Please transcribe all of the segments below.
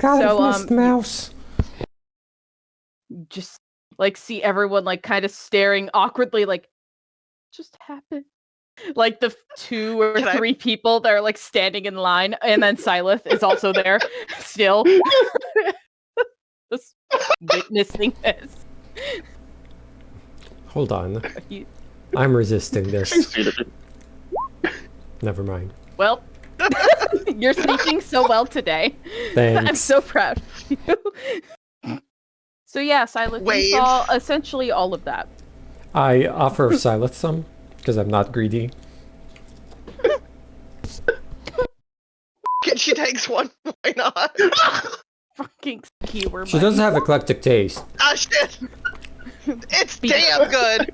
God, So, I've missed Mouse. just like see everyone like kind of staring awkwardly, like just happened. Like the 2 or 3 people that are like standing in line, and then Silith is also there, still, just witnessing this. Hold on. I'm resisting this. Never mind. Well, you're speaking so well today. Thanks. I'm so proud of you. So yeah, Silith, you saw essentially all of that. I offer Silith some, because I'm not greedy. She takes one. Why not? Fucking skewer. She does have eclectic taste. Ah, shit! It's damn good!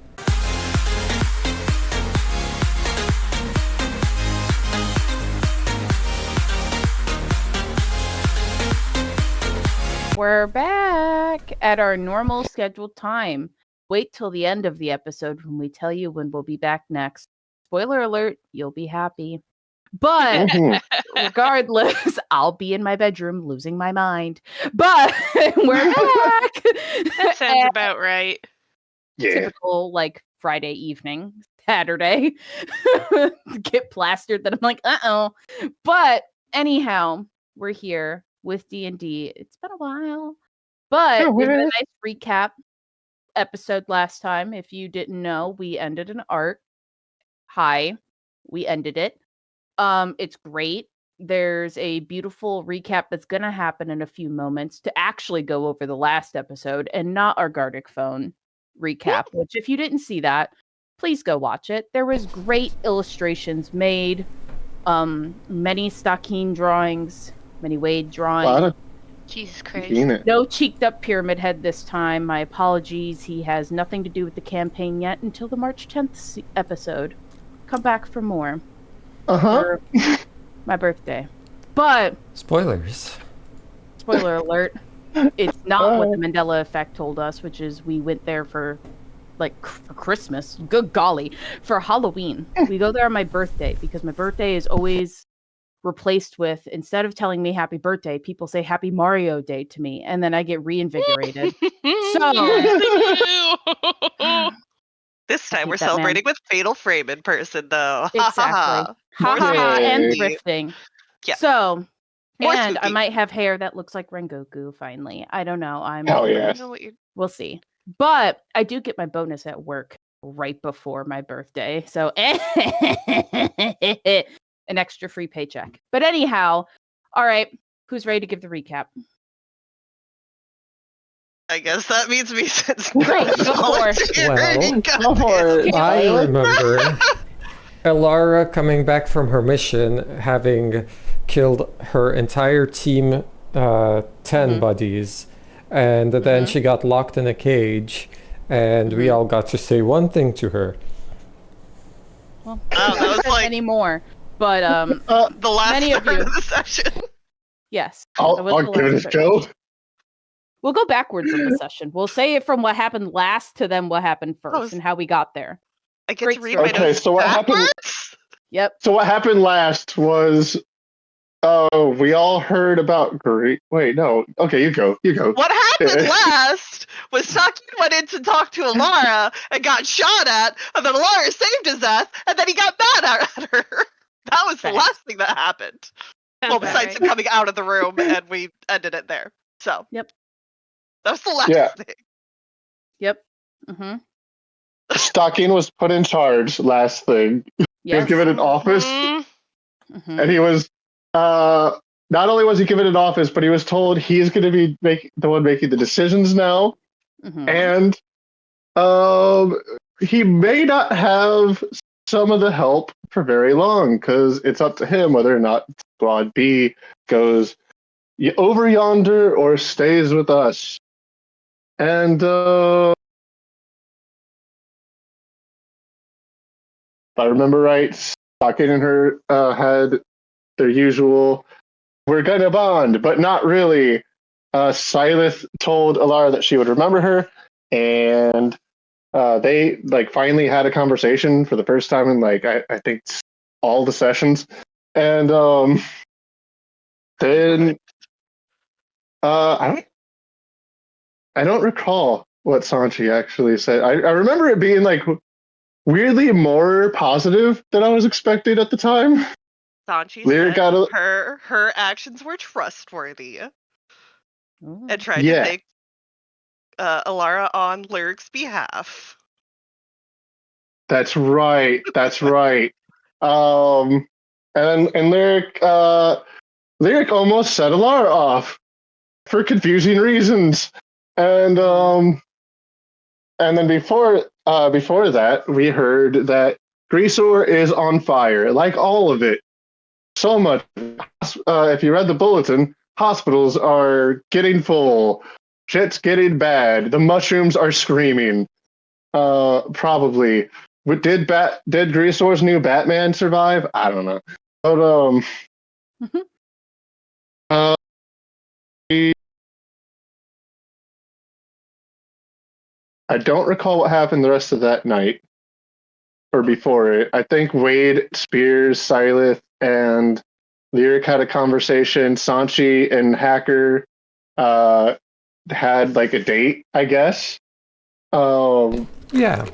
We're back at our normal scheduled time. Wait till the end of the episode when we tell you when we'll be back next. Spoiler alert, you'll be happy. But regardless, I'll be in my bedroom losing my mind. But we're back. That sounds about right. Yeah. Typical like Friday evening, Saturday. Get plastered that I'm like, uh-oh. But anyhow, we're here with D&D. It's been a while. But we did a nice recap episode last time. If you didn't know, we ended an arc. Hi. We ended it. It's great. There's a beautiful recap that's going to happen in a few moments to actually go over the last episode and not our Gardic phone recap, which if you didn't see that, please go watch it. There was great illustrations made, many Stockine drawings, many Wade drawings. Jesus Christ. No cheeked up Pyramid Head this time. My apologies. He has nothing to do with the campaign yet until the March 10th episode. Come back for more. For my birthday. But spoilers. Spoiler alert. It's not what the Mandela effect told us, which is we went there for for Christmas. Good golly. For Halloween. We go there on my birthday because my birthday is always replaced with, instead of telling me happy birthday, people say happy Mario Day to me, and then I get reinvigorated. This time we're celebrating with Fatal Frame in person, though. Exactly. And thrifting. Yeah. So, More and spooky. I might have hair that looks like Rengoku finally. I don't know. Hell yeah. We'll see. But I do get my bonus at work right before my birthday. So an extra free paycheck. But anyhow, all right. Who's ready to give the recap? I guess that means me since Great, go for it. Well, I remember Elara coming back from her mission, having killed her entire team, 10 buddies, and then she got locked in a cage, and we all got to say one thing to her. Well, that was like anymore, but the last many of part you. of the session. Yes, I'll give it a go. We'll go backwards in the session. We'll say it from what happened last to then what happened first and how we got there. I get to read my Okay, notes so what happened? Yep. So what happened last was, we all heard about Wait, no. Okay, you go. What happened last was Stockine went in to talk to Elara and got shot at, and then Elara saved his ass, and then he got mad at her. That was the last thing that happened. Well, besides him coming out of the room, and we ended it there. So. Yep. That was the last thing. Yep. Stockine was put in charge, last thing. He was given an office, and he was, not only was he given an office, but he was told he's going to be the one making the decisions now, and he may not have some of the help for very long, because it's up to him whether or not Squad B goes over yonder or stays with us. And if I remember right, Stockine and her had their usual, we're gonna bond, but not really. Silith told Elara that she would remember her, and they finally had a conversation for the first time in I think all the sessions. And then I don't recall what Sanchi actually said. I remember it being like weirdly more positive than I was expecting at the time. Sanchi Lyric said got a her actions were trustworthy Ooh. and tried to yeah. take Alara on Lyric's behalf. That's right. That's right. And Lyric almost set Alara off for confusing reasons. And then before that, we heard that Greasor is on fire, like all of it. So much. If you read the bulletin, hospitals are getting full. Shit's getting bad. The mushrooms are screaming. Probably. But did Greasor's new Batman survive? I don't know. But I don't recall what happened the rest of that night or before it. I think Wade, Spears, Silith, and Lyric had a conversation. Sanchi and Hacker had like a date, I guess. Yeah.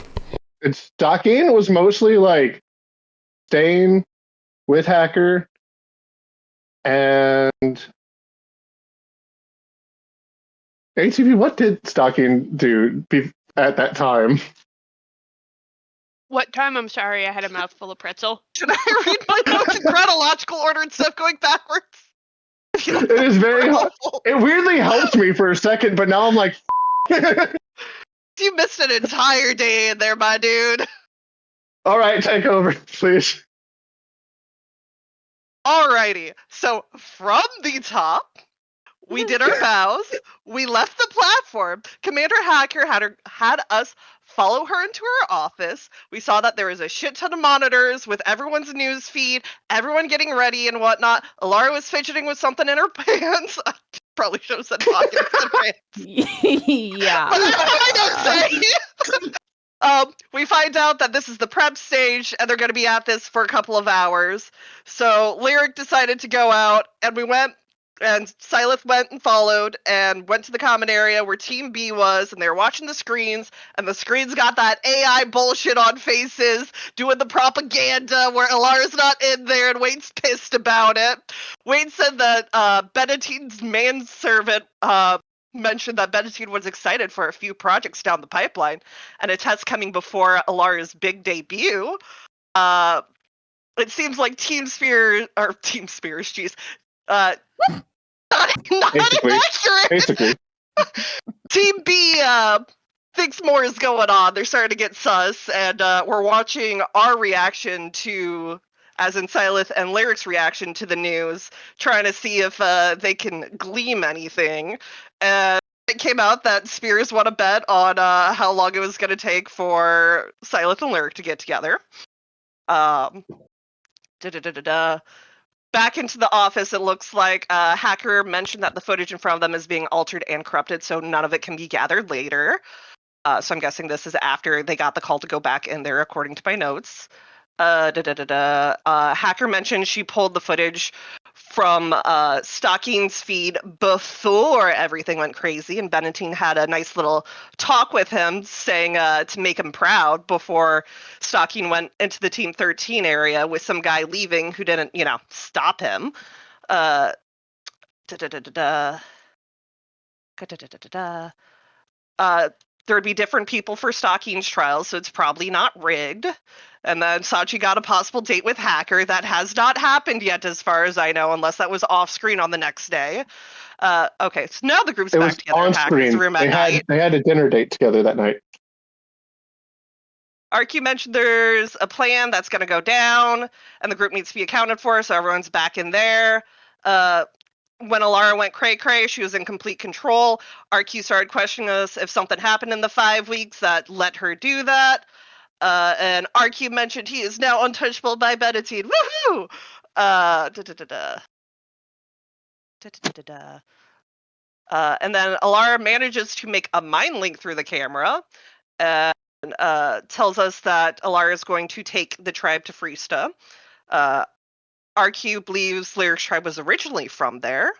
Stockine was mostly like staying with Hacker, and ATV. What did Stockine do at that time? What time? I'm sorry, I had a mouthful of pretzel. Can I read my notes in chronological order instead of going backwards? It is very. It weirdly helped me for a second, but now I'm like. You missed an entire day in there, my dude. All right, take over, please. Alrighty. So from the top, we did our bows. We left the platform. Commander Hacker had us follow her into her office. We saw that there was a shit ton of monitors with everyone's news feed, everyone getting ready and whatnot. Alara was fidgeting with something in her pants. I probably should have said pockets and pants. Yeah. But that's what I don't say. We find out that this is the prep stage and they're going to be at this for a couple of hours. So Lyric decided to go out and we went. And Silith went and followed and went to the common area where Team B was, and they were watching the screens, and the screens got that AI bullshit on faces, doing the propaganda where Alara's not in there, and Wade's pissed about it. Wade said that Benetine's manservant mentioned that Benetine was excited for a few projects down the pipeline, and a test coming before Alara's big debut. It seems like Team Spears, jeez. Not Basically. inaccurate. Basically. Team B thinks more is going on. They're starting to get sus, and we're watching our reaction to, as in Silith and Lyric's reaction to the news, trying to see if they can glean anything. And it came out that Spears won a bet on how long it was going to take for Silith and Lyric to get together. Back into the office, it looks like Hacker mentioned that the footage in front of them is being altered and corrupted, so none of it can be gathered later. So I'm guessing this is after they got the call to go back in there, according to my notes. Hacker mentioned she pulled the footage from Stockine's feed before everything went crazy, and Benetine had a nice little talk with him, saying to make him proud before Stockine went into the Team 13 area with some guy leaving who didn't, stop him. There'd be different people for Stockine's trials, so it's probably not rigged. And then Sachi got a possible date with Hacker. That has not happened yet, as far as I know, unless that was off screen on the next day. Okay, so now the group's It back was together on in Hacker's screen. room at night. They had a dinner date together that night. RQ mentioned there's a plan that's going to go down, and the group needs to be accounted for, so everyone's back in there. When Alara went cray-cray, she was in complete control. RQ started questioning us if something happened in the 5 weeks that let her do that. And RQ mentioned he is now untouchable by Benetine. Woohoo! And then Alara manages to make a mind link through the camera and tells us that Alara is going to take the tribe to Freesta. RQ believes Lyric's tribe was originally from there.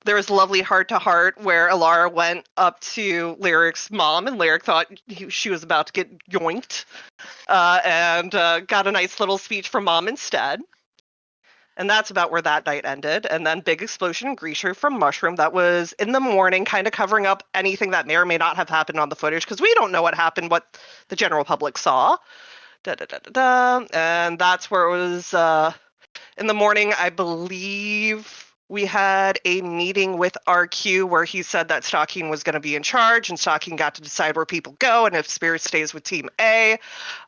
there was a lovely heart-to-heart where Alara went up to Lyric's mom, and Lyric thought she was about to get yoinked, and got a nice little speech from mom instead. And that's about where that night ended. And then big explosion in Grisha from Mushroom. That was in the morning, kind of covering up anything that may or may not have happened on the footage, because we don't know what happened, what the general public saw. And that's where it was in the morning. I believe we had a meeting with RQ where he said that Stalking was going to be in charge, and Stalking got to decide where people go, and if Spirit stays with Team A,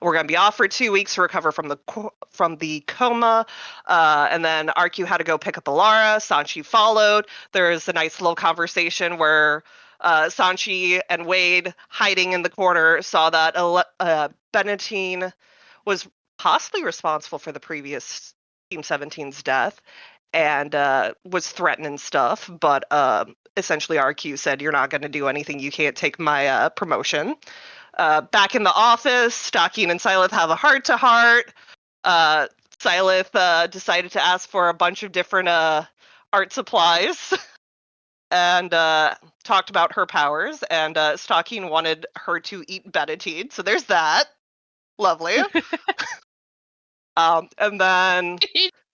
we're going to be off for 2 weeks to recover from the coma. And then RQ had to go pick up Alara. Sanchi followed. There was a nice little conversation where Sanchi and Wade, hiding in the corner, saw that Benatine was possibly responsible for the previous Team 17's death, and was threatening stuff, but essentially RQ said, "You're not going to do anything. You can't take my promotion." Back in the office, Stalking and Syleth have a heart-to-heart. Syleth decided to ask for a bunch of different art supplies and talked about her powers, and Stalking wanted her to eat Benatine, so there's that. Lovely. And then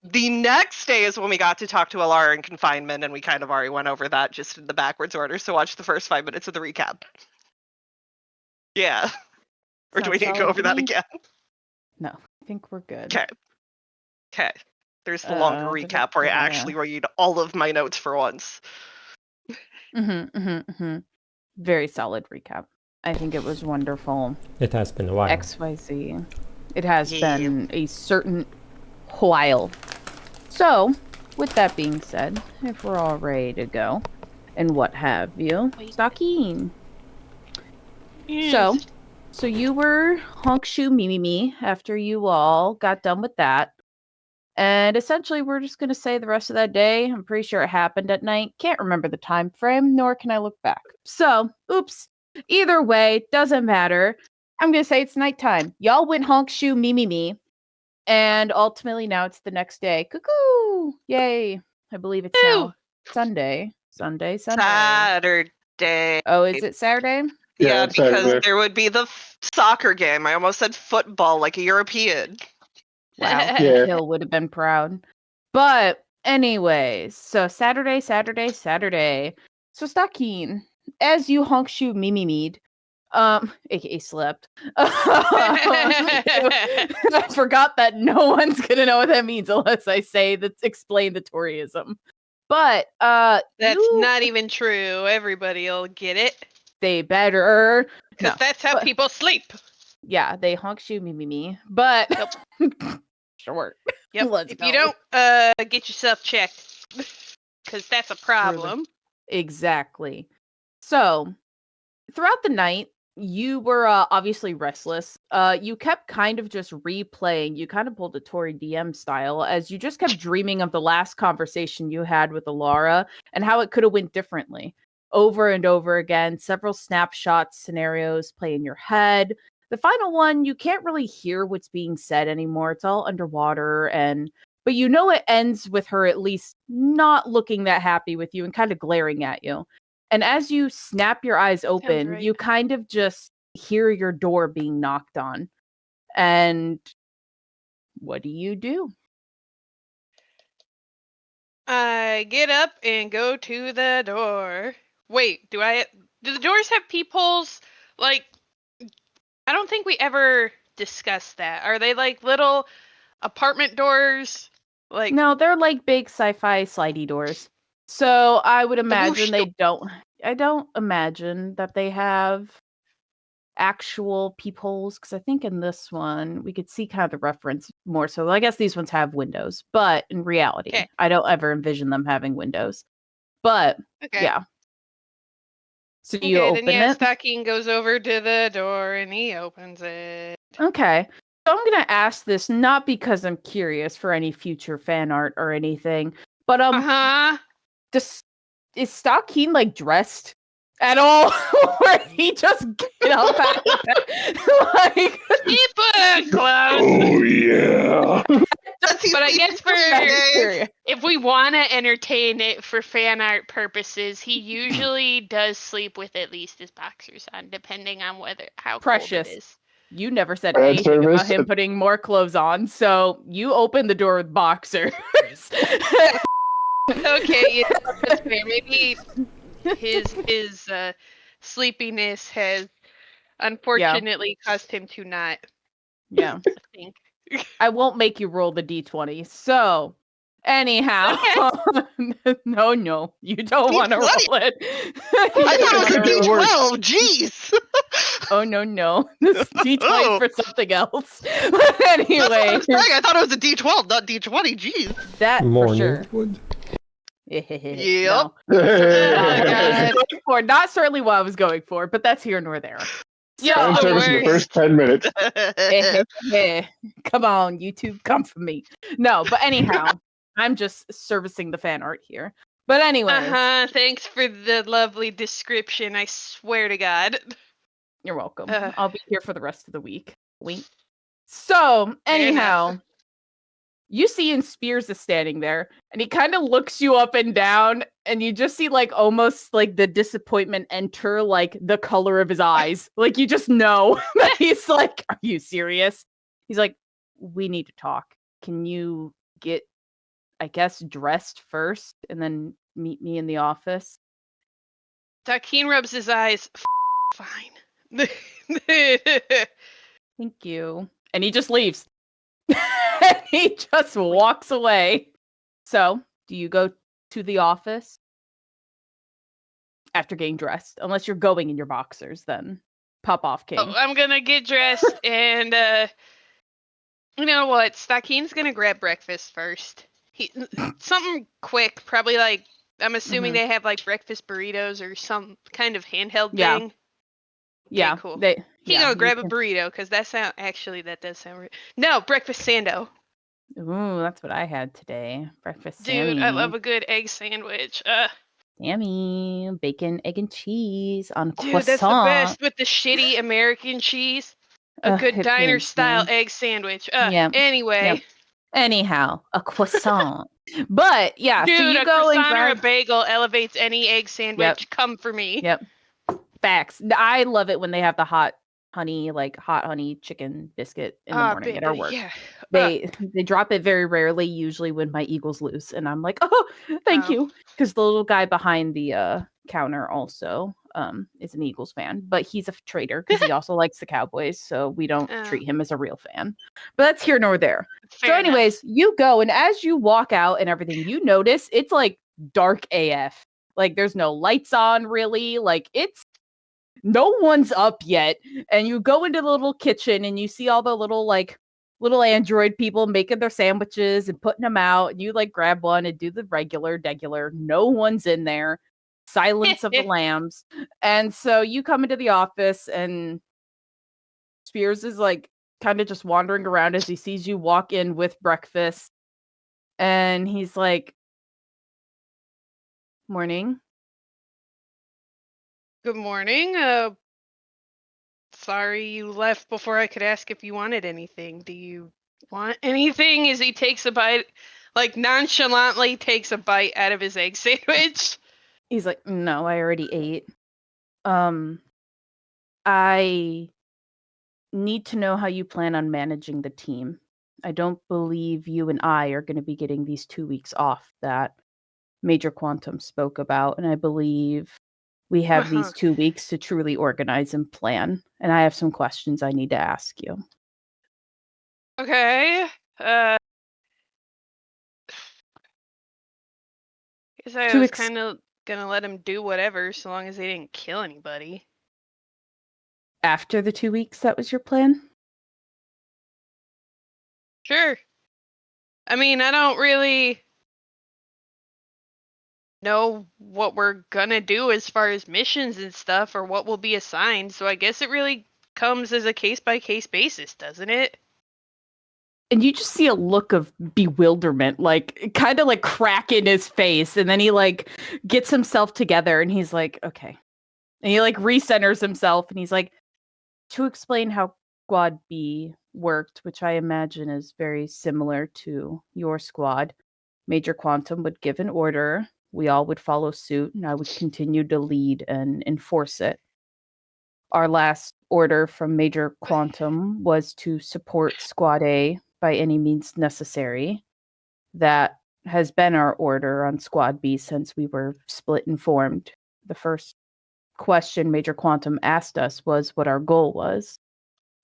the next day is when we got to talk to Alara in confinement, and we kind of already went over that just in the backwards order, so watch the first 5 minutes of the recap. Yeah. Or do we need to go over that again? No, I think we're good. Okay. There's the longer recap where I actually read all of my notes for once. Very solid recap. I think it was wonderful. It has been a while. XYZ. It has been a certain while. So, with that being said, if we're all ready to go, and what have you, Stalking. Yes. So you were Honkshu Mimimi after you all got done with that. And essentially, we're just going to say the rest of that day. I'm pretty sure it happened at night. Can't remember the time frame, nor can I look back. So, oops. Either way, doesn't matter. I'm going to say it's nighttime. Y'all went Honkshu Mimimi. And ultimately, now it's the next day. Cuckoo! Yay. I believe it's now Sunday. Sunday. Saturday. Oh, is it Saturday? Yeah, it's Saturday. because there would be the soccer game. I almost said football like a European. Wow, Yeah. Kill would have been proud. But anyways, so Saturday. So Stalking, as you Honkshu Mimimed, aka slept. I forgot that no one's gonna know what that means unless I say that's explain the Toryism. But That's not even true. Everybody'll get it. they better. Because No, that's how but- people sleep. Yeah, they Honkshu Mimimi. But sure. Yep. Let's if go. you don't get yourself checked, because that's a problem. Exactly. So, throughout the night, you were obviously restless. You kept kind of just replaying. You kind of pulled a Tori DM style as you just kept dreaming of the last conversation you had with Alara and how it could have went differently. Over and over again, several snapshots, scenarios play in your head. The final one, you can't really hear what's being said anymore. It's all underwater, but you know it ends with her at least not looking that happy with you and kind of glaring at you. And as you snap your eyes open, right. you kind of just hear your door being knocked on. And what do you do? I get up and go to the door. Wait, do the doors have peepholes? Like, I don't think we ever discussed that. Are they like little apartment doors? Like, No, they're like big sci-fi slidey doors. So I would imagine whoosh they don't. I don't imagine that they have actual peepholes because I think in this one we could see kind of the reference more. So I guess these ones have windows, but in reality, Okay. I don't ever envision them having windows. But okay. yeah. So you Okay, open then yeah, it. Stocking goes over to the door and he opens it. Okay. So I'm gonna ask this not because I'm curious for any future fan art or anything, but Uh-huh. is Stalking like dressed at all, or he just get up out of bed. Like, Keep it close. Oh yeah. Does he But I sleep guess for for- 3 days? curious. If we want to entertain it for fan art purposes, he usually does sleep with at least his boxers on, depending on how Precious. cold it is. You never said Bad anything about service. him putting more clothes on, so you opened the door with boxers. Okay, yeah, that's fair. Maybe his sleepiness has unfortunately caused him to not Yeah. think. I won't make you roll the d20. So, anyhow, no, you don't want to roll D20? it. I thought it was a It works. D12. Jeez. Oh no, this d20 Oh. is for something else. But That's what anyway, I'm saying. I thought it was a D12, not D20. Jeez. that for Morning sure. wood. No. God. For not certainly what I was going for, but that's here nor there. Yeah, Fan of service in the course. first 10 minutes. Come on, YouTube, come for me. No, but anyhow, I'm just servicing the fan art here. But anyway, Thanks for the lovely description. I swear to God. you're welcome. Uh. I'll be here for the rest of the week. Wink. So, Fair anyhow, enough. you see and Spears is standing there, and he kind of looks you up and down, and you just see like almost like the disappointment enter like the color of his eyes. Like you just know that he's like, "Are you serious?" He's like, "We need to talk. Can you get, I guess, dressed first and then meet me in the office?" Dakin rubs his eyes. Fine. Thank you. And he just leaves. And he just walks away. So, do you go to the office after getting dressed? Unless you're going in your boxers, then pop off, King. Oh, I'm gonna get dressed and you know what? Stakin's gonna grab breakfast first. Something quick, probably like I'm assuming they have like breakfast burritos or some kind of handheld Yeah. thing. Yeah, cool. He Gonna grab a burrito because that does sound right. No, breakfast sando. Ooh, that's what I had today. Breakfast Dude, I love Sammy. a good egg sandwich. Sammy, bacon, egg, and cheese on Dude, croissant. that's the best with the shitty American cheese. A good it diner pains style me. egg sandwich. Yep, Anyway. yep. Anyhow, a croissant. But yeah, Dude, so you a go and croissant or a grab bagel elevates any egg sandwich. Come for me. Yep. Facts. I love it when they have the hot honey chicken biscuit in the morning at our work. Yeah. They drop it very rarely, usually when my Eagles lose, and I'm like, oh, thank Oh. you, because the little guy behind the counter also is an Eagles fan, but he's a traitor because he also likes the Cowboys, so we don't Oh. treat him as a real fan. But that's here nor there. Fair So, enough. anyways, you go, and as you walk out and everything, you notice it's like dark AF. Like there's no lights on, really. Like no one's up yet. And you go into the little kitchen and you see all the little android people making their sandwiches and putting them out. And you like grab one and do the regular. No one's in there. Silence of the lambs. And so you come into the office and Spears is like kind of just wandering around as he sees you walk in with breakfast. And he's like, morning. Good morning. Sorry you left before I could ask if you wanted anything. Do you want anything? As he takes a bite, like nonchalantly takes a bite out of his egg sandwich. He's like, no, I already ate. I need to know how you plan on managing the team. I don't believe you and I are going to be getting these 2 weeks off that Major Quantum spoke about. And I believe we have these 2 weeks to truly organize and plan. And I have some questions I need to ask you. Okay. Guess I To was ex- kind of gonna let him do whatever, so long as they didn't kill anybody. After the 2 weeks, that was your plan? Sure. I mean, I don't really know what we're gonna do as far as missions and stuff or what will be assigned, so I guess it really comes as a case-by-case basis, doesn't it? And you just see a look of bewilderment, like kind of like crack in his face. And then he like gets himself together and he's like, okay, And he like recenters himself and he's like, to explain how Squad B worked, which I imagine is very similar to your squad, Major Quantum would give an order, we all would follow suit, and I would continue to lead and enforce it. Our last order from Major Quantum was to support Squad A by any means necessary. That has been our order on Squad B since we were split and formed. The first question Major Quantum asked us was what our goal was.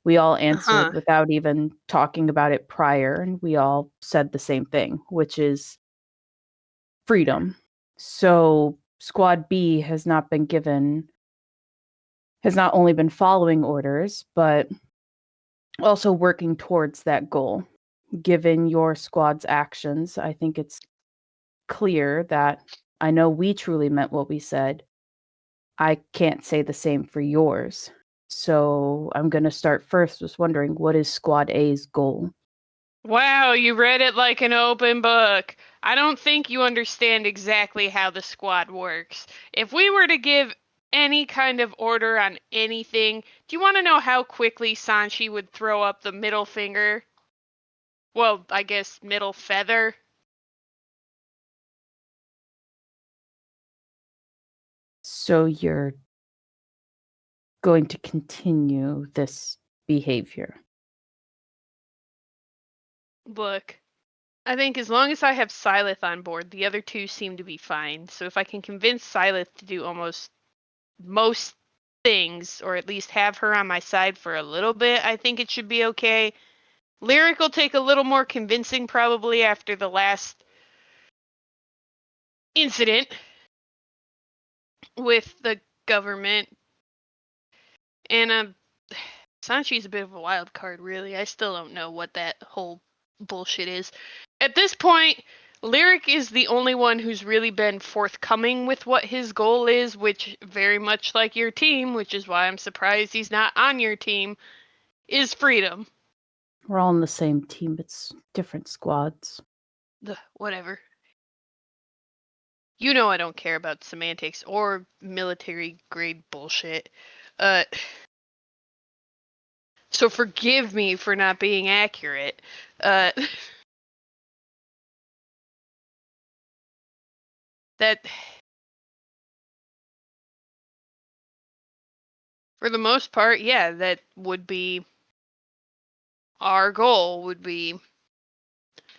We all answered without even talking about it prior, and we all said the same thing, which is freedom. So Squad B has not only been following orders, but also working towards that goal. Given your squad's actions, I think it's clear that I know we truly meant what we said. I can't say the same for yours. So I'm going to start first just wondering, what is Squad A's goal? Wow, you read it like an open book. I don't think you understand exactly how the squad works. If we were to give any kind of order on anything, do you want to know how quickly Sanchi would throw up the middle finger? Well, I guess middle feather. So you're going to continue this behavior? Look, I think as long as I have Silith on board, the other two seem to be fine. So if I can convince Silith to do almost most things, or at least have her on my side for a little bit, I think it should be okay. Lyric will take a little more convincing probably after the last incident with the government. And Sanchi's a bit of a wild card, really. I still don't know what that whole bullshit is. At this point, Lyric is the only one who's really been forthcoming with what his goal is, which, very much like your team, which is why I'm surprised he's not on your team, is freedom. We're all on the same team. It's different squads. Whatever. You know I don't care about semantics or military grade bullshit. So forgive me for not being accurate. That, for the most part, yeah, that would be our goal, would be, I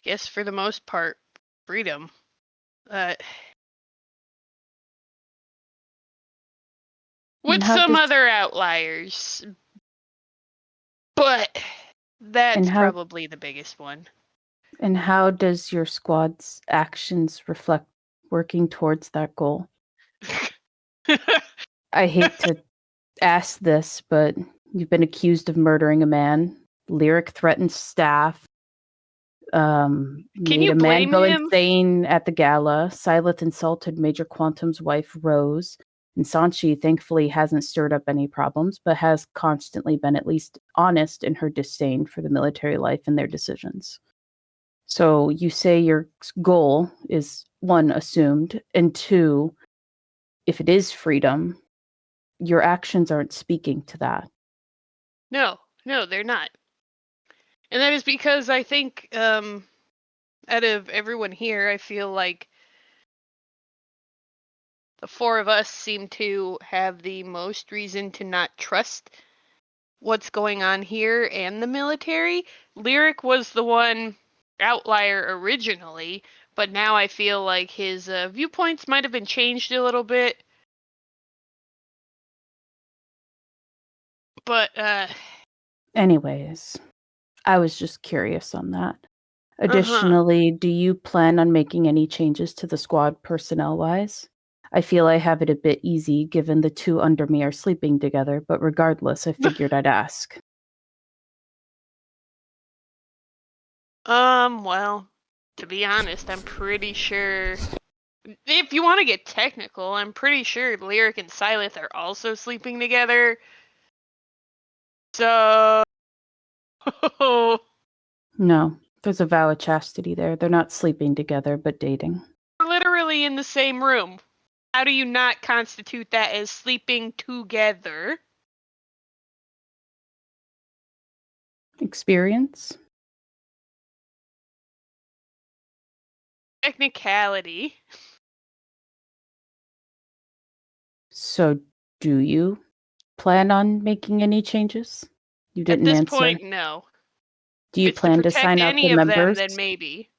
guess for the most part, freedom. With some other outliers. But that's probably the biggest one. And how does your squad's actions reflect working towards that goal? I hate to ask this, but you've been accused of murdering a man. Lyric threatened staff. Made a man go insane at the gala. Silith insulted Major Quantum's wife, Rose. And Sanchi thankfully hasn't stirred up any problems, but has constantly been at least honest in her disdain for the military life and their decisions. So you say your goal is, 1, assumed, and 2, if it is freedom, your actions aren't speaking to that. No, they're not. And that is because I think, out of everyone here, I feel like the 4 of us seem to have the most reason to not trust what's going on here and the military. Lyric was the one outlier originally, but now I feel like his viewpoints might have been changed a little bit. But, anyways, I was just curious on that. Additionally, do you plan on making any changes to the squad personnel-wise? I feel I have it a bit easy given the 2 under me are sleeping together, but regardless, I figured I'd ask. Well, to be honest, I'm pretty sure, if you want to get technical, I'm pretty sure Lyric and Silith are also sleeping together. So... No, there's a vow of chastity there. They're not sleeping together, but dating. We're literally in the same room. How do you not constitute that as sleeping together? Experience? Technicality. So, do you plan on making any changes? You At didn't this answer. point, no. Do you If it's plan to protect sign out any the of members? them, then maybe.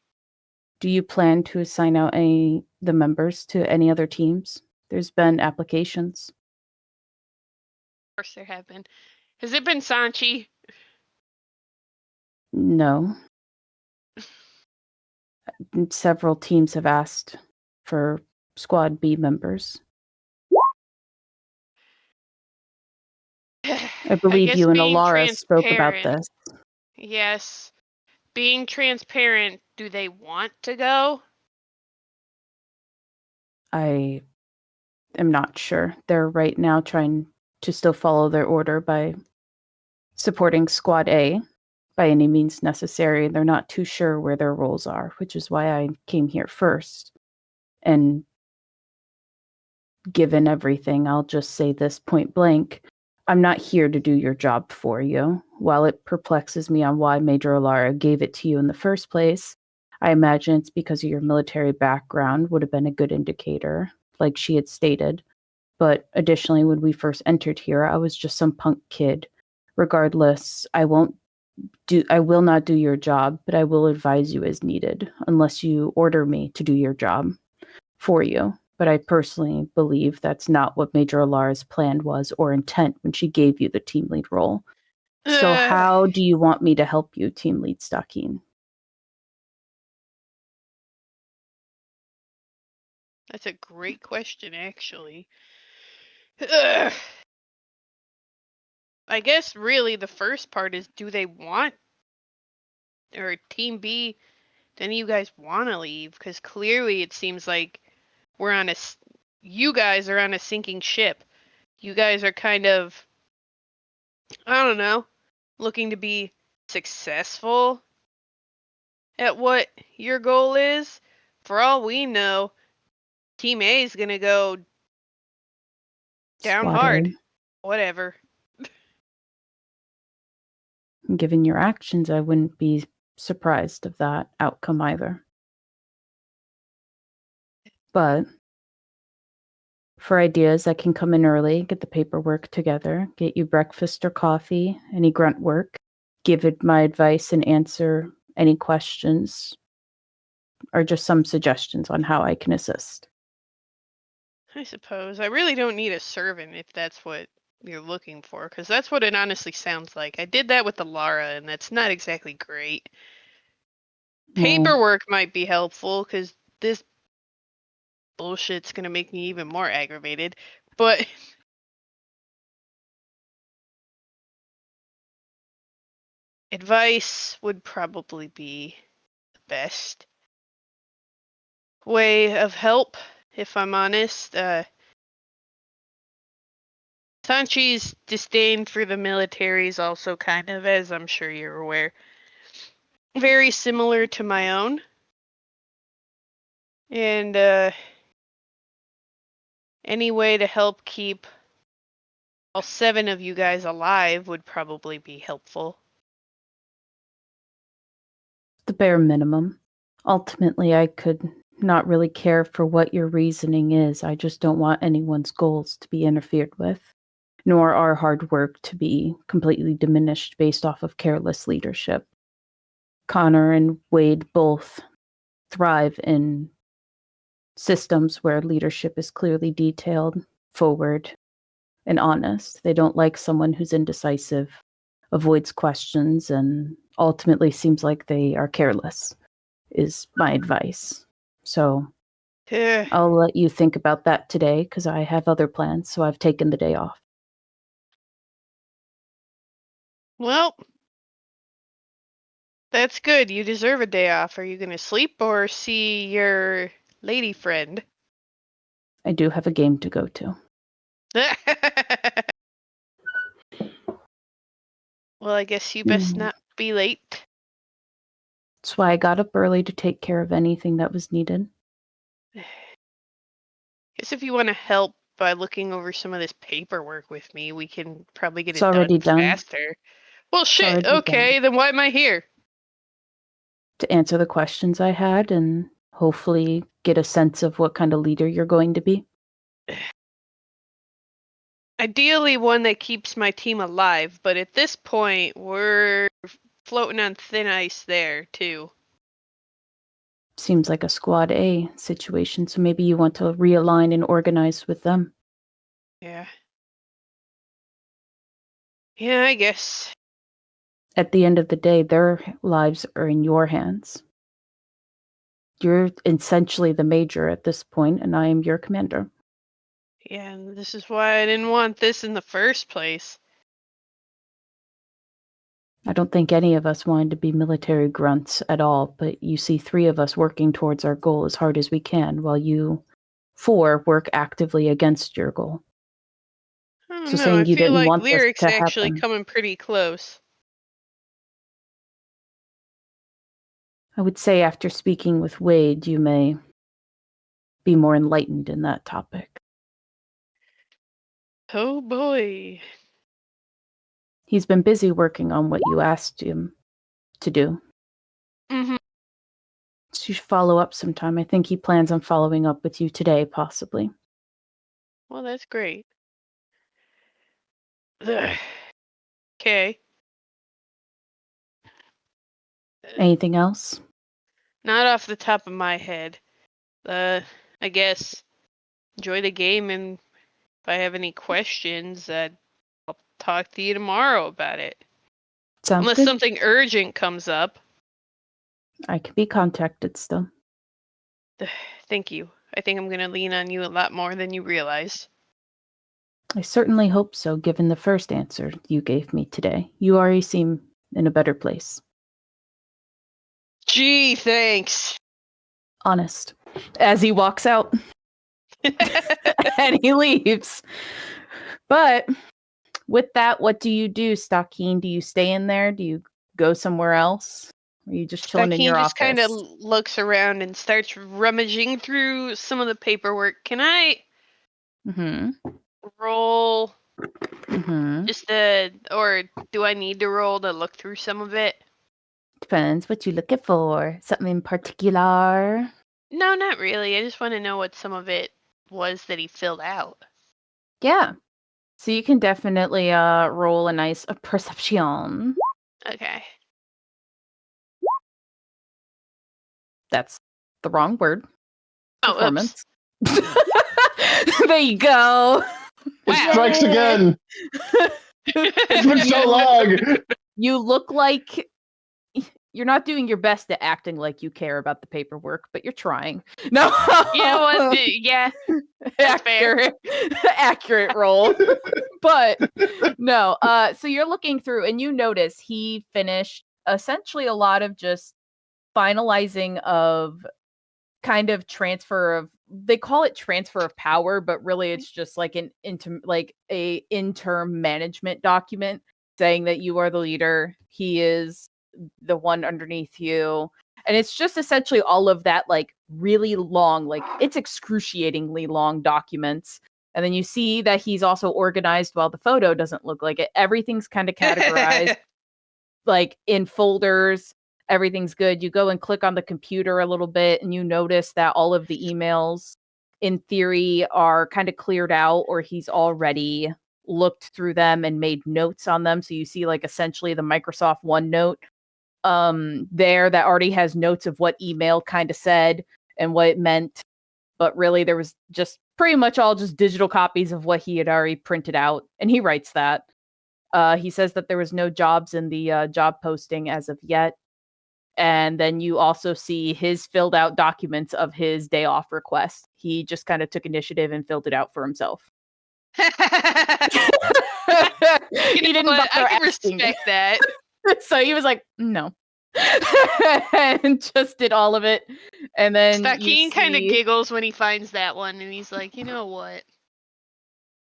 Do you plan to assign out the members to any other teams? There's been applications. Of course there have been. Has it been Sanchi? No. Several teams have asked for Squad B members. I believe guess you and being Alara spoke about transparent. this. Yes. Being transparent, do they want to go? I am not sure. They're right now trying to still follow their order by supporting Squad A by any means necessary. They're not too sure where their roles are, which is why I came here first. And given everything, I'll just say this point blank. I'm not here to do your job for you. While it perplexes me on why Major Alara gave it to you in the first place, I imagine it's because of your military background would have been a good indicator, like she had stated. But additionally, when we first entered here, I was just some punk kid. Regardless, I will not do your job, but I will advise you as needed, unless you order me to do your job for you. But I personally believe that's not what Major Alara's plan was or intent when she gave you the team lead role. So how do you want me to help you, Team Lead Stakeen? That's a great question, actually. Ugh. I guess really the first part is, do they want, or Team B, do any of you guys want to leave? Because clearly it seems like you guys are on a sinking ship. You guys are kind of, I don't know, looking to be successful at what your goal is. For all we know, Team A is going to go down Squad hard. A. Whatever. Given your actions, I wouldn't be surprised of that outcome either. But for ideas, I can come in early, get the paperwork together, get you breakfast or coffee, any grunt work, give it my advice and answer any questions, or just some suggestions on how I can assist. I suppose. I really don't need a servant if that's what you're looking for, because that's what it honestly sounds like. I did that with Alara, and that's not exactly great. Paperwork might be helpful, because this bullshit's going to make me even more aggravated, but advice would probably be the best way of help, if I'm honest. Sanchi's disdain for the military is also kind of, as I'm sure you're aware, very similar to my own. And any way to help keep all 7 of you guys alive would probably be helpful. The bare minimum. Ultimately, I could not really care for what your reasoning is. I just don't want anyone's goals to be interfered with, nor our hard work to be completely diminished based off of careless leadership. Connor and Wade both thrive in systems where leadership is clearly detailed, forward, and honest. They don't like someone who's indecisive, avoids questions, and ultimately seems like they are careless, is my advice. So I'll let you think about that today, because I have other plans, so I've taken the day off. Well, that's good. You deserve a day off. Are you going to sleep or see your lady friend? I do have a game to go to. Well, I guess you best not be late. That's why I got up early to take care of anything that was needed. guess if you want to help by looking over some of this paperwork with me, we can probably get It's it already done done. faster. Well, shit. already done. Okay, then why am I here? To answer the questions I had and hopefully get a sense of what kind of leader you're going to be. Ideally, one that keeps my team alive, but at this point, we're floating on thin ice there, too. Seems like a Squad A situation, so maybe you want to realign and organize with them. Yeah. Yeah, I guess. At the end of the day, their lives are in your hands. You're essentially the major at this point, and I am your commander. Yeah, and this is why I didn't want this in the first place. I don't think any of us wanted to be military grunts at all, but you see 3 of us working towards our goal as hard as we can, while you 4 work actively against your goal. I don't So know, saying I you feel didn't like want this Lyric's to actually happen. coming pretty close. I would say after speaking with Wade, you may be more enlightened in that topic. Oh boy. He's been busy working on what you asked him to do. Mm-hmm. So you should follow up sometime. I think he plans on following up with you today, possibly. Well, that's great. Okay. Anything else? Not off the top of my head. I guess enjoy the game, and if I have any questions, I'll talk to you tomorrow about it. Sounds Unless good. something urgent comes up. I can be contacted still. Thank you. I think I'm going to lean on you a lot more than you realize. I certainly hope so, given the first answer you gave me today. You already seem in a better place. Gee, thanks. Honest. As he walks out and he leaves. But with that, what do you do, Stakeen? Do you stay in there? Do you go somewhere else? Or are you just chilling in your just office? kind of looks around and starts rummaging through some of the paperwork. Can I Mm-hmm. roll Mm-hmm. just or do I need to roll to look through some of it? Depends what you're looking for. Something in particular? No, not really. I just want to know what some of it was that he filled out. Yeah. So you can definitely roll a nice perception. Okay. That's the wrong word. Oh, Performance. There you go. It strikes again. It's been so long. You look like you're not doing your best at acting like you care about the paperwork, but you're trying. No. Yeah, well, yeah. That's fair. Accurate roll. But no. So you're looking through and you notice he finished essentially a lot of just finalizing of kind of transfer of, they call it transfer of power, but really it's just like an interim management document saying that you are the leader, he is the one underneath you, and it's just essentially all of that, like really long, like it's excruciatingly long documents. And then you see that he's also organized, while the photo doesn't look like it. Everything's kind of categorized like in folders. Everything's good. You go and click on the computer a little bit and you notice that all of the emails in theory are kind of cleared out, or he's already looked through them and made notes on them. So you see like essentially the Microsoft OneNote there that already has notes of what email kind of said and what it meant. But really there was just pretty much all just digital copies of what he had already printed out. And he writes that. He says that there was no jobs in the job posting as of yet. And then you also see his filled out documents of his day off request. He just kind of took initiative and filled it out for himself. He didn't bother I can asking. respect that. So he was like, no. And just did all of it. And then Stakeen kind of giggles when he finds that one, and he's like, you know what?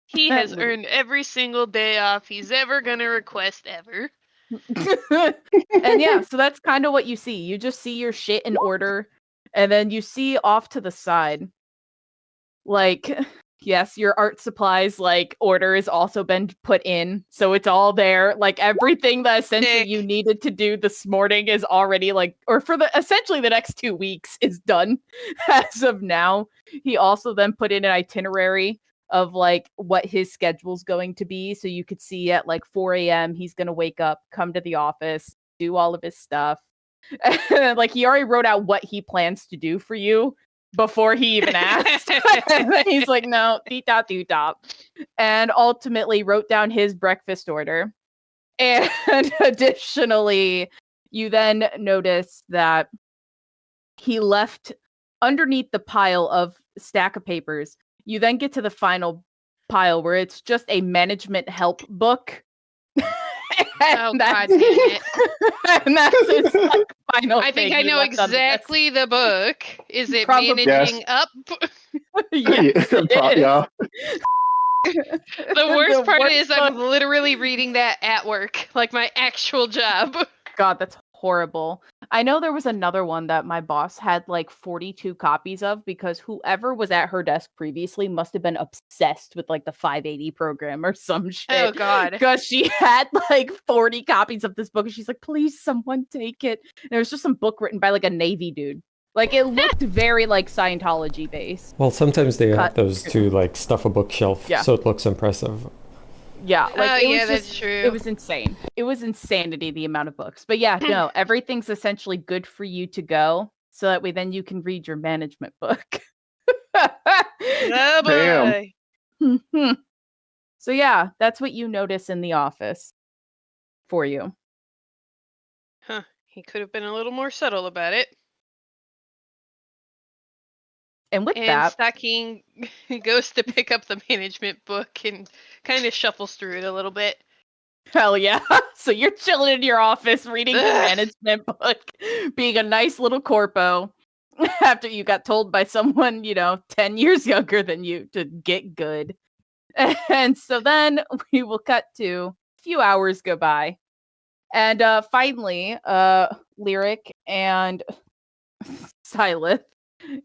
He has earned every single day off he's ever gonna request ever. And yeah, so that's kind of what you see. You just see your shit in order, and then you see off to the side like, yes, your art supplies like order has also been put in, so it's all there. Like everything that essentially you Sick. needed to do this morning is already like, or for the essentially the next 2 weeks is done as of now. He also then put in an itinerary of like what his schedule's going to be, so you could see at like 4 a.m. he's gonna wake up, come to the office, do all of his stuff. And, like he already wrote out what he plans to do for you before he even asked. And then he's like, no, dee dot doo dop. And ultimately wrote down his breakfast order. And additionally, you then notice that he left underneath the pile of stack of papers. You then get to the final pile where it's just a management help book. Oh, God dang it. And that's his like, final I think thing I he know left on the desk. exactly the book. Is it Probably. managing up? Yes, it is. Yeah. The worst part worst is I'm literally reading that at work, like my actual job. God, that's horrible. I know there was another one that my boss had like 42 copies of because whoever was at her desk previously must have been obsessed with like the 580 program or some shit. Oh, God. Because she had like 40 copies of this book and she's like, please, someone take it. And it was just some book written by like a Navy dude. Like it looked very like Scientology based. Well, sometimes they Cut. add those to like stuff a bookshelf, Yeah. so it looks impressive. Yeah, like Oh, it yeah, was that's just, true. it was insane. It was insanity the amount of books. But yeah, no, everything's essentially good for you to go, so that way then you can read your management book. Oh, boy. Damn. So yeah, that's what you notice in the office for you. Huh. He could have been a little more subtle about it. And with And that, Stocking goes to pick up the management book and kind of shuffles through it a little bit. hell yeah. So you're chilling in your office reading your Ugh. management book, being a nice little corpo after you got told by someone, 10 years younger than you to get good. And so then we will cut to a few hours go by. And finally, Lyric and Silith,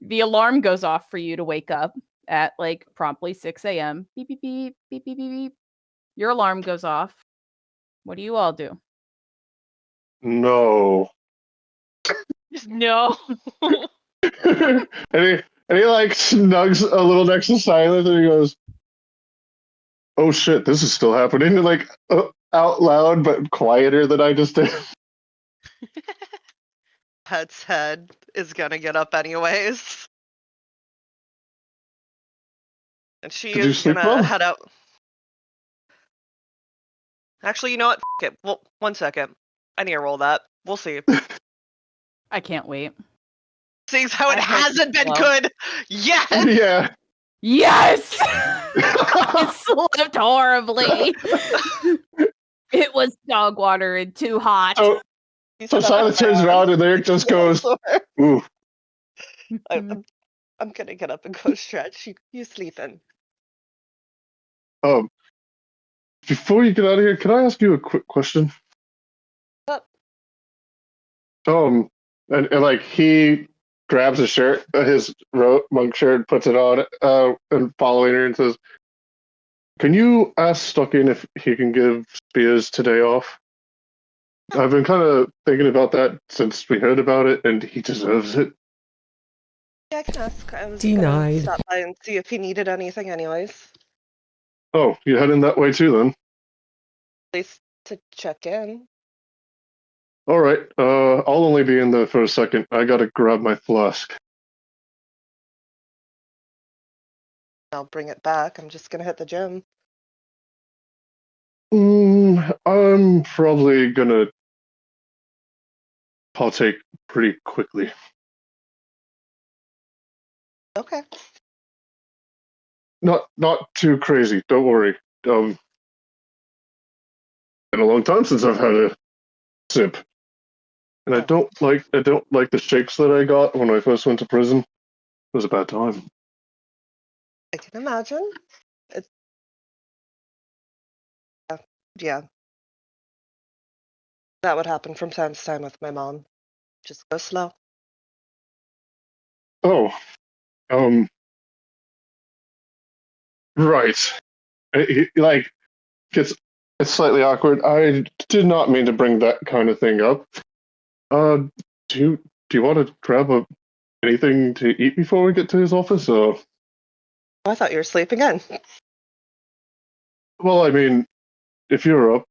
the alarm goes off for you to wake up at like promptly 6 a.m. Beep, beep, beep, beep, beep, beep, beep. Your alarm goes off. What do you all do? No. No. and he like snugs a little next to Silence and he goes, "Oh shit, this is still happening." And like out loud but quieter than I just did. Pet's head is gonna get up anyways. And she Did you is sleep gonna well? head out. Actually, you know what? F it. Well, 1 second. I need to roll that. We'll see. I can't wait. Seeing how it I hope hasn't it's been slow. good. Yes! Yeah. Yes! I slept horribly. It was dog water and too hot. So, You so said Silence I'm turns bad. around and Lyric just goes, "Ooh." I'm gonna get up and go stretch. You sleeping? Before you get out of here, can I ask you a quick question? What? And like he grabs a shirt, his monk shirt, puts it on, and following her and says, "Can you ask Stocking if he can give Spears today off? I've been kind of thinking about that since we heard about it, and he deserves it." Yeah, I can ask. I was Denied. gonna stop by and see if he needed anything, anyways. Oh, you heading that way too, then? At least to check in. All right. I'll only be in there for a second. I gotta grab my flask. I'll bring it back. I'm just gonna hit the gym. I'm probably gonna partake pretty quickly. Okay. Not too crazy. Don't worry. Been a long time since I've had a sip, and I don't like the shakes that I got when I first went to prison. It was a bad time. I can imagine. Yeah. That would happen from time to time with my mom. Just go slow. Oh, Right. Like, it's slightly awkward. I did not mean to bring that kind of thing up. Do you want to grab anything to eat before we get to his office? Or, I thought you were sleeping in. well, I mean, if you're up,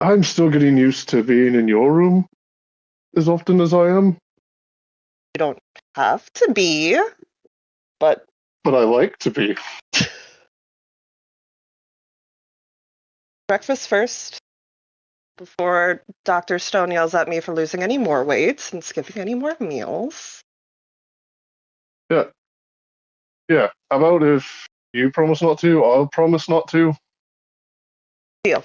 I'm still getting used to being in your room as often as I am, You don't have to be, but but I like to be. breakfast first before Dr. Stone yells at me for losing any more weight and skipping any more meals. Yeah. How about if you promise not to, I'll promise not to? Deal.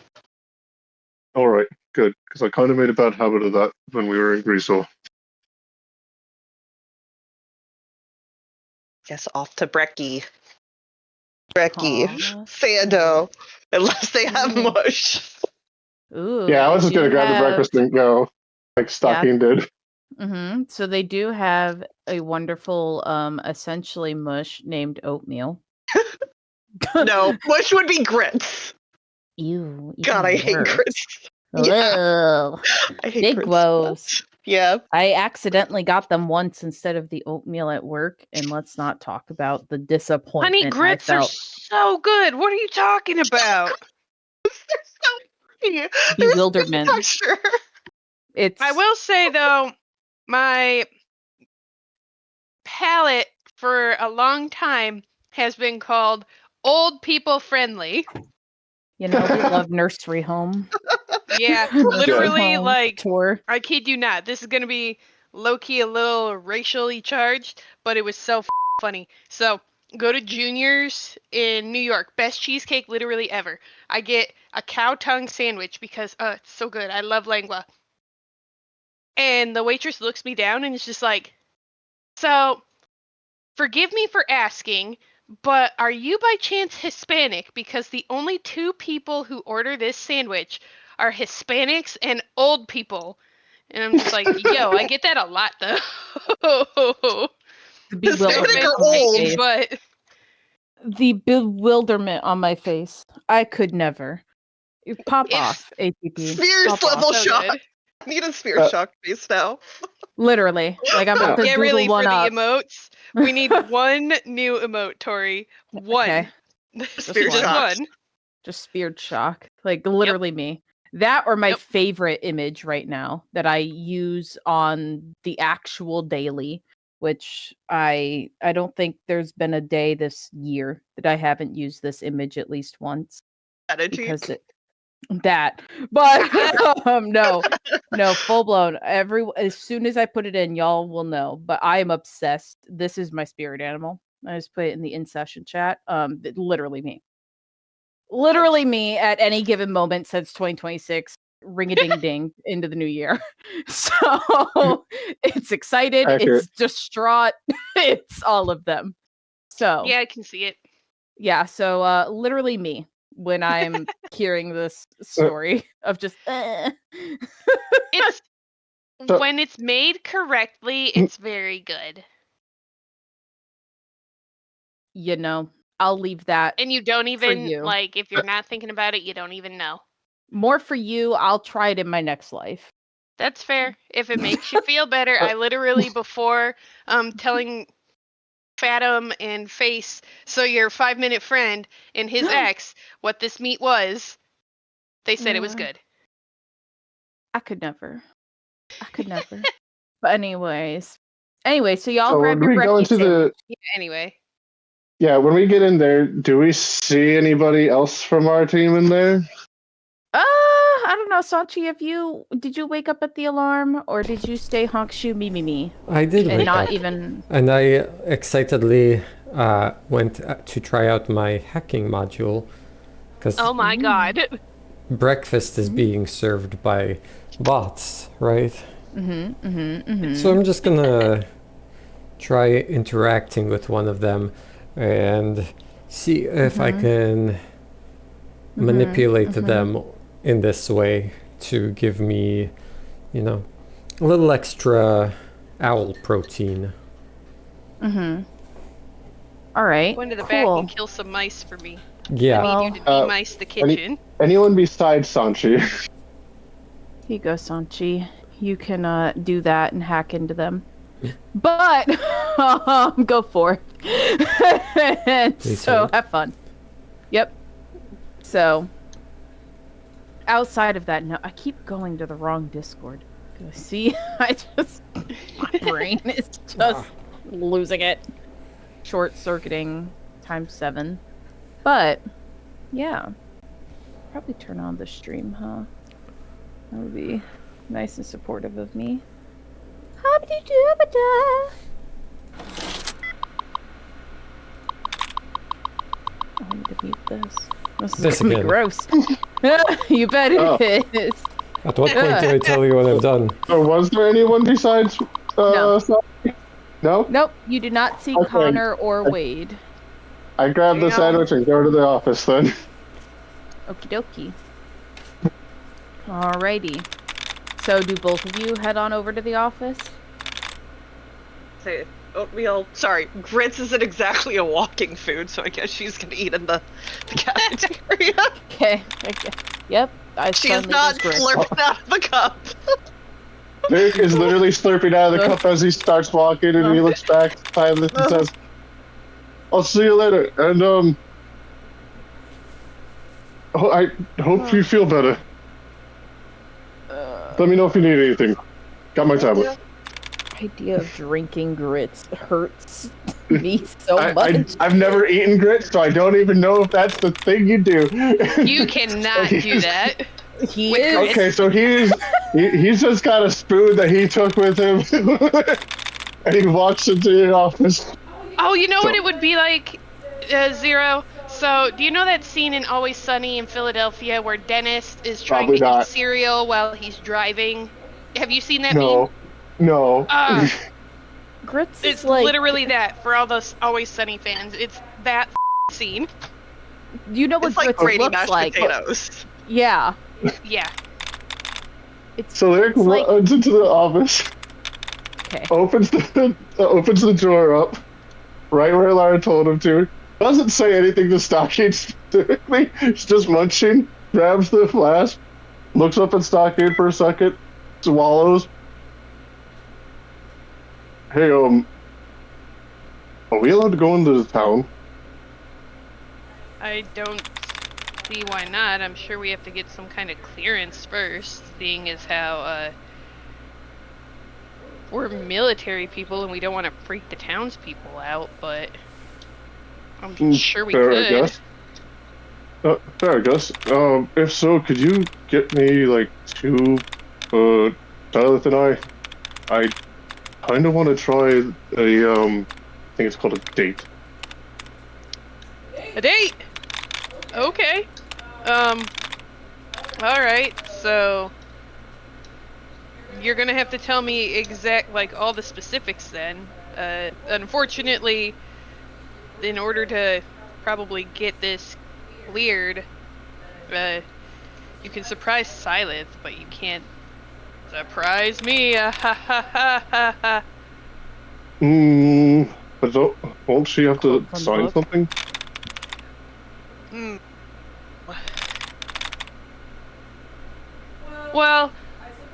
All right, good, because I kind of made a bad habit of that when we were in Greasel. Guess off to Brecky. Brecky. Aw. Sando. Unless they have Ooh. mush. Ooh. Yeah, I was they just gonna do grab the have- breakfast and go, like Stocking did. So they do have a wonderful, essentially mush named oatmeal. No, mush would be grits. Ew. God, I even hate worse. grits. Yeah. Ugh. I hate Big grits. woes. Yeah. I accidentally got them once instead of the oatmeal at work, and let's not talk about the disappointment Honey grits I are felt. so good. What are you talking about? They're so pretty. Bewilderment. Texture. It's I will say though, my palate for a long time has been called old people friendly. we love nursery home. Yeah, Nursery literally, home like, tour. I kid you not. This is gonna be low key a little racially charged, but it was so funny. So go to Junior's in New York, best cheesecake literally ever. I get a cow tongue sandwich because it's so good. I love lengua. And the waitress looks me down and is just like, "So, forgive me for asking, but are you by chance Hispanic? Because the only two people who order this sandwich are Hispanics and old people." And I'm just like, yo, I get that a lot though. The Hispanic bewilderment or on my old? face. But The bewilderment on my face. I could never. Pop It's off, ATP. Spears Pop off. level so shock. good. I need a spear shock face now. Literally. Like I'm about to Get Google really one for the up. emotes. We need one new emote, Tori. One. Okay. Spear Just shock. one. Just speared shock. Like literally me. That or my Yep. favorite image right now that I use on the actual daily, which I don't think there's been a day this year that I haven't used this image at least once Attitude. because but no full blown as soon as I put it in y'all will know, but I am obsessed. This is my spirit animal. I just put it in the in session chat. Literally me at any given moment since 2026, ring a ding ding into the new year. So it's excited, Accurate. it's distraught, it's all of them. So Yeah, I can see it. yeah, so literally me when I'm hearing this story of just It's So- when it's made correctly, it's very good. I'll leave that And you don't even you. like if you're not thinking about it, you don't even know. more for you. I'll try it in my next life. That's fair. If it makes you feel better, I literally before telling Fathom and Face, so your 5-minute friend and his ex, what this meat was, they said it was Yeah. good. I could never. But anyway, so y'all So grab when your we go breakfast into sandwich. Yeah, anyway. when we get in there, do we see anybody else from our team in there? I don't know, Sanchi, did you wake up at the alarm or did you stay honk shoe me I did and wake not up, even and I excitedly went to try out my hacking module because Oh my god. breakfast is being served by bots, right? So I'm just gonna try interacting with one of them and see if I can manipulate them in this way to give me, a little extra owl protein. All right. Go into the back cool. and kill some mice for me. Yeah. Well, I need you to de-mice the kitchen. Anyone besides Sanchi? Here you go, Sanchi. You can do that and hack into them. But go for it. So have fun. Yep. So outside of that, no, I keep going to the wrong Discord. See, my brain is just losing it. Short circuiting times 7. But yeah, probably turn on the stream, huh? That would be nice and supportive of me. I need to mute this. This is gonna be again. gross. You bet it is. At what point do I tell you when I'm done? Or was there anyone besides No. Sanchi? No? Nope, you do not see Okay. Connor or Wade. I grab the Damn. sandwich and go to the office then. Okie dokie. Alrighty. So do both of you head on over to the office? Say oatmeal. Sorry, grits isn't exactly a walking food, so I guess she's gonna eat in the cafeteria. Okay. Yep. She's not slurping out of a cup. Nick is literally slurping out of the cup as he starts walking, and he looks back silently and says, "I'll see you later." And I hope you feel better. Let me know if you need anything. Got my tablet. Idea of drinking grits hurts me so much. I've never eaten grits, so I don't even know if that's the thing you do. You cannot do that. He With is. grits. Okay, so he's just got a spoon that he took with him, and he walks into the office. Oh, you know what it would be like, Zero? So, do you know that scene in Always Sunny in Philadelphia where Dennis is trying Probably to not. eat cereal while he's driving? Have you seen that No, meme? no. Grits is It's like literally that for all those Always Sunny fans. It's that scene. you know what It's like grits grainy looks mashed like. potatoes. Yeah. Yeah. It's So Eric It's like- runs into the office, okay. opens the drawer up, right where Lara told him to. Doesn't say anything to Stockade specifically. He's just munching. Grabs the flask, looks up at Stockade for a second, swallows. Hey, are we allowed to go into the town? I don't see why not. I'm sure we have to get some kind of clearance first, seeing as how, we're military people and we don't want to freak the townspeople out, but I'm sure we fair, could. I guess. Fair, I guess. If so, could you get me, like, 2, Tyler and I kind of want to try I think it's called a date. A date? Okay. Alright, so you're gonna have to tell me all the specifics then. Unfortunately, in order to probably get this cleared, you can surprise Silith, but you can't surprise me. But won't she have to Quote from sign book. something? Hmm. Well,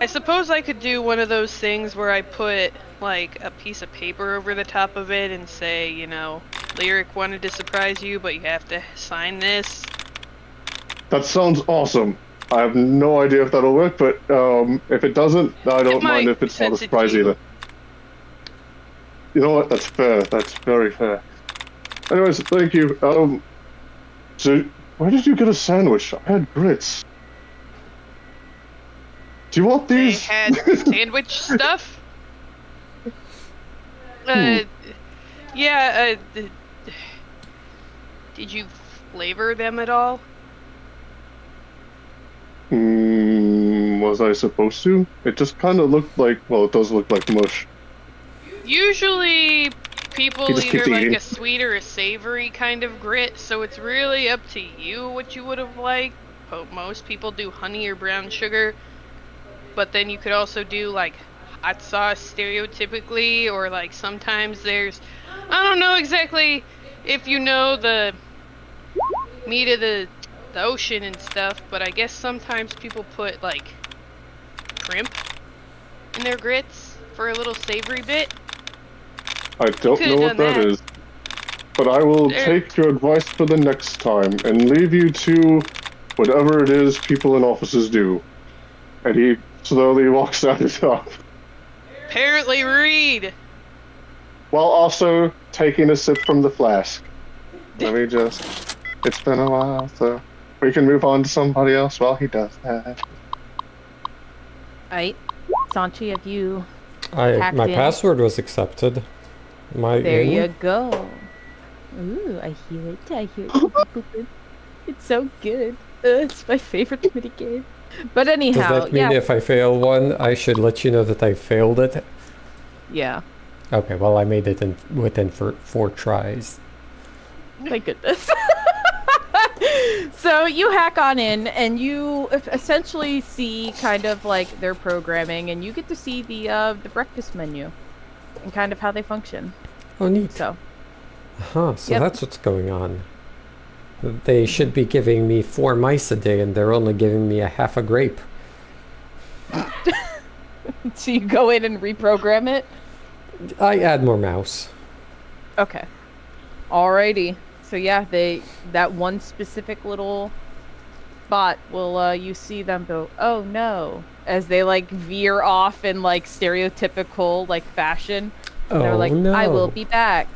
I suppose I could do one of those things where I put, like, a piece of paper over the top of it and say, you know, Lyric wanted to surprise you, but you have to sign this. That sounds awesome. I have no idea if that'll work, but if it doesn't, I don't mind might, if it's not a since it's surprise you. either. You know what? That's fair. That's very fair. Anyways, thank you. So where did you get a sandwich? I had grits. Do you want They these? had sandwich stuff. Yeah, did you flavor them at all? Was I supposed to? It just kind of looked like, well, it does look like mush. Usually, people He just either keeps like eating. a sweet or a savory kind of grit, so it's really up to you what you would have liked. Most people do honey or brown sugar, but then you could also do like hot sauce stereotypically, or like sometimes there's, I don't know exactly if you know the meat of the ocean and stuff, but I guess sometimes people put like shrimp in their grits for a little savory bit. I don't Could've know what done that that. is. But I will There- take your advice for the next time and leave you to whatever it is people in offices do. And he slowly walks out the top, Apparently read. while also taking a sip from the flask. Let me just... It's been a while, so we can move on to somebody else while he does that. Alright. Sanchi, have you... My Hacked in. password was accepted. My There in? you go. Ooh, I hear it. I hear it. Boop, boop, boop. It's so good. It's my favorite minigame. But Does anyhow, that mean yeah. if I fail one, I should let you know that I failed it? Yeah. Okay, well I made it within 4 tries. My goodness. So you hack on in and you essentially see kind of like their programming, and you get to see the breakfast menu and kind of how they function. Oh, neat. So So Yep. that's what's going on. They should be giving me 4 mice a day, and they're only giving me a half a grape. so you go in and reprogram it. I add more mouse. Okay. Alrighty. So yeah, that one specific little spot will you see them go, oh no, as they like veer off in like stereotypical like fashion. And they're Oh like, no. I will be back.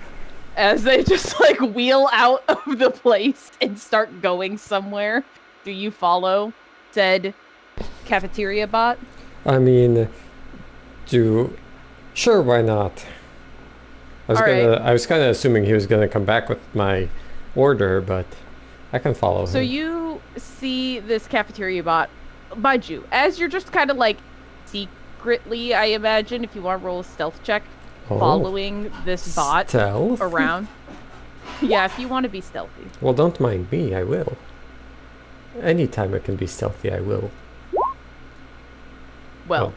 As they just like wheel out of the place and start going somewhere. Do you follow said cafeteria bot? I mean, sure, why not? I was kind of assuming he was gonna come back with my order, but I can follow So him. you see this cafeteria bot, mind you, as you're just kind of like secretly, I imagine, if you want to roll a stealth check, Oh, following this bot stealth? around. Yeah, if you want to be stealthy. Well, don't mind me, I will. Anytime I can be stealthy, I will. Well,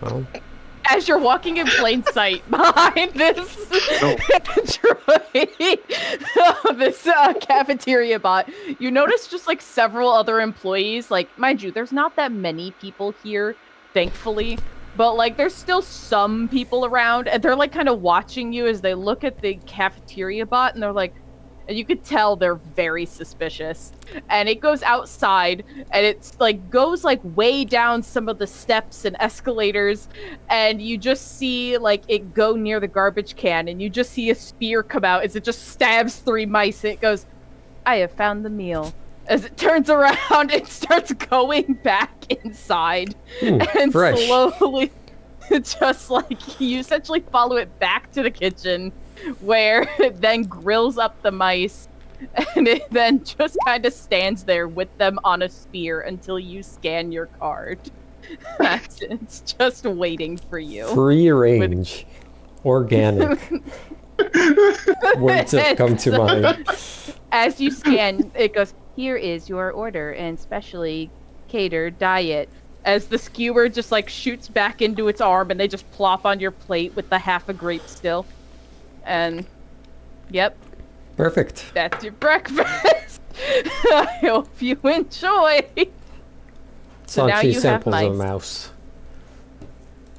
Well, as you're walking in plain sight behind this droid, this cafeteria bot, you notice just like several other employees. Like, mind you, there's not that many people here, thankfully, but like there's still some people around, and they're like kind of watching you as they look at the cafeteria bot, and they're like, and you could tell they're very suspicious. And it goes outside, and it's like goes like way down some of the steps and escalators, and you just see like it go near the garbage can, and you just see a spear come out as it just stabs 3 mice. And it goes, I have found the meal. As it turns around and starts going back inside, and fresh. slowly, just like you essentially follow it back to the kitchen, where it then grills up the mice, and it then just kind of stands there with them on a spear until you scan your card. It's just waiting for you. free range, organic. Words have come to mind. As you scan, it goes, here is your order and specially catered diet. As the skewer just like shoots back into its arm, and they just plop on your plate with the half a grape still. And yep, Perfect. that's your breakfast. I hope you enjoy. So now Sanchi you have samples a mice. mouse.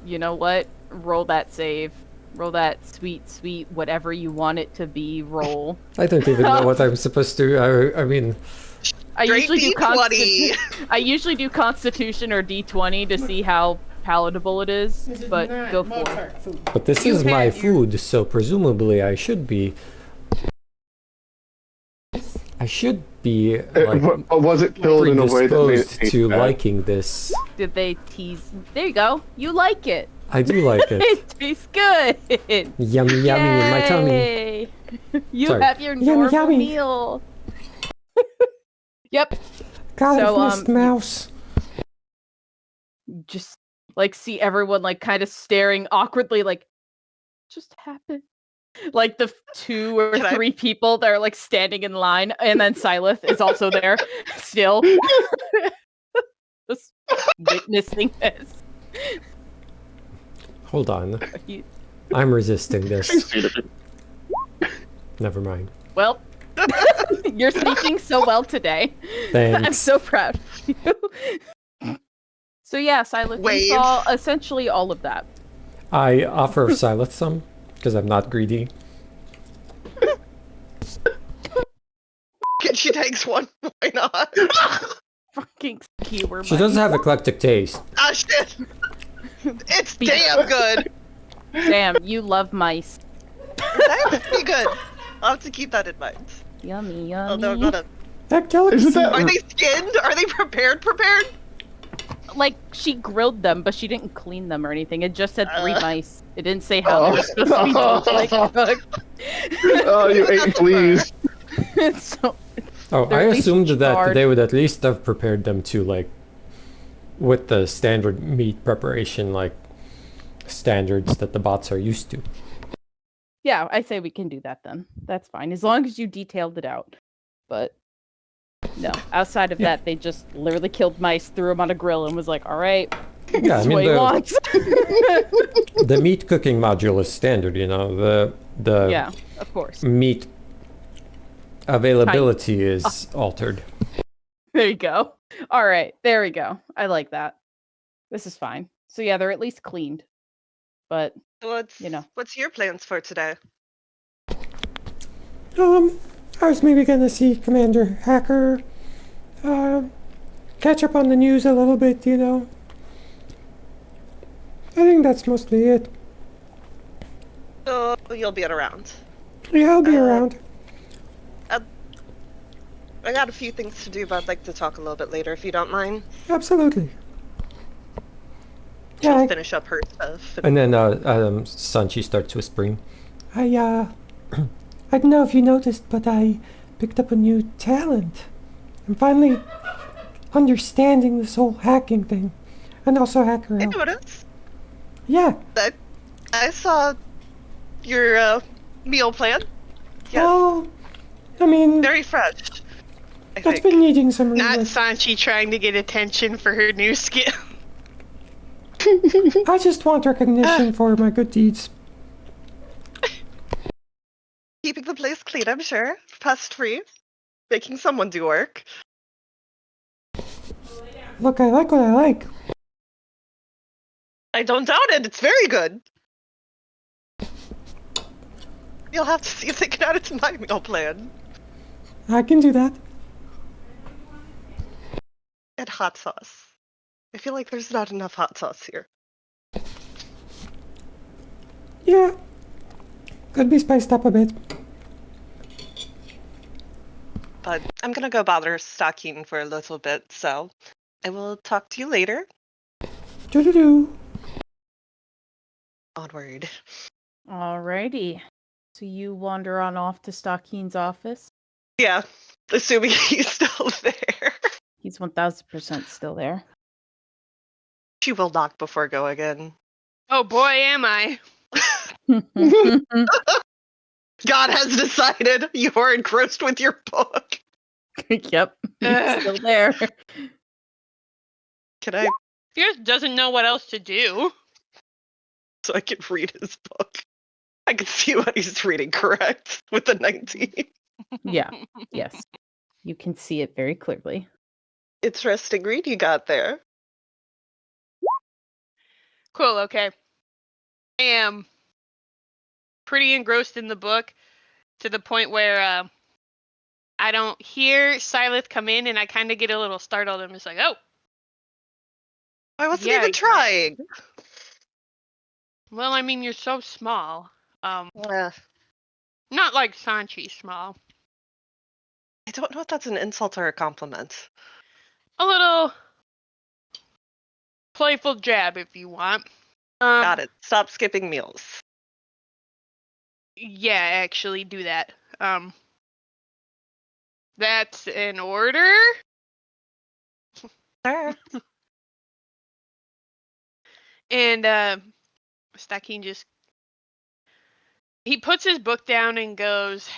You know what? Roll that save. Roll that sweet, sweet, whatever you want it to be, roll. I don't even know what I'm supposed to. I mean, I Straight usually do D20. I usually do Constitution or D20 to see how palatable it is, but go for it. but this is my food, so presumably I should be. Like, Was it killed in a way that made it predisposed taste to bad? liking this. Did they tease? There you go. You like it. I do like it. It tastes good. Yummy, yummy in my tummy. Yay. You Sorry. have your Yummy, normal yummy. meal. Yep. God, So, I've missed mouse. Just like see everyone like kind of staring awkwardly, like, just happened. Like the 2 or Can I- 3 people that are like standing in line, and then Silith is also there, still, just witnessing this. Hold on. You- I'm resisting this. Never mind. Well, you're speaking so well today. I'm Thanks. so proud of you. So yeah, Silas, you Wave. saw essentially all of that. I offer Silas some because I'm not greedy. She takes one. Why not? Fucking skewer. She does have eclectic taste. Ah, shit. It's damn good. Damn, you love mice. That's pretty good. I'll have to keep that in mind. Yummy, Although I'm yummy. gonna... That delicacy. Isn't that Are they skinned? Are they prepared? Like, she grilled them, but she didn't clean them or anything. It just said 3 mice. It didn't say how they were supposed to be cooked. Oh, you ate fleas. So, Oh, They're I at least assumed that charred. they would at least have prepared them to like with the standard meat preparation like standards that the bots are used to. yeah, I say we can do that then. That's fine, as long as you detailed it out. But no, outside of Yeah. that, they just literally killed mice, threw them on a grill, and was like, "All right, Yeah, this I is mean what he the wants." the meat cooking module is standard, you know. The Yeah, of course. meat availability is altered. There you go. All right, there we go. I like that. This is fine. So yeah, they're at least cleaned. But You know. What's your plans for today? I was maybe gonna see Commander Hacker, catch up on the news a little bit, you know. I think that's mostly it. So you'll be around. Yeah, I'll be Uh, around. I got a few things to do, but I'd like to talk a little bit later if you don't mind. Absolutely. She'll Yeah. finish up her stuff. And then Sanchi starts whispering. I I don't know if you noticed, but I picked up a new talent. I'm finally understanding this whole hacking thing. And also hacker I help. noticed. Yeah. I saw your meal plan. Yes, Well, I mean, very fresh. I that's think. been needing some Not rework. Sanchi trying to get attention for her new skill. I just want recognition for my good deeds. Keeping the place clean, I'm sure. Pest free. Making someone do work. Look, I like what I like. I don't doubt it. It's very good. You'll have to see if they can add it to my meal plan. I can do that. And hot sauce. I feel like there's not enough hot sauce here. Yeah. Could be spiced up a bit. But I'm gonna go bother Stocking for a little bit, so I will talk to you later. Doo-doo-doo. Onward. Alrighty. So you wander on off to Stockeen's office. Yeah, assuming he's still there. He's 1000% still there. She will knock before going in. Oh boy, am I. God has decided you are engrossed with your book. Yep, he's still there. Can I, He just doesn't know what else to do. so I can read his book? I can see what he's reading, correct? With the 19. Yeah, yes. You can see it very clearly. Interesting read you got there. Cool, okay. I am pretty engrossed in the book to the point where I don't hear Silith come in and I kind of get a little startled. I'm just like, oh, I wasn't Yeah, even trying. well, I mean, you're so small. Uh, Not like Sanchi small. I don't know if that's an insult or a compliment. A little playful jab if you want. Got it. Stop skipping meals. Yeah, actually do that. That's an order. Sure. And Stacking just he puts his book down and goes,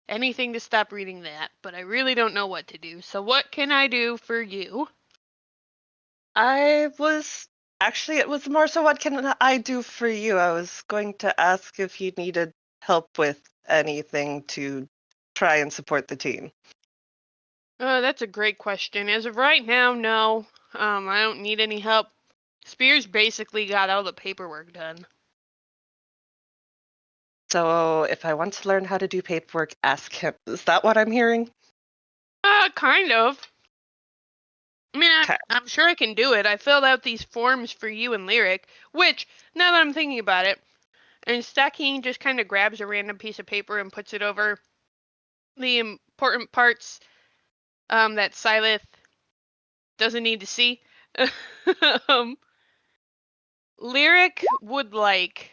anything to stop reading that, but I really don't know what to do. So what can I do for you? It was more so what can I do for you? I was going to ask if you needed help with anything to try and support the team? That's a great question. As of right now, no. I don't need any help. Spears basically got all the paperwork done. So if I want to learn how to do paperwork, ask him. Is that what I'm hearing? Kind of. I mean, Okay. I'm sure I can do it. I filled out these forms for you and Lyric, which, now that I'm thinking about it, and Stacking just kind of grabs a random piece of paper and puts it over the important parts that Silith doesn't need to see. Lyric would like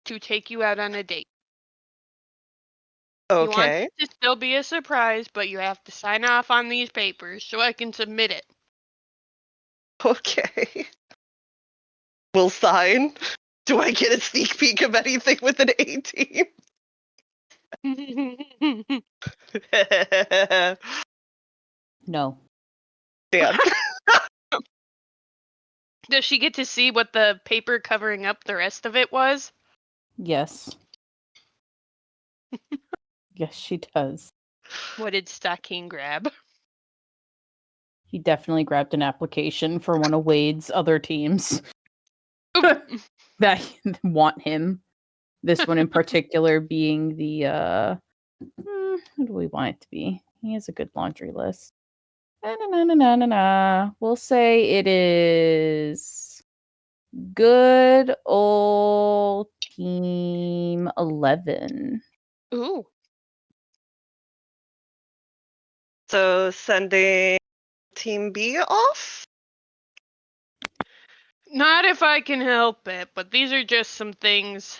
to take you out on a date. He wants Okay. it to still be a surprise, but you have to sign off on these papers so I can submit it. Okay. We'll sign. Do I get a sneak peek of anything with an A team? No. Dan. Does she get to see what the paper covering up the rest of it was? Yes. Yes, she does. What did Stacking grab? He definitely grabbed an application for one of Wade's other teams that want him. This one in particular being the who do we want it to be? He has a good laundry list. We'll say it is good old team 11. Ooh. So sending Team B off? Not if I can help it, but these are just some things.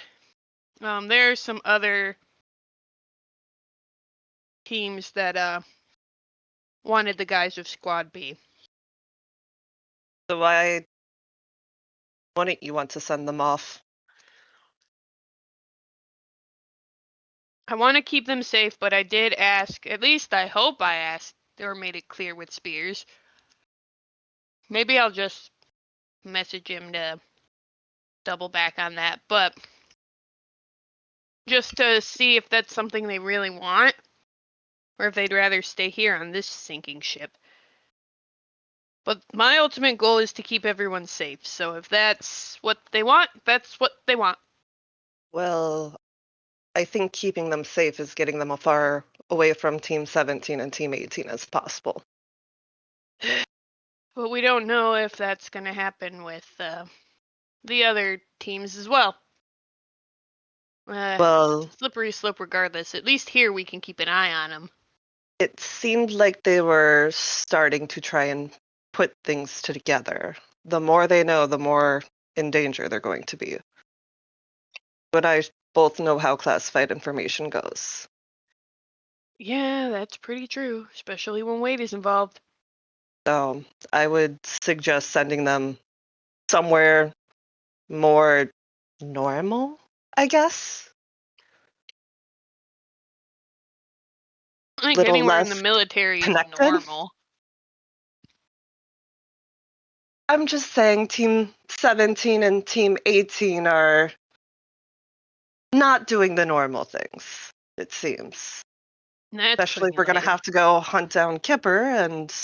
There are some other teams that wanted the guys of Squad B. So why wouldn't you want to send them off? I want to keep them safe, but I did ask, at least I hope I asked or made it clear with Spears. Maybe I'll just message him to double back on that, but just to see if that's something they really want, or if they'd rather stay here on this sinking ship. But my ultimate goal is to keep everyone safe, so if that's what they want, that's what they want. Well, I think keeping them safe is getting them as far away from Team 17 and Team 18 as possible. But we don't know if that's going to happen with the other teams as well. Well, Slippery slope regardless. At least here we can keep an eye on them. it seemed like they were starting to try and put things together. The more they know, the more in danger they're going to be. But I both know how classified information goes. Yeah, that's pretty true, especially when Wade is involved. So I would suggest sending them somewhere more normal, I guess. I think Little anywhere in the less military is connected? normal. I'm just saying Team 17 and Team 18 are not doing the normal things, it seems. That's Especially if we're going to have to go hunt down Kipper, and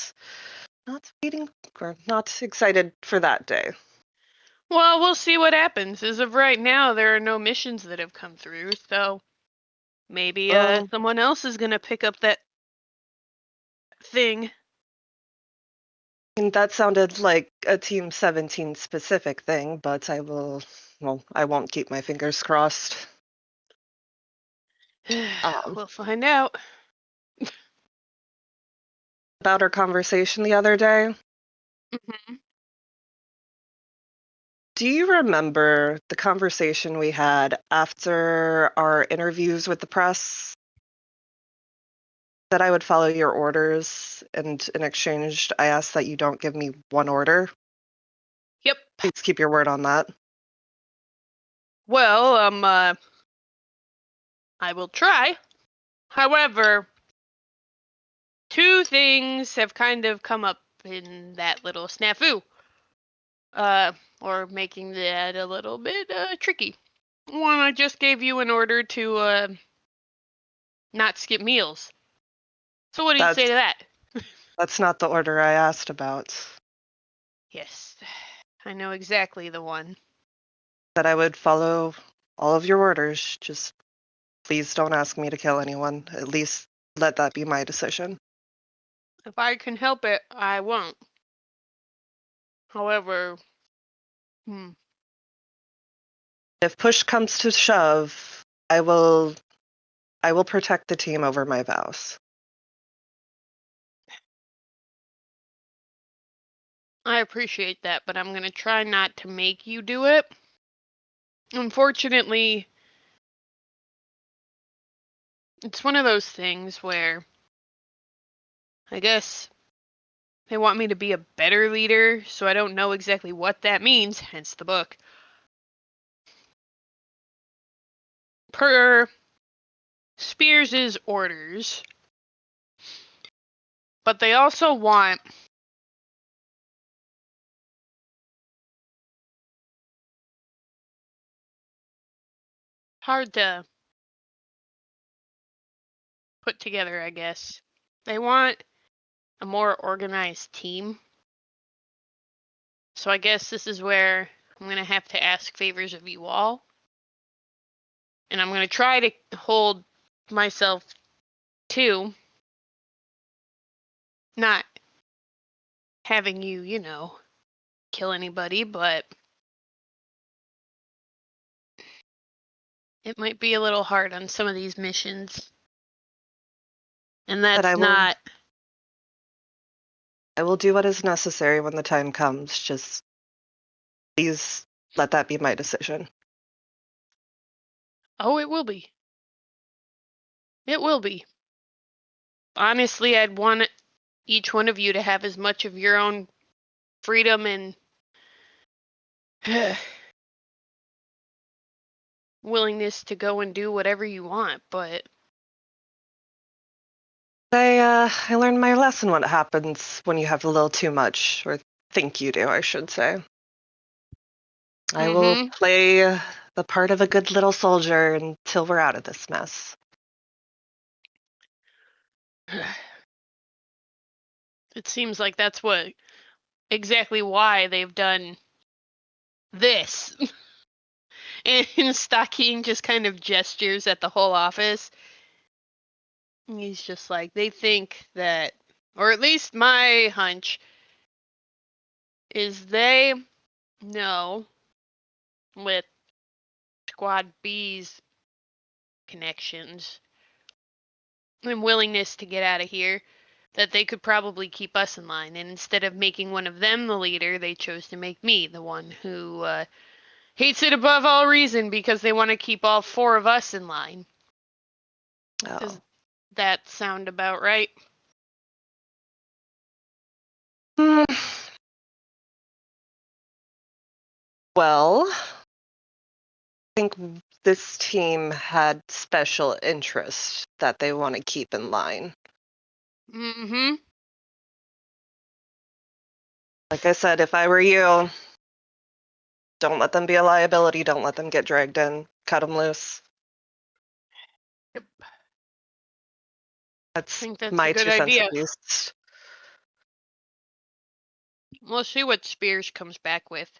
not excited for that day. Well, we'll see what happens. As of right now, there are no missions that have come through, so maybe someone else is going to pick up that thing. And that sounded like a Team 17 specific thing, but I won't keep my fingers crossed. We'll find out. About our conversation the other day, Mm-hmm. do you remember the conversation we had after our interviews with the press? That I would follow your orders, and in exchange, I asked that you don't give me one order. Yep. Please keep your word on that. Well, I will try. However, two things have kind of come up in that little snafu. Or making that a little bit tricky. One, I just gave you an order to not skip meals. So what do you say to that? That's not the order I asked about. Yes, I know exactly the one. That I would follow all of your orders. Just please don't ask me to kill anyone. At least let that be my decision. If I can help it, I won't. However, If push comes to shove, I will protect the team over my vows. I appreciate that, but I'm going to try not to make you do it. Unfortunately, it's one of those things where I guess they want me to be a better leader, so I don't know exactly what that means, hence the book. Per Spears' orders, but they also want hard to put together, I guess. They want a more organized team. So I guess this is where I'm going to have to ask favors of you all. And I'm going to try to hold myself to not having you, kill anybody, but it might be a little hard on some of these missions. And that's not... I will do what is necessary when the time comes. Just please let that be my decision. Oh, it will be. It will be. Honestly, I'd want each one of you to have as much of your own freedom and willingness to go and do whatever you want, but I learned my lesson what happens when you have a little too much, or think you do, I should say. I will play the part of a good little soldier until we're out of this mess. It seems like that's exactly why they've done this. And Stocking just kind of gestures at the whole office. He's just like, they think that, or at least my hunch, is they know with Squad B's connections and willingness to get out of here that they could probably keep us in line. And instead of making one of them the leader, they chose to make me the one who hates it above all reason because they want to keep all four of us in line. Oh. Does that sound about right? Well, I think this team had special interests that they want to keep in line. Mm-hmm. Like I said, if I were you, don't let them be a liability. Don't let them get dragged in. Cut them loose. Yep. I That's think that's my a good 2 cents idea. at least. We'll see what Spears comes back with.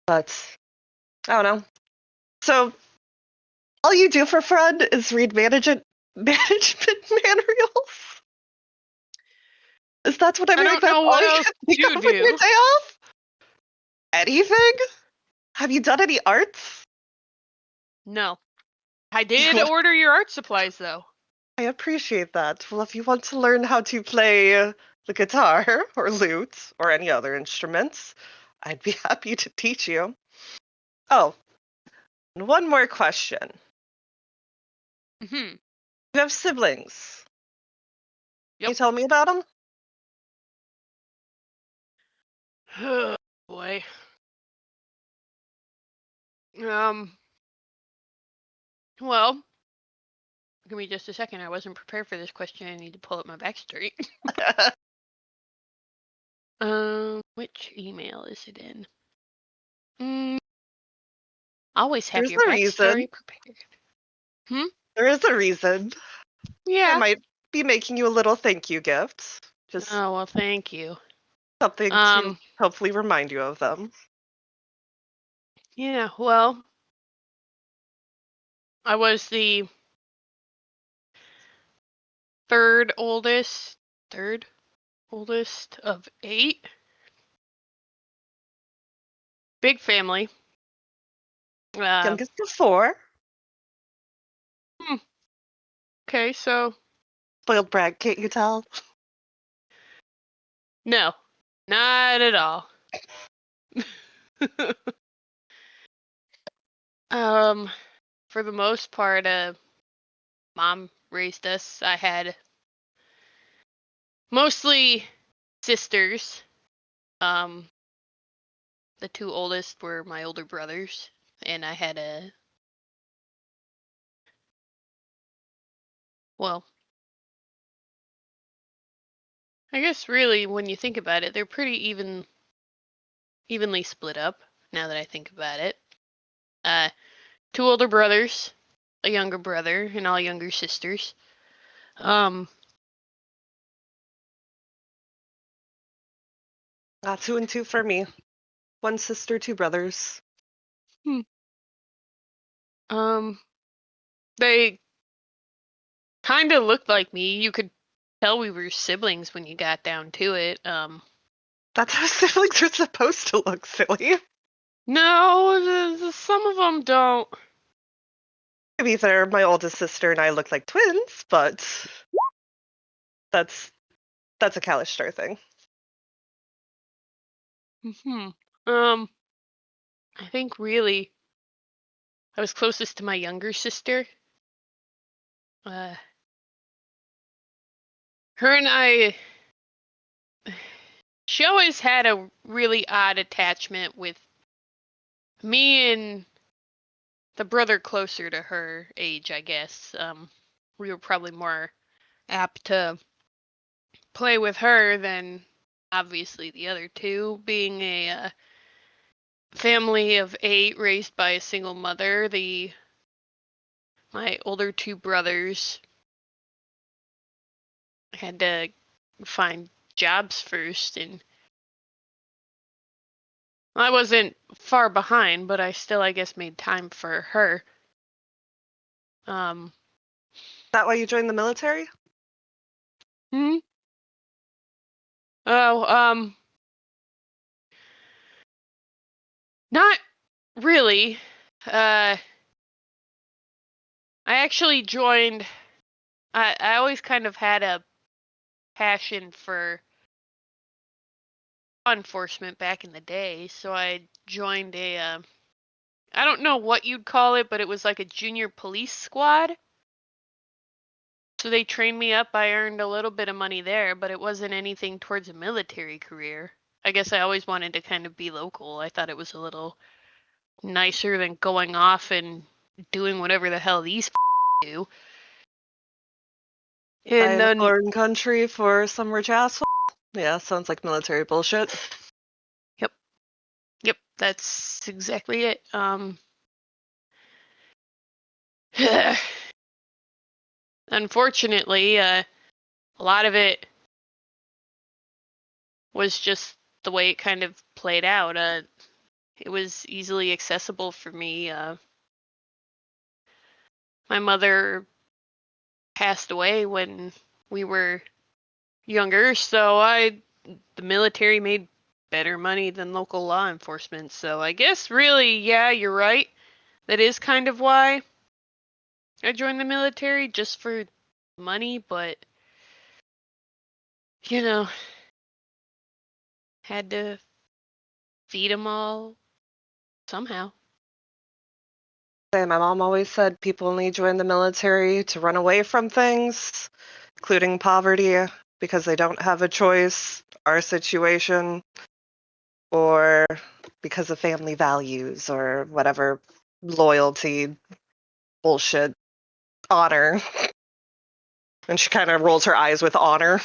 But I don't know. So all you do for fun is read management manuals? Is that what I'm I hearing? don't know what else you you do with your do. day off? Anything? Have you done any arts? No. I did order your art supplies, though. I appreciate that. Well, if you want to learn how to play the guitar or lute or any other instruments, I'd be happy to teach you. Oh, and one more question. Mm-hmm. You have siblings. Can you Yep. tell me about them? Oh, boy. Well, give me just a second. I wasn't prepared for this question. I need to pull up my backstory. Which email is it in? Always have There's your a reason. backstory prepared. There is a reason. I Yeah. might be making you a little thank you gift. Just Oh well, thank you. something to hopefully remind you of them. Yeah. Well, I was the third oldest of 8. Big family. Youngest of 4. Okay, so Spoiled brat, can't you tell? no, not at all. For the most part, mom raised us. I had mostly sisters. The 2 oldest were my older brothers, and I had I guess really when you think about it, they're pretty evenly split up. Now that I think about it, 2 older brothers, a younger brother, and all younger sisters. 2 and 2 for me. 1 sister, 2 brothers. They kind of looked like me. You could tell we were siblings when you got down to it. That's how siblings are supposed to look, silly. No, some of them don't. To be fair, my oldest sister and I look like twins, but that's a Kalister thing. I think really I was closest to my younger sister. Her and I, she always had a really odd attachment with me and the brother closer to her age, I guess. We were probably more apt to play with her than obviously the other 2, being a family of 8 raised by a single mother. My older 2 brothers had to find jobs first, and I wasn't far behind, but I still, I guess, made time for her. Is that why you joined the military? Oh, not really. I actually joined. I always kind of had a passion for law enforcement back in the day, so I joined I don't know what you'd call it, but it was like a junior police squad. So they trained me up. I earned a little bit of money there, but it wasn't anything towards a military career. I guess I always wanted to kind of be local. I thought it was a little nicer than going off and doing whatever the hell these do. In a foreign country for some rich asshole? Yeah, sounds like military bullshit. Yep, that's exactly it. Unfortunately, a lot of it was just the way it kind of played out. It was easily accessible for me. My mother passed away when we were younger, so the military made better money than local law enforcement. So I guess really, yeah, you're right. That is kind of why I joined the military, just for money, but had to feed them all somehow. My mom always said people only join the military to run away from things, including poverty, because they don't have a choice, our situation, or because of family values or whatever, loyalty, bullshit, honor. And she kind of rolls her eyes with honor.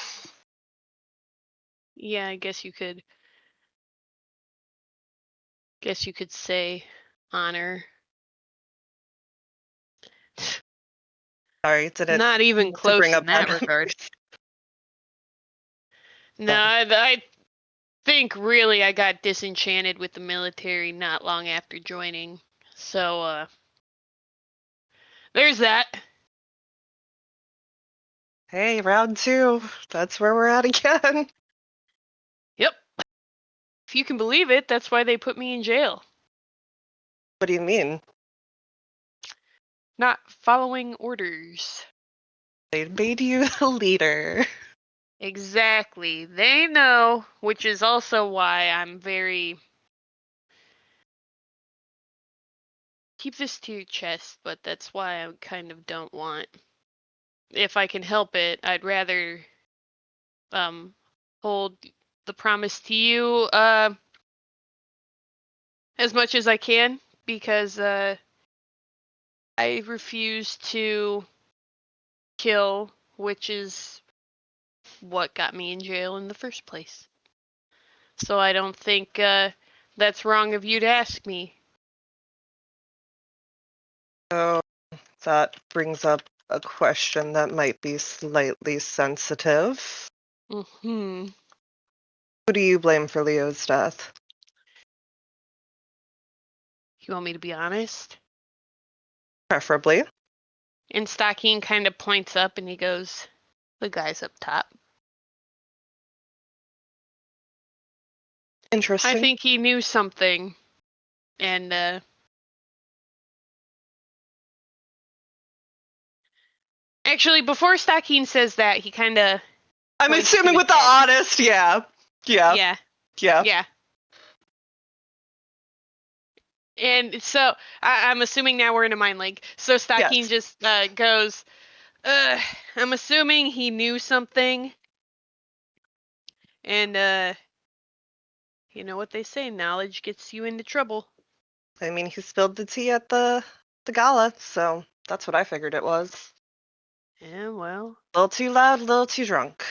Yeah, I guess you could guess you could say, honor. Sorry, didn't Not even mean to close bring in up that bad regard. No, Sorry. I think really I got disenchanted with the military not long after joining. So, there's that. Hey, round 2. That's where we're at again. Yep. If you can believe it, that's why they put me in jail. What do you mean? Not following orders. They made you the leader. Exactly. They know, which is also why I'm very... Keep this to your chest, but that's why I kind of don't want... If I can help it, I'd rather hold the promise to you as much as I can, because I refuse to kill, which is what got me in jail in the first place. So I don't think that's wrong of you to ask me. So that brings up a question that might be slightly sensitive. Mm-hmm. Who do you blame for Leo's death? You want me to be honest? Preferably. And Stockine kind of points up and he goes, the guy's up top. Interesting. I think he knew something. And actually, before Stockine says that, he kind of... I'm points assuming to with the his head. honest, yeah. Yeah. Yeah. And so I'm assuming now we're in a mind link. So Stockine Yes. just goes, I'm assuming he knew something. And you know what they say, knowledge gets you into trouble. I mean, he spilled the tea at the gala, so that's what I figured it was. Yeah, well. A little too loud, a little too drunk.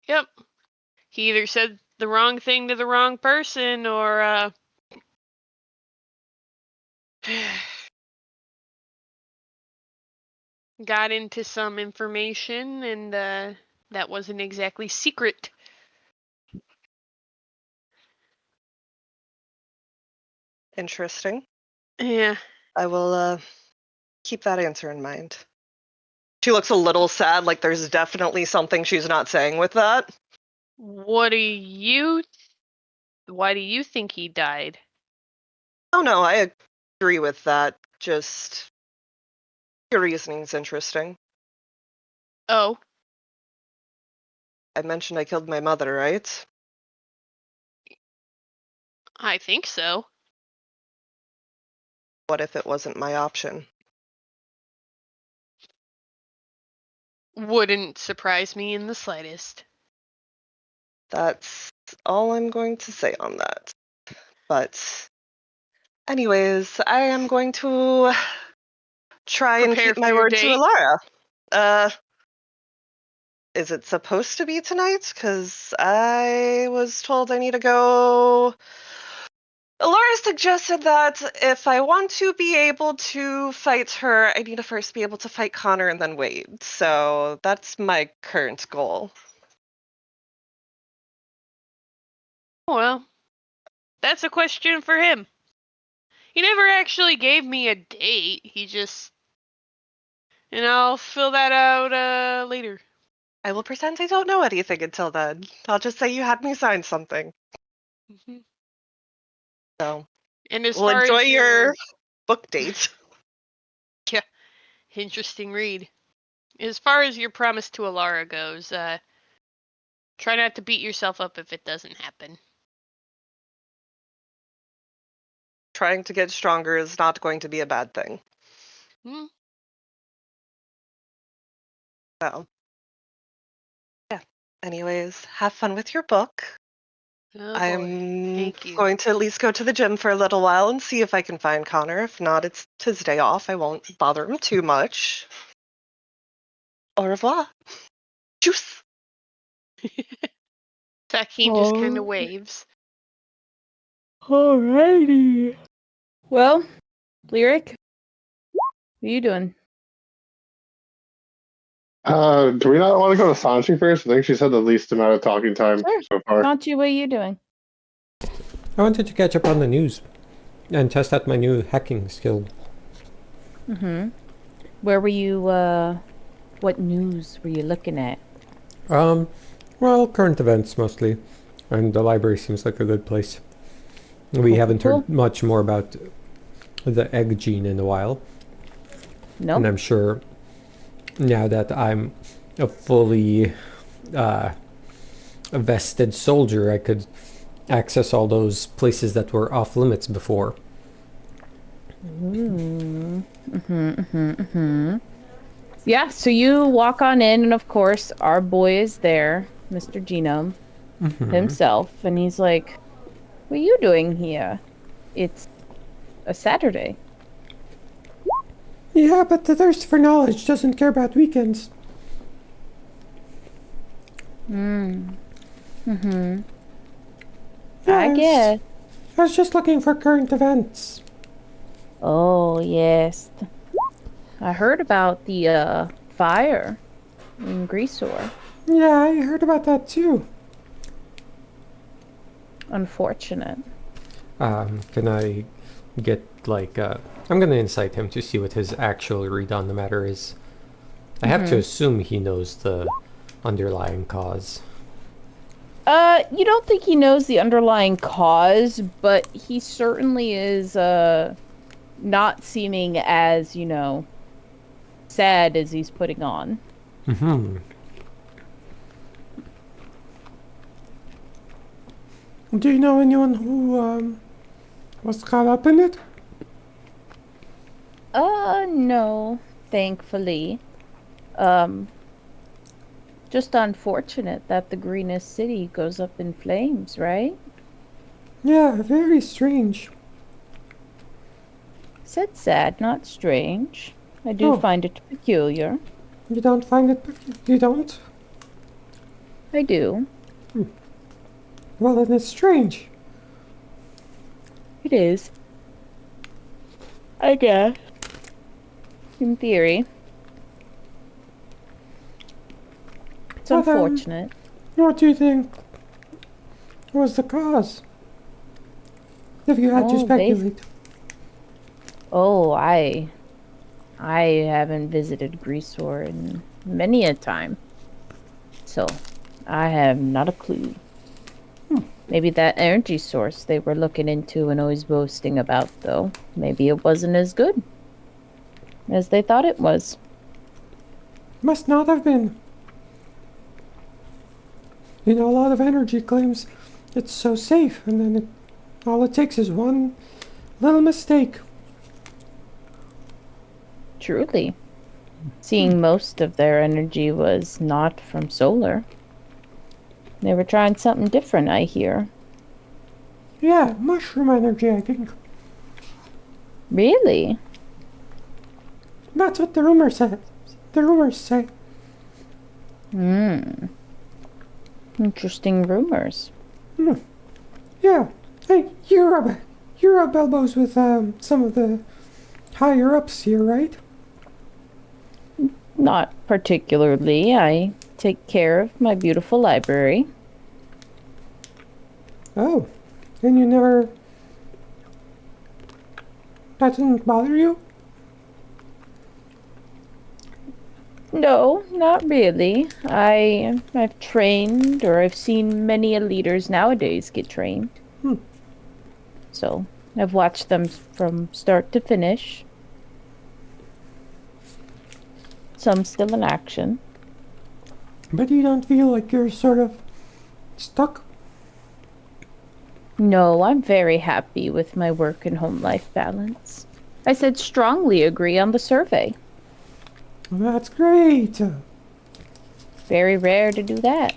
Yep. He either said the wrong thing to the wrong person or got into some information and that wasn't exactly secret. Interesting. Yeah. I will keep that answer in mind. She looks a little sad, like there's definitely something she's not saying with that. Why do you think he died? Oh no, I agree with that. Just your reasoning's interesting. Oh. I mentioned I killed my mother, right? I think so. What if it wasn't my option? Wouldn't surprise me in the slightest. That's all I'm going to say on that. But anyways, I am going to try and Prepare keep for my your word to date? Alara. Is it supposed to be tonight? Because I was told I need to go. Alara suggested that if I want to be able to fight her, I need to first be able to fight Connor and then Wade. So that's my current goal. Well, that's a question for him. He never actually gave me a date. He just... And I'll fill that out later. I will pretend I don't know anything until then. I'll just say you had me sign something. Mm-hmm. So And as we'll far enjoy as your book date. Yeah, interesting read. As far as your promise to Alara goes, try not to beat yourself up if it doesn't happen. Trying to get stronger is not going to be a bad thing. Hmm? So, yeah. Anyways, have fun with your book. Oh, I'm Thank you. going to at least go to the gym for a little while and see if I can find Connor. If not, it's his day off. I won't bother him too much. Au revoir. Juice. Takeen just kind Oh. of waves. Alrighty. Well, Lyric, what are you doing? Do we not want to go to Sanchi first? I think she's had the least amount of talking time Sure. so far. Sanchi, what are you doing? I wanted to catch up on the news and test out my new hacking skill. Mm-hmm. Where were you, what news were you looking at? Well, current events mostly, and the library seems like a good place. We haven't Cool. heard much more about the egg gene in a while, and Nope. I'm sure now that I'm a fully a vested soldier, I could access all those places that were off limits before. Yeah, so you walk on in, and of course, our boy is there, Mr. Genome himself, and he's like, what are you doing here? It's a Saturday. Yeah, but the thirst for knowledge doesn't care about weekends. I guess. I was just looking for current events. Oh, yes. I heard about the, fire in Greasor. Yeah, I heard about that too. Unfortunate. Can I get like I'm gonna incite him to see what his actual read on the matter is. I have to assume he knows the underlying cause. You don't think he knows the underlying cause, but he certainly is, not seeming as, sad as he's putting on. Mm-hmm. Do you know anyone who was caught up in it? No, thankfully. Just unfortunate that the greenest city goes up in flames, right? Yeah, very strange. Said sad, not strange. I do Oh. find it peculiar. You don't find it? You don't? I do. Well, then it's strange. It is. I guess. In theory. It's But, unfortunate. What do you think was the cause? If you had to Oh, speculate. Oh, I haven't visited Greasor in many a time. So, I have not a clue. Maybe that energy source they were looking into and always boasting about, though. Maybe it wasn't as good as they thought it was. Must not have been. You know, a lot of energy claims it's so safe, and then all it takes is one little mistake. Truly. Seeing most of their energy was not from solar. They were trying something different, I hear. Yeah, mushroom energy, I think. Really? That's what the rumor said. The rumors say. Interesting rumors. Yeah. Hey, you're up elbows with some of the higher ups here, right? Not particularly. I take care of my beautiful library. Oh, and you never. That didn't bother you? No, not really. I've trained, or I've seen many leaders nowadays get trained. So, I've watched them from start to finish. Some still in action. But you don't feel like you're sort of stuck? No, I'm very happy with my work and home life balance. I said strongly agree on the survey. That's great. Very rare to do that.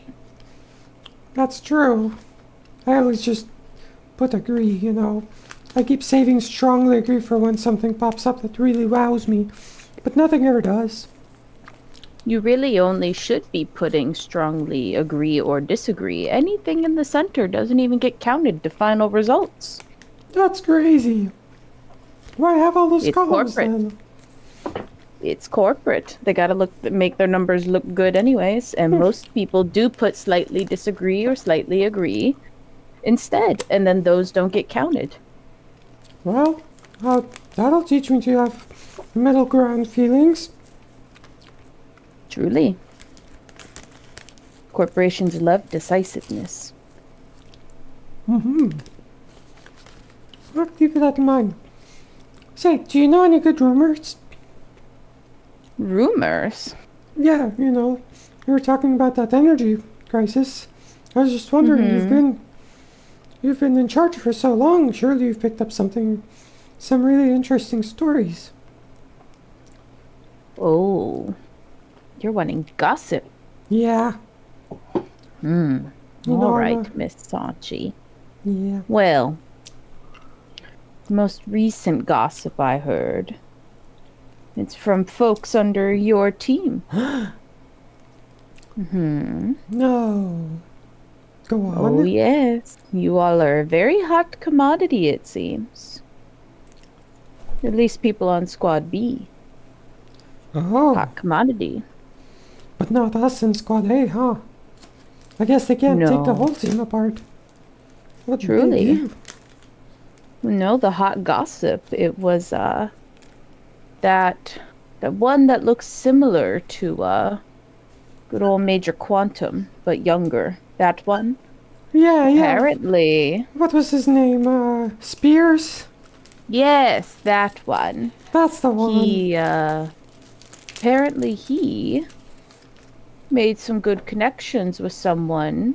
That's true. I always just put agree, you know. I keep saving strongly agree for when something pops up that really wows me, but nothing ever does. You really only should be putting strongly agree or disagree. Anything in the center doesn't even get counted to final results. That's crazy. Why have all those It's columns corporate. then? It's corporate. They gotta make their numbers look good anyways, and most people do put slightly disagree or slightly agree instead, and then those don't get counted. Well, that'll teach me to have middle ground feelings. Truly. Corporations love decisiveness. Mm-hmm. I'll keep that in mind. Say, do you know any good rumors? Rumors? Yeah, you know, we were talking about that energy crisis. I was just wondering, you've been in charge for so long. Surely you've picked up some really interesting stories. Oh. You're wanting gossip. Yeah. Hmm. You know, All I'm right, Miss Sachi. Yeah. Well, the most recent gossip I heard, it's from folks under your team. No. Go on. Oh, yes. You all are a very hot commodity, it seems. At least people on Squad B. Oh, Hot commodity. but not us in Squad A, huh? I guess they can't take the No. whole team apart. What did they Truly. do? No, the hot gossip. It was, that one that looks similar to, good old Major Quantum, but younger. That one? Yeah. Apparently. What was his name? Spears? Yes, that one. That's the one. Apparently he made some good connections with someone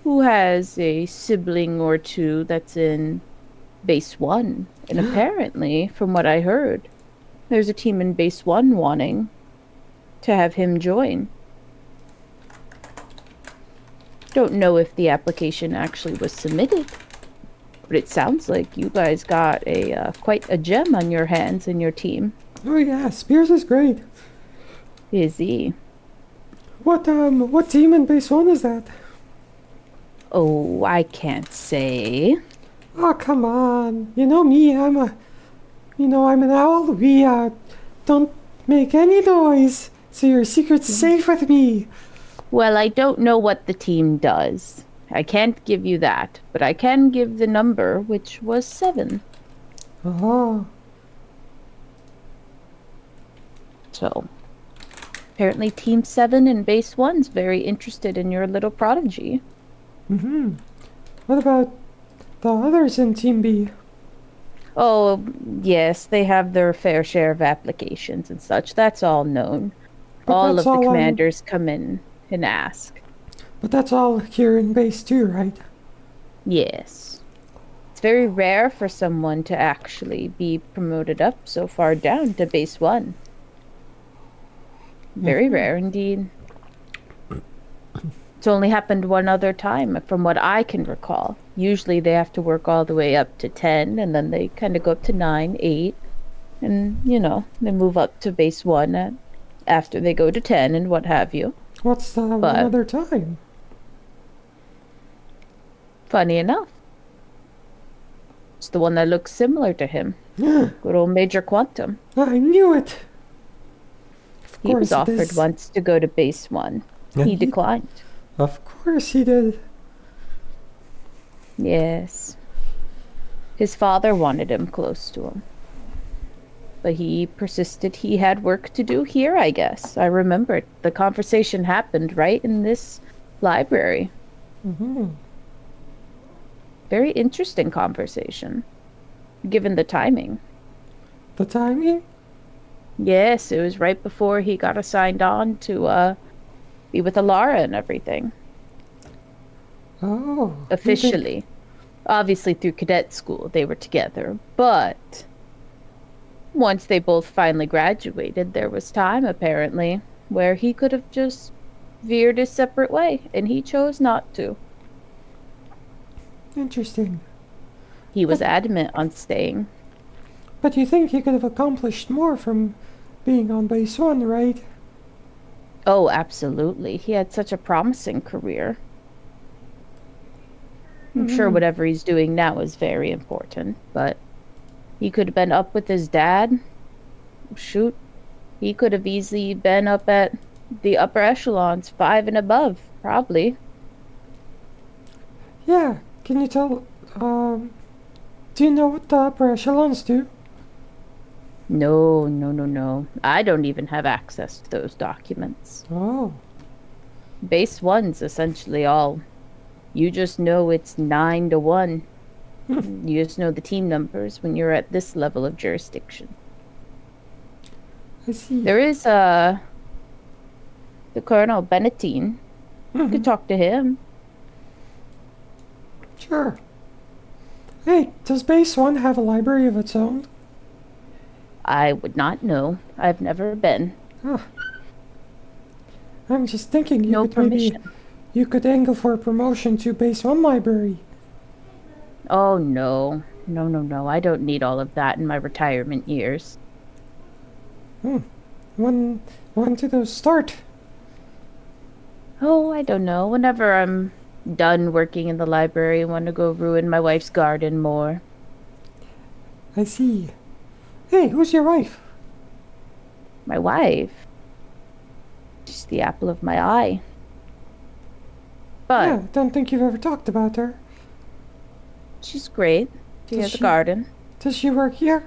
who has a sibling or two that's in Base 1. And apparently, from what I heard, there's a team in Base 1 wanting to have him join. Don't know if the application actually was submitted, but it sounds like you guys got a quite a gem on your hands in your team. Oh yeah, Spears is great. Is he? What team in Base 1 is that? Oh, I can't say. Oh, come on. You know me, I'm an owl. We, don't make any noise. So your secret's safe with me. Well, I don't know what the team does. I can't give you that, but I can give the number, which was 7. Oh, So, apparently Team 7 and Base 1's very interested in your little prodigy. what about the others in Team B? Oh, yes, they have their fair share of applications and such. That's all known. But All of that's the all commanders come in and ask. But that's all here in Base 2, right? Yes. It's very rare for someone to actually be promoted up so far down to Base 1. Very rare indeed. It's only happened one other time, from what I can recall. Usually they have to work all the way up to 10, and then they kind of go up to 9, 8, and, they move up to Base 1 after they go to 10 and what have you. What's the one other time? Funny enough. It's the one that looks similar to him. Good old Major Quantum. I knew it. Of He was course it offered is. once to go to Base 1. Yeah, He declined. Of course he did. Yes. His father wanted him close to him. But he persisted he had work to do here, I guess. I remembered. The conversation happened right in this library. Very interesting conversation, given the timing. The timing? Yes, it was right before he got assigned on to be with Alara and everything. Oh. Officially. Obviously through cadet school they were together, but once they both finally graduated, there was time apparently where he could have just veered his separate way, and he chose not to. Interesting. He was adamant on staying. But you think he could have accomplished more from being on Base 1, right? Oh, absolutely. He had such a promising career. I'm sure Mhm. whatever he's doing now is very important, but he could have been up with his dad. Shoot, he could have easily been up at the upper echelons, 5 and above, probably. Yeah, can you tell, do you know what the upper echelons do? No, no, no, no. I don't even have access to those documents. Oh, Base 1's essentially all. You just know it's 9 to 1. You just know the team numbers when you're at this level of jurisdiction. I see. There is the Colonel Benetine. You Mhm. could talk to him. Sure. Hey, does Base 1 have a library of its own? I would not know. I've never been. Huh. I'm just thinking you No could permission. maybe you could angle for a promotion to Base 1 library. Oh no. No, no, no. I don't need all of that in my retirement years. When do those start? Oh, I don't know. Whenever I'm done working in the library, I want to go ruin my wife's garden more. I see. Hey, who's your wife? My wife? She's the apple of my eye. But Yeah, don't think you've ever talked about her. she's great. She Does has a she- garden. Does she work here?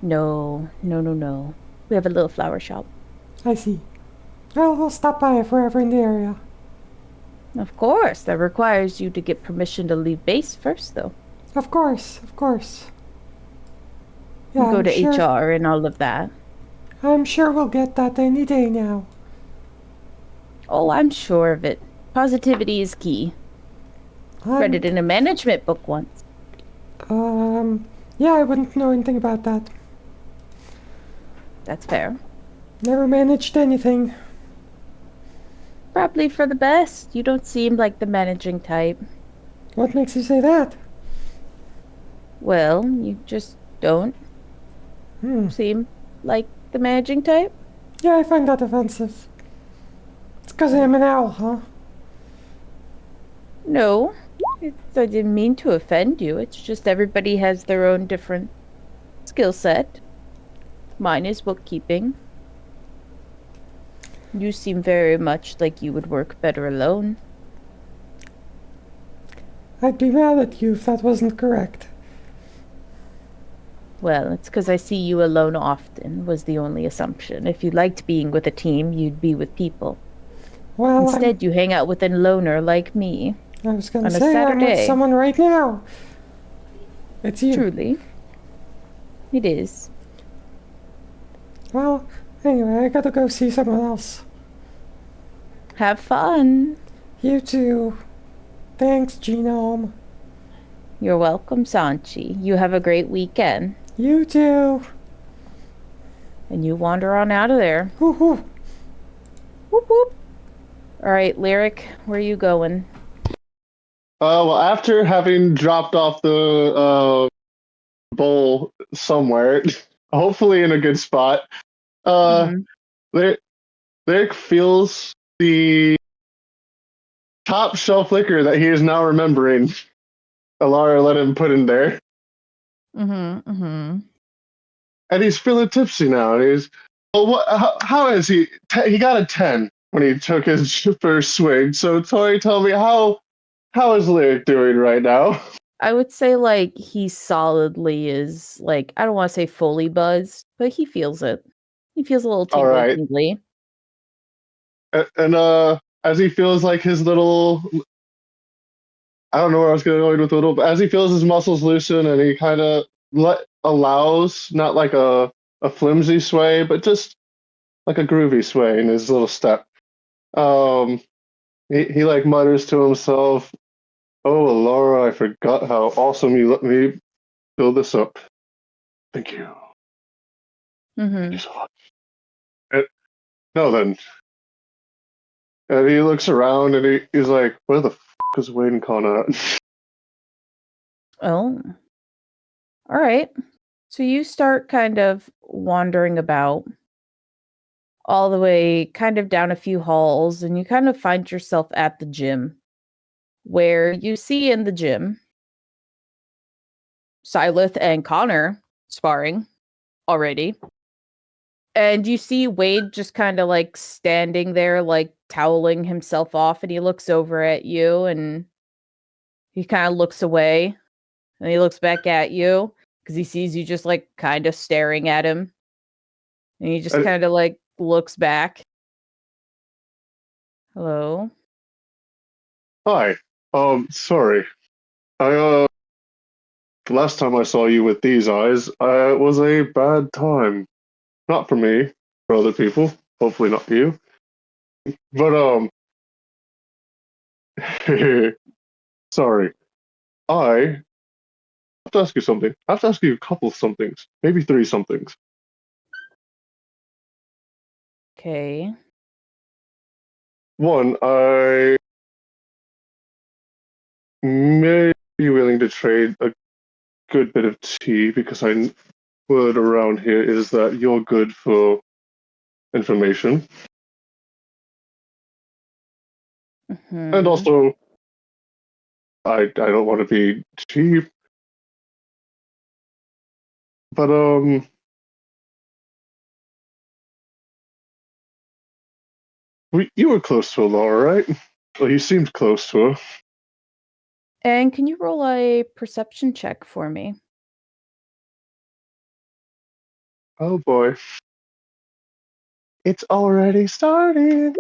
No, no, no, no. We have a little flower shop. I see. Well, we'll stop by if we're ever in the area. Of course, that requires you to get permission to leave base first, though. Of course, of course. You Yeah, go I'm to sure, HR and all of that. I'm sure we'll get that any day now. Oh, I'm sure of it. Positivity is key. Read it in a management book once. Yeah, I wouldn't know anything about that. That's fair. Never managed anything. Probably for the best. You don't seem like the managing type. What makes you say that? Well, you just don't seem like the managing type. Yeah, I find that offensive. It's because I'm an owl, huh? No, I didn't mean to offend you. It's just everybody has their own different skill set. Mine is bookkeeping. You seem very much like you would work better alone. I'd be mad at you if that wasn't correct. Well, it's because I see you alone often, was the only assumption. If you liked being with a team, you'd be with people. Well, Instead, you hang out with a loner like me. I was gonna on a say I'm with Saturday. someone right now. It's you. Truly. It is. Well, anyway, I gotta go see someone else. Have fun. You too. Thanks, Genome. You're welcome, Sanchi. You have a great weekend. You too. And you wander on out of there. Woo-hoo. Whoop whoop. All right, Lyric, where are you going? Well, after having dropped off the bowl somewhere, hopefully in a good spot, Mhm. Lyric feels the top shelf liquor that he is now remembering. Alara let him put in there. Mm-hmm. And he's feeling tipsy now. And he's, well, how is he? He got a 10 when he took his first swing. So, Tori, tell me, how is Lyric doing right now? I would say, like, he solidly is, like, I don't want to say fully buzzed, but he feels it. He feels a little All tingly, right. tingly. And as he feels like his little, I don't know where I was going to go with little, but as he feels his muscles loosen and he kind of allows, not like a flimsy sway, but just like a groovy sway in his little step. He like mutters to himself, "Oh, Laura, I forgot how awesome you let me build this up. Thank you. Thank Mm-hmm. you so much." No, then. And he looks around and he's like, "Where the f is Wayne Connor?" Oh. All right. So you start kind of wandering about all the way kind of down a few halls, and you kind of find yourself at the gym. where you see in the gym Silith and Connor sparring already. And you see Wade just kind of like standing there, like toweling himself off, and he looks over at you and he kind of looks away and he looks back at you because he sees you just like kind of staring at him. And he just I- kind of like looks back. Hello? Hi. Sorry. I the last time I saw you with these eyes, it was a bad time. Not for me, for other people. Hopefully not you. But sorry. I have to ask you something. I have to ask you a couple of somethings, maybe three somethings. Okay. One, I may be willing to trade a good bit of tea because word around here is that you're good for information. And Mhm. also, I don't want to be cheap, but you were close to Laura, right? Well, you seemed close to her. And can you roll a perception check for me? Oh boy. It's already started.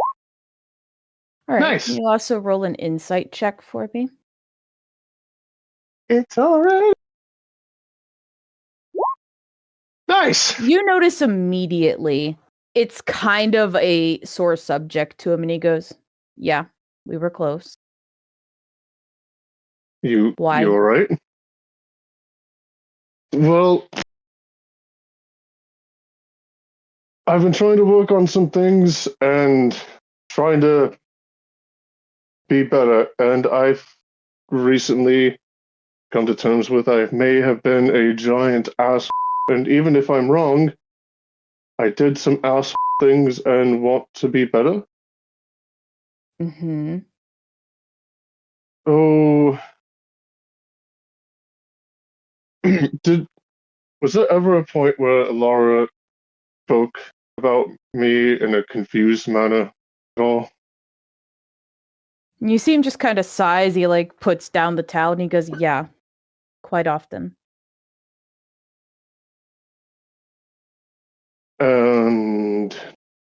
All right. Nice. Can you also roll an insight check for me? It's already nice. You notice immediately it's kind of a sore subject to him, and he goes, "Yeah, we were close. You Why?" all right? Well, I've been trying to work on some things and trying to be better, and I've recently come to terms with I may have been a giant ass, and even if I'm wrong, I did some ass things and want to be better. Mm-hmm. Oh, was there ever a point where Laura spoke about me in a confused manner at all? You see him just kind of sighs. He like puts down the towel and he goes, "Yeah, quite often." And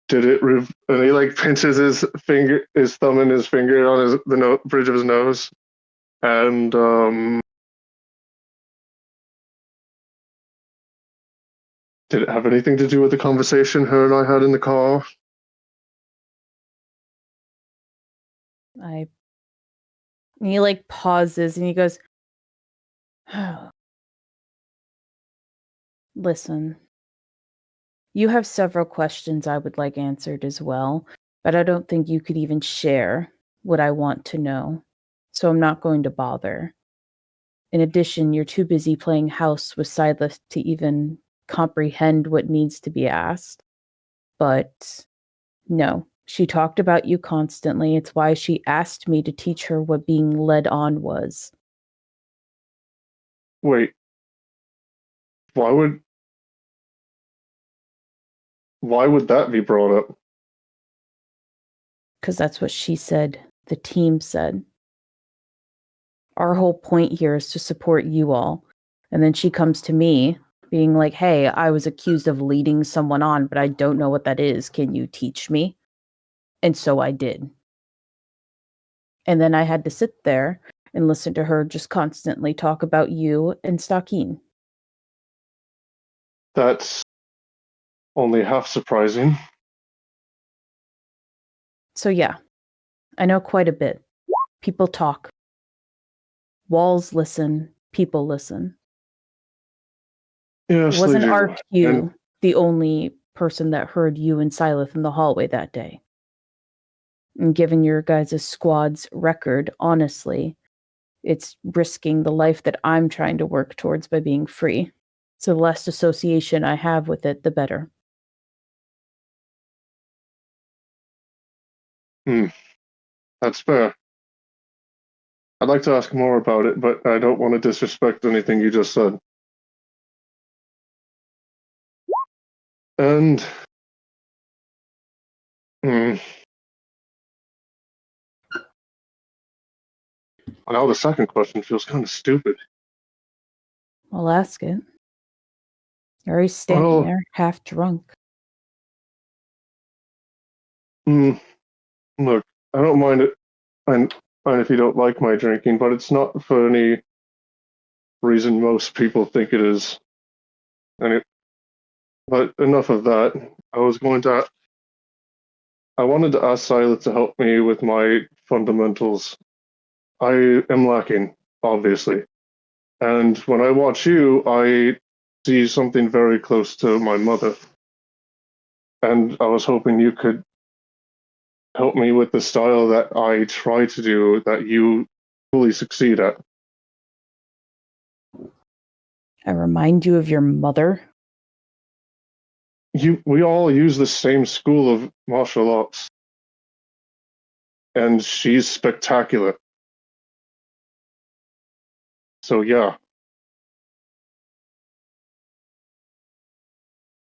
did it? And he like pinches his thumb and his finger on the bridge of his nose, and did it have anything to do with the conversation her and I had in the car? And he like pauses and he goes, "Listen, you have several questions I would like answered as well, but I don't think you could even share what I want to know, so I'm not going to bother. In addition, you're too busy playing house with Silas to even comprehend what needs to be asked. But no, she talked about you constantly. It's why she asked me to teach her what being led on was." Wait, why would that be brought up? Because that's what she said, the team said. Our whole point here is to support you all. And then she comes to me being like, "Hey, I was accused of leading someone on, but I don't know what that is. Can you teach me?" And so I did. And then I had to sit there and listen to her just constantly talk about you and Stakeen. That's only half surprising. So yeah, I know quite a bit. People talk. Walls listen. People listen. Yes, It wasn't they do. RQ And the only person that heard you and Silas in the hallway that day. And given your guys' squad's record, honestly, it's risking the life that I'm trying to work towards by being free. So the less association I have with it, the better. that's fair. I'd like to ask more about it, but I don't want to disrespect anything you just said. And now the second question feels kind of stupid. I'll ask it. You're already standing Well- there, half drunk. Look, I don't mind it. I mind if you don't like my drinking, but it's not for any reason most people think it is. But enough of that. I wanted to ask Silas to help me with my fundamentals. I am lacking, obviously. And when I watch you, I see something very close to my mother. And I was hoping you could help me with the style that I try to do that you fully succeed at. I remind you of your mother. We all use the same school of martial arts. And she's spectacular. So yeah,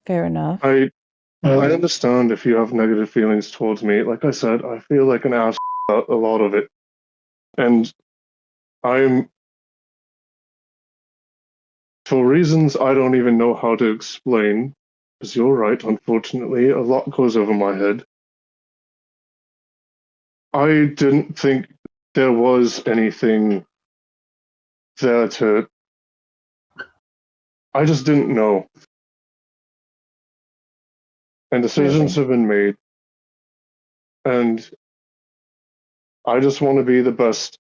Fair enough. I understand if you have negative feelings towards me. Like I said, I feel like an ass about a lot of it. And I'm, for reasons I don't even know how to explain, because you're right, unfortunately, a lot goes over my head. I didn't think there was anything there to. I just didn't know. And decisions have been made. And I just want to be the best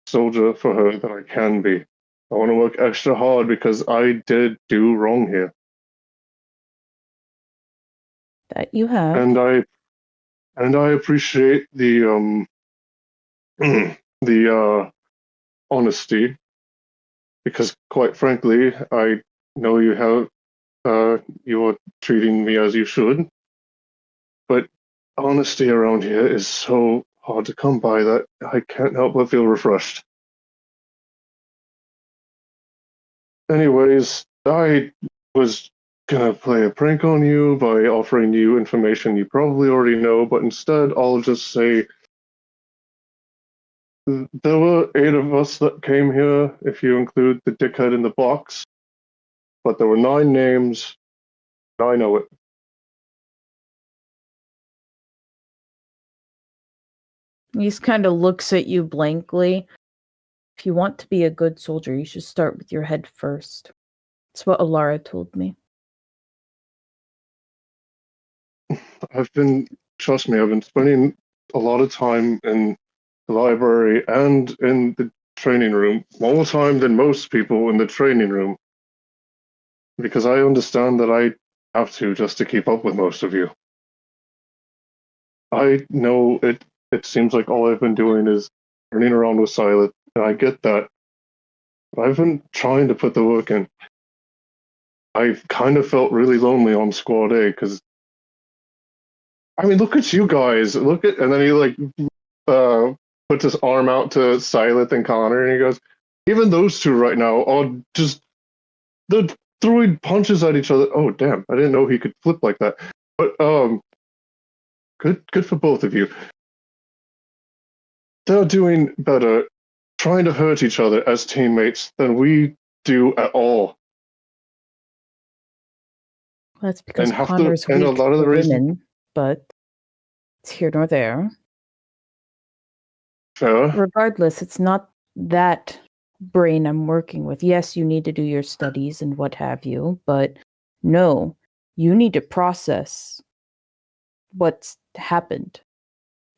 soldier for her that I can be. I want to work extra hard because I did do wrong here. That you have. And I appreciate the the honesty, because quite frankly, I know you are treating me as you should, but honesty around here is so hard to come by that I can't help but feel refreshed. Anyways, I was gonna play a prank on you by offering you information you probably already know, but instead I'll just say there were 8 of us that came here, if you include the dickhead in the box, but there were 9 names. I know it. He just kind of looks at you blankly. If you want to be a good soldier, you should start with your head first. That's what Alara told me. Trust me, I've been spending a lot of time in the library and in the training room, more time than most people in the training room, because I understand that I have to just to keep up with most of you. I know it seems like all I've been doing is running around with Silas, and I get that. But I've been trying to put the work in. I kind of felt really lonely on Squad A, because I mean, look at you guys. And then he puts his arm out to Silas and Connor, and he goes, even those two right now are just, they're throwing punches at each other. Oh damn, I didn't know he could flip like that. But good for both of you. They're doing better trying to hurt each other as teammates than we do at all. That's because And Connor's and a weak lot of the for reason- women, but it's here nor there. Fair. Regardless, it's not that brain I'm working with. Yes, you need to do your studies and what have you, but no, you need to process what's happened.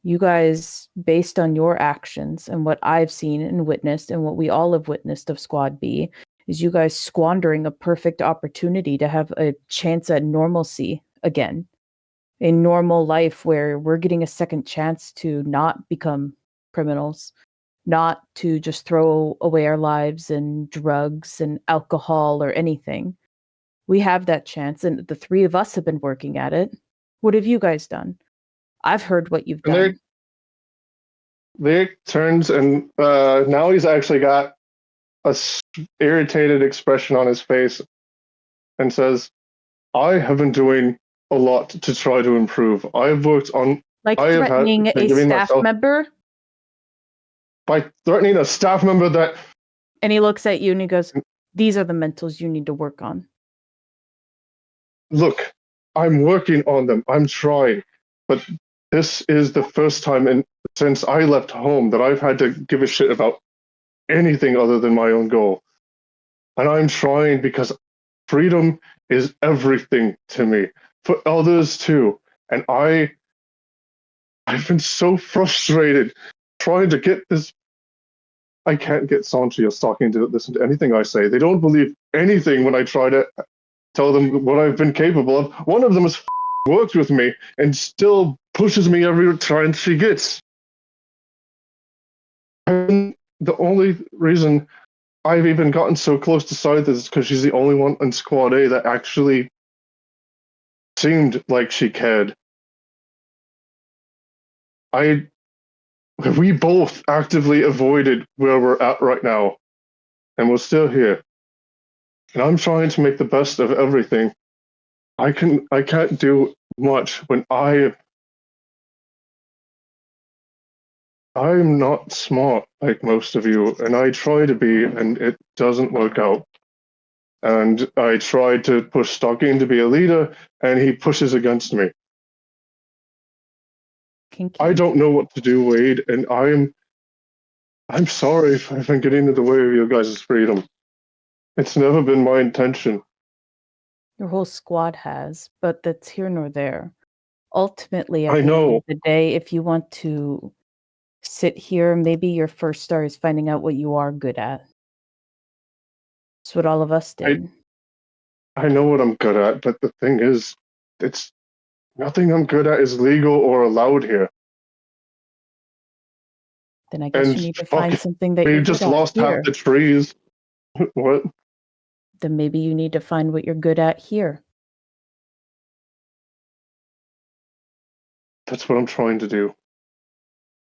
You guys, based on your actions and what I've seen and witnessed and what we all have witnessed of Squad B, is you guys squandering a perfect opportunity to have a chance at normalcy again. A normal life where we're getting a second chance to not become criminals, not to just throw away our lives in drugs and alcohol or anything. We have that chance, and the 3 of us have been working at it. What have you guys done? I've heard what you've And done. Vic turns and now he's actually got irritated expression on his face and says, I have been doing a lot to try to improve. I've worked on Like I have threatening been a giving staff myself member? by threatening a staff member that And he looks at you and he goes, these are the mentals you need to work on. look, I'm working on them. I'm trying. But this is the first time since I left home that I've had to give a shit about anything other than my own goal. And I'm trying because freedom is everything to me. For others too. And I've been so frustrated trying to get this. I can't get Sanchi or Stalking to listen to anything I say. They don't believe anything when I try to tell them what I've been capable of. One of them has worked with me and still pushes me every chance she gets. And the only reason I've even gotten so close to Scythe is because she's the only one in Squad A that actually seemed like she cared. We both actively avoided where we're at right now, and we're still here. And I'm trying to make the best of everything. I can't do much when I'm not smart like most of you, and I try to be, and it doesn't work out. And I tried to push Stocking to be a leader, and he pushes against me. Kinky. I don't know what to do, Wade, and I'm sorry if I've been getting in the way of your guys' freedom. It's never been my intention. Your whole squad has, but that's here nor there. Ultimately, I at the end know. of the day, if you want to sit here, maybe your first star is finding out what you are good at. It's what all of us did. I know what I'm good at, but the thing is, it's nothing I'm good at is legal or allowed here. Then I guess And you need to fuck, find something that we you're just good at lost here. half the trees. What? Then maybe you need to find what you're good at here. That's what I'm trying to do.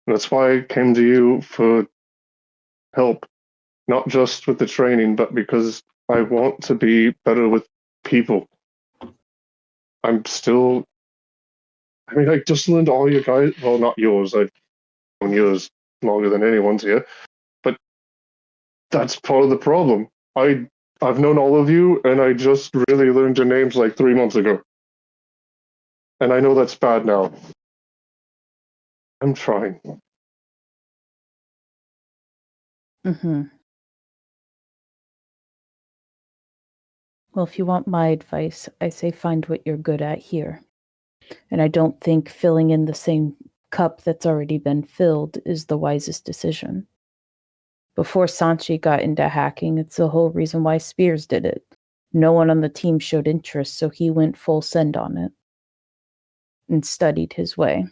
That's why I came to you for help, not just with the training, but because I want to be better with people. I just learned all you guys, well, not yours, I've known yours longer than anyone's here, but that's part of the problem. I've known all of you, and I just really learned your names like 3 months ago. And I know that's bad now. I'm trying. Mm-hmm. Well, if you want my advice, I say find what you're good at here. And I don't think filling in the same cup that's already been filled is the wisest decision. Before Sanchi got into hacking, it's the whole reason why Spears did it. No one on the team showed interest, so he went full send on it and studied his way.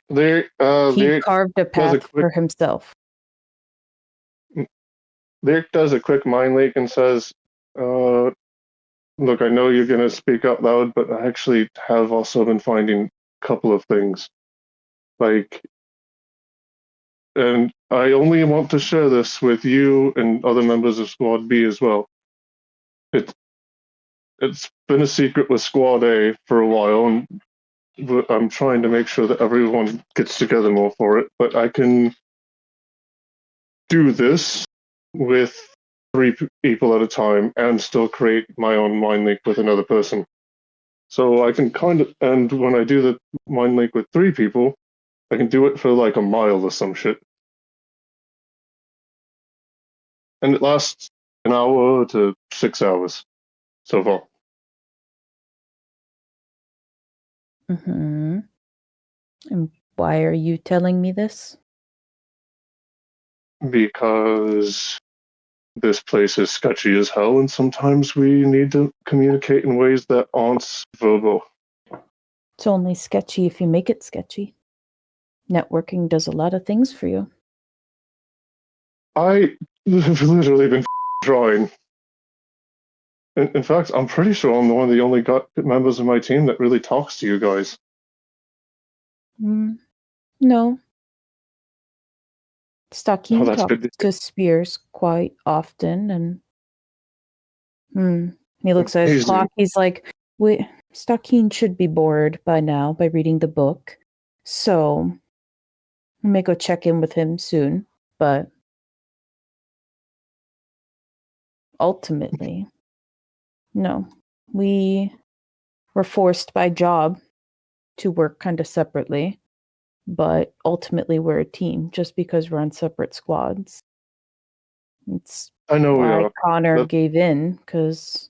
He carved a path for himself. Lyric does a quick mind leak and says, look, I know you're going to speak out loud, but I actually have also been finding a couple of things. And I only want to share this with you and other members of Squad B as well. It's been a secret with Squad A for a while, and I'm trying to make sure that everyone gets together more for it, but I can do this with 3 people at a time and still create my own mind link with another person. So I can and when I do the mind link with 3 people, I can do it for like a mile or some shit. And it lasts an hour to 6 hours so far. Mm-hmm. And why are you telling me this? Because this place is sketchy as hell, and sometimes we need to communicate in ways that aren't verbal. It's only sketchy if you make it sketchy. Networking does a lot of things for you. I have literally been trying. In fact, I'm pretty sure I'm one of the only members of my team that really talks to you guys. No, Stakeen that's talks good. to Spears quite often, and he looks at his Amazing. clock. He's like, Stakeen should be bored by now by reading the book, so I may go check in with him soon. But ultimately, no, we were forced by job to work kind of separately, but ultimately we're a team just because we're on separate squads. It's I know we why are. Connor But- gave in, because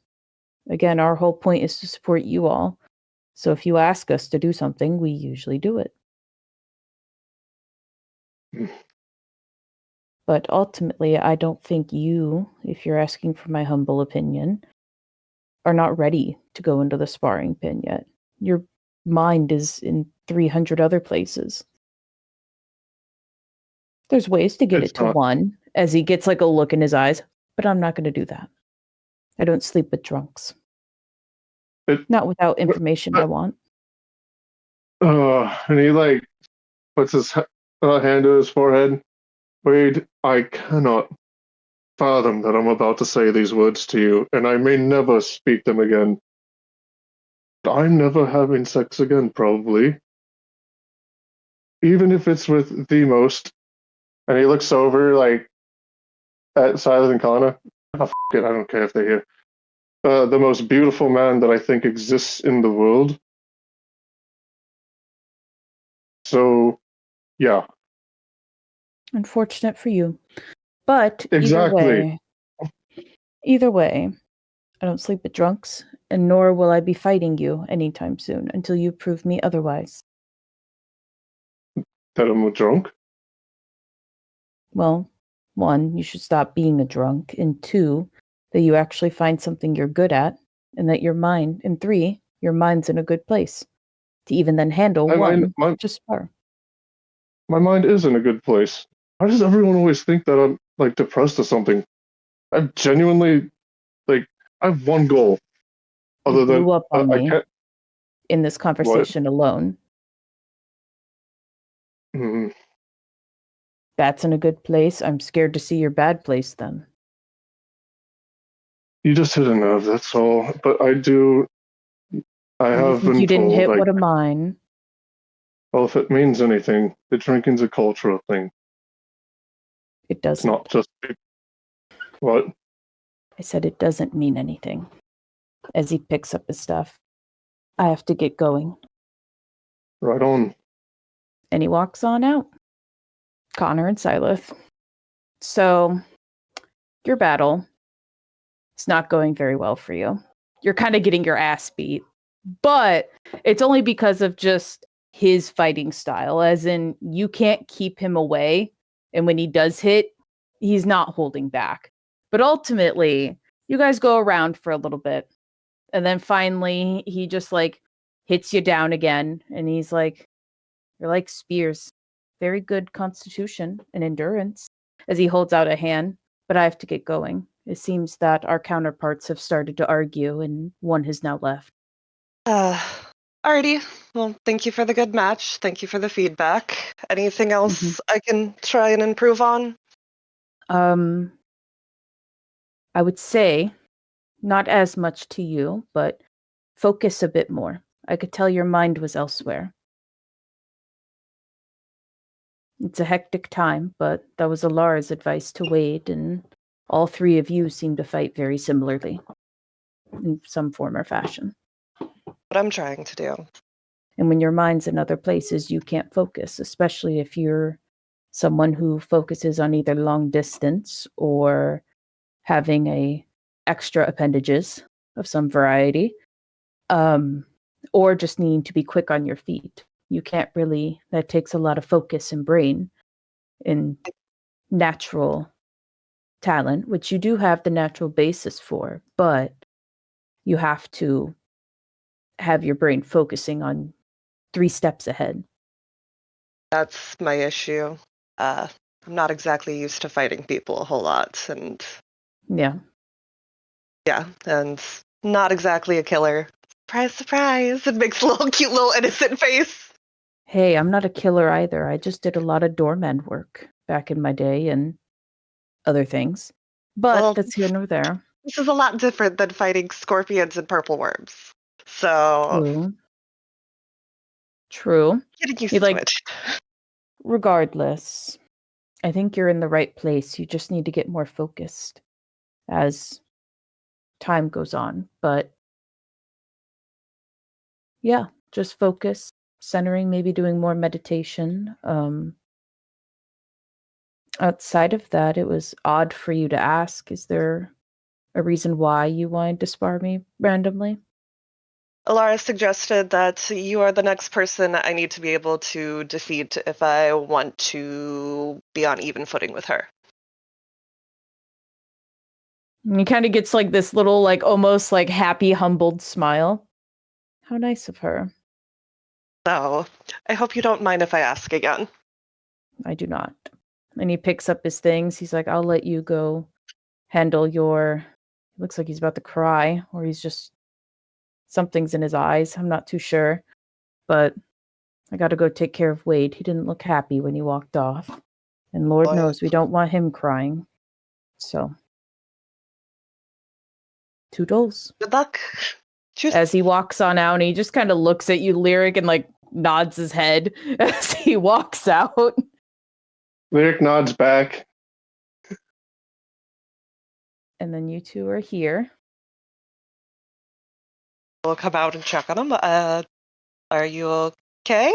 again, our whole point is to support you all. So if you ask us to do something, we usually do it. Mm. But ultimately, I don't think you, if you're asking for my humble opinion, are not ready to go into the sparring pin yet. Your mind is in 300 other places. There's ways to get It's it to not- one, as he gets like a look in his eyes, but I'm not going to do that. I don't sleep with drunks. Not without information I want. And he like puts his hand to his forehead. Wade, I cannot fathom that I'm about to say these words to you, and I may never speak them again. I'm never having sex again, probably. Even if it's with the most. And he looks over like at Silas and Connor. Oh, f it, I don't care if they're here. The most beautiful man that I think exists in the world. So, yeah. Unfortunate for you. But Exactly. either way, I don't sleep with drunks, and nor will I be fighting you anytime soon until you prove me otherwise. That I'm drunk? Well, one, you should stop being a drunk, and two, that you actually find something you're good at, and that your mind, and three, your mind's in a good place to even then handle just spar. My mind is in a good place. Why does everyone always think that I'm like depressed or something? I've genuinely I have one goal. Other You than blew up on I me can't. in this conversation alone. Mm, That's in a good place. I'm scared to see your bad place then. you just hit a nerve. That's all. But I do. I You have think been you didn't told. hit Like, one of mine? well, if it means anything, the drinking's a cultural thing. It It's doesn't. not just what. I said it doesn't mean anything. As he picks up his stuff. I have to get going. Right on. And he walks on out. Connor and Silas. So, your battle is not going very well for you. You're kind of getting your ass beat. But it's only because of just his fighting style. As in, you can't keep him away. And when he does hit, he's not holding back. But ultimately, you guys go around for a little bit. And then finally, he just like hits you down again. And he's like, you're like Spears. Very good constitution and endurance. As he holds out a hand. But I have to get going. It seems that our counterparts have started to argue, and one has now left. Alrighty. Well, thank you for the good match. Thank you for the feedback. Anything else I can try and improve on? I would say not as much to you, but focus a bit more. I could tell your mind was elsewhere. It's a hectic time, but that was Alara's advice to Wade, and all three of you seem to fight very similarly in some form or fashion. What I'm trying to do. And when your mind's in other places, you can't focus, especially if you're someone who focuses on either long distance or having a extra appendages of some variety, or just needing to be quick on your feet. You can't really, that takes a lot of focus and brain and natural talent, which you do have the natural basis for, but you have to have your brain focusing on 3 steps ahead. That's my issue. I'm not exactly used to fighting people a whole lot, and Yeah. and not exactly a killer. Surprise, surprise! It makes a little cute little innocent face. Hey, I'm not a killer either. I just did a lot of doorman work back in my day and other things. But Well- that's here nor there. This is a lot different than fighting scorpions and purple worms. So True. True. getting used You to like- it. Regardless, I think you're in the right place. You just need to get more focused as time goes on. But yeah, just focus, centering, maybe doing more meditation. Outside of that, it was odd for you to ask. Is there a reason why you wanted to spar me randomly? Alara suggested that you are the next person I need to be able to defeat if I want to be on even footing with her. And he kind of gets like this little, like almost like happy, humbled smile. How nice of her. So I hope you don't mind if I ask again. I do not. And he picks up his things. He's like, I'll let you go handle your. Looks like he's about to cry, or he's just. Something's in his eyes. I'm not too sure. But I got to go take care of Wade. He didn't look happy when he walked off. And Lord Boy. knows we don't want him crying. So. Toodles. Good luck. Choose. As he walks on out, and he just kind of looks at you, Lyric, and like nods his head as he walks out. Lyric nods back. And then you two are here. We'll come out and check on him. Are you okay?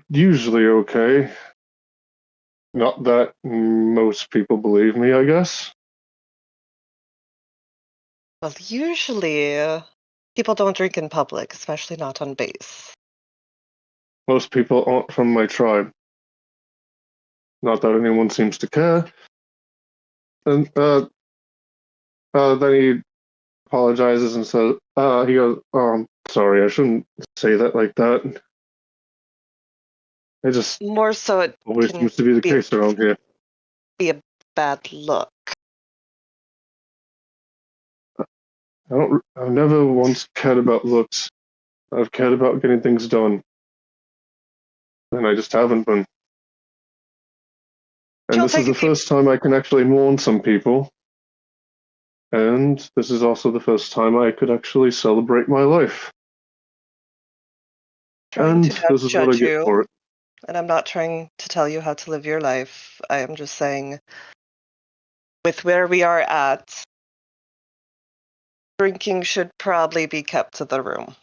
Usually okay. Not that most people believe me, I guess. Well, usually people don't drink in public, especially not on base. Most people aren't from my tribe. Not that anyone seems to care. And then he apologizes and says, he goes, sorry, I shouldn't say that like that. I just More so it always can seems to be the be- case around here. be a bad look. I've never once cared about looks. I've cared about getting things done. And I just haven't been. And She'll this is take the a deep- first time I can actually mourn some people. And this is also the first time I could actually celebrate my life. Trying And to not this is what I judge get you, for it. and I'm not trying to tell you how to live your life. I am just saying, with where we are at, drinking should probably be kept to the room.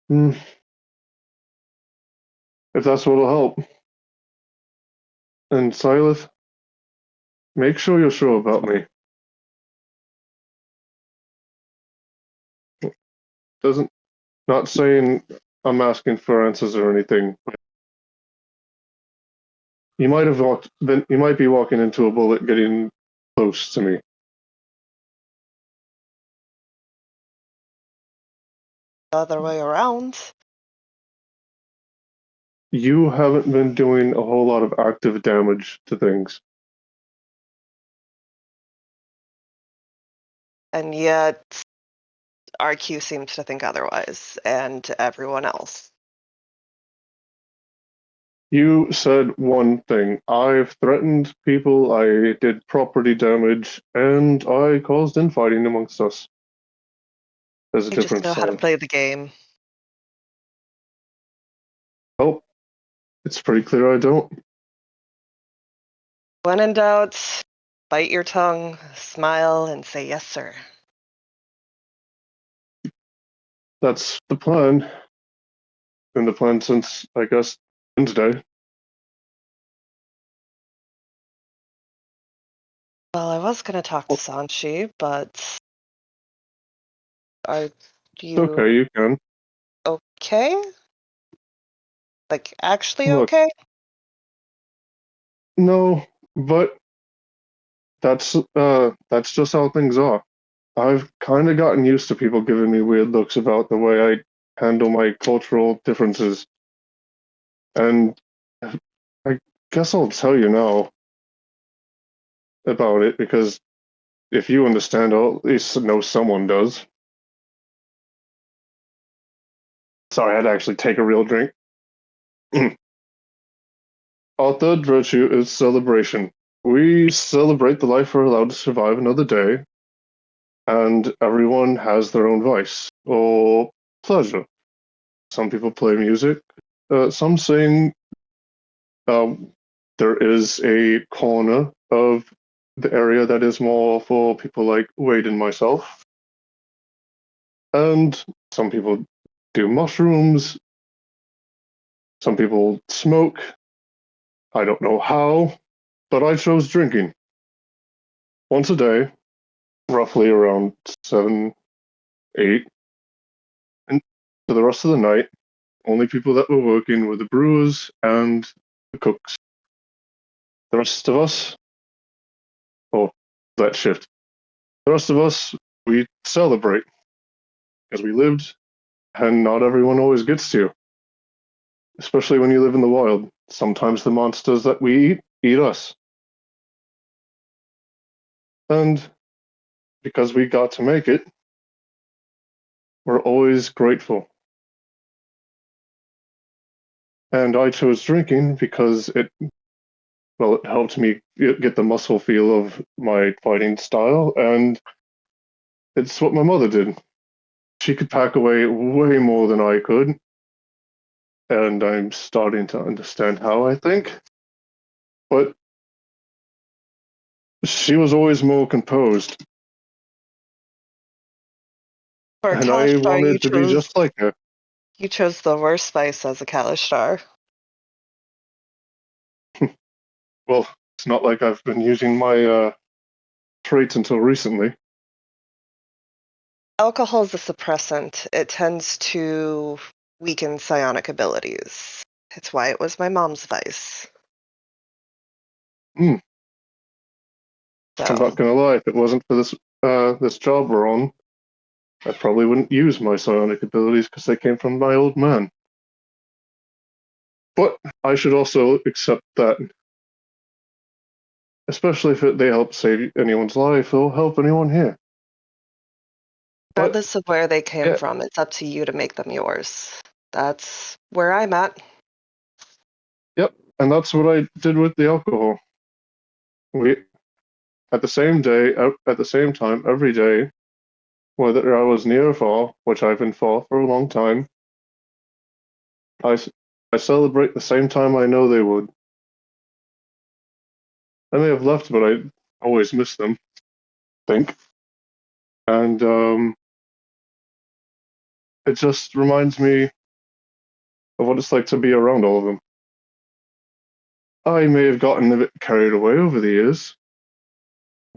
Hmm. If that's what'll help. And Silas, make sure you're sure about me. Doesn't not saying I'm asking for answers or anything. But you might be walking into a bullet getting close to me. The other way around. You haven't been doing a whole lot of active damage to things. And yet, RQ seems to think otherwise, and everyone else. You said one thing. I've threatened people, I did property damage, and I caused infighting amongst us. There's a You just difference. know how to play the game. Oh, it's pretty clear I don't. When in doubt, bite your tongue, smile, and say yes, sir. That's the plan. Been the plan since, I guess, Wednesday. Well, I was going to talk to Sanchi, but are you Okay, you can. okay? Like, actually Look. okay? No, but that's just how things are. I've kind of gotten used to people giving me weird looks about the way I handle my cultural differences. And I guess I'll tell you now about it because if you understand, I'll at least know someone does. Sorry, I had to actually take a real drink. Our third virtue is celebration. We celebrate the life we're allowed to survive another day, and everyone has their own vice or pleasure. Some people play music, some sing. There is a corner of the area that is more for people like Wade and myself. And some people do mushrooms. Some people smoke. I don't know how, but I chose drinking. Once a day, roughly around 7, 8. And for the rest of the night, only people that were working were the brewers and the cooks. The rest of us, that shift. The rest of us, we celebrate because we lived, and not everyone always gets to. Especially when you live in the wild. Sometimes the monsters that we eat us. And because we got to make it, we're always grateful. And I chose drinking because it helped me get the muscle feel of my fighting style, and it's what my mother did. She could pack away way more than I could, and I'm starting to understand how, I think. But she was always more composed, For and I Kalishtar, wanted to be just like her. you chose the worst spice as a Kalishtar. Well, it's not like I've been using my traits until recently. Alcohol is a suppressant. It tends to weaken psionic abilities. It's why it was my mom's vice. I'm So, not gonna lie, if it wasn't for this job we're on, I probably wouldn't use my psionic abilities because they came from my old man. But I should also accept that, especially if they help save anyone's life, they'll help anyone here. But regardless of where they came yeah. from, it's up to you to make them yours. That's where I'm at. Yep, and that's what I did with the alcohol. We at the same time, every day, whether I was near or far, which I've been far for a long time, I celebrate the same time I know they would. I may have left, but I always miss them, I think. And it just reminds me of what it's like to be around all of them. I may have gotten a bit carried away over the years,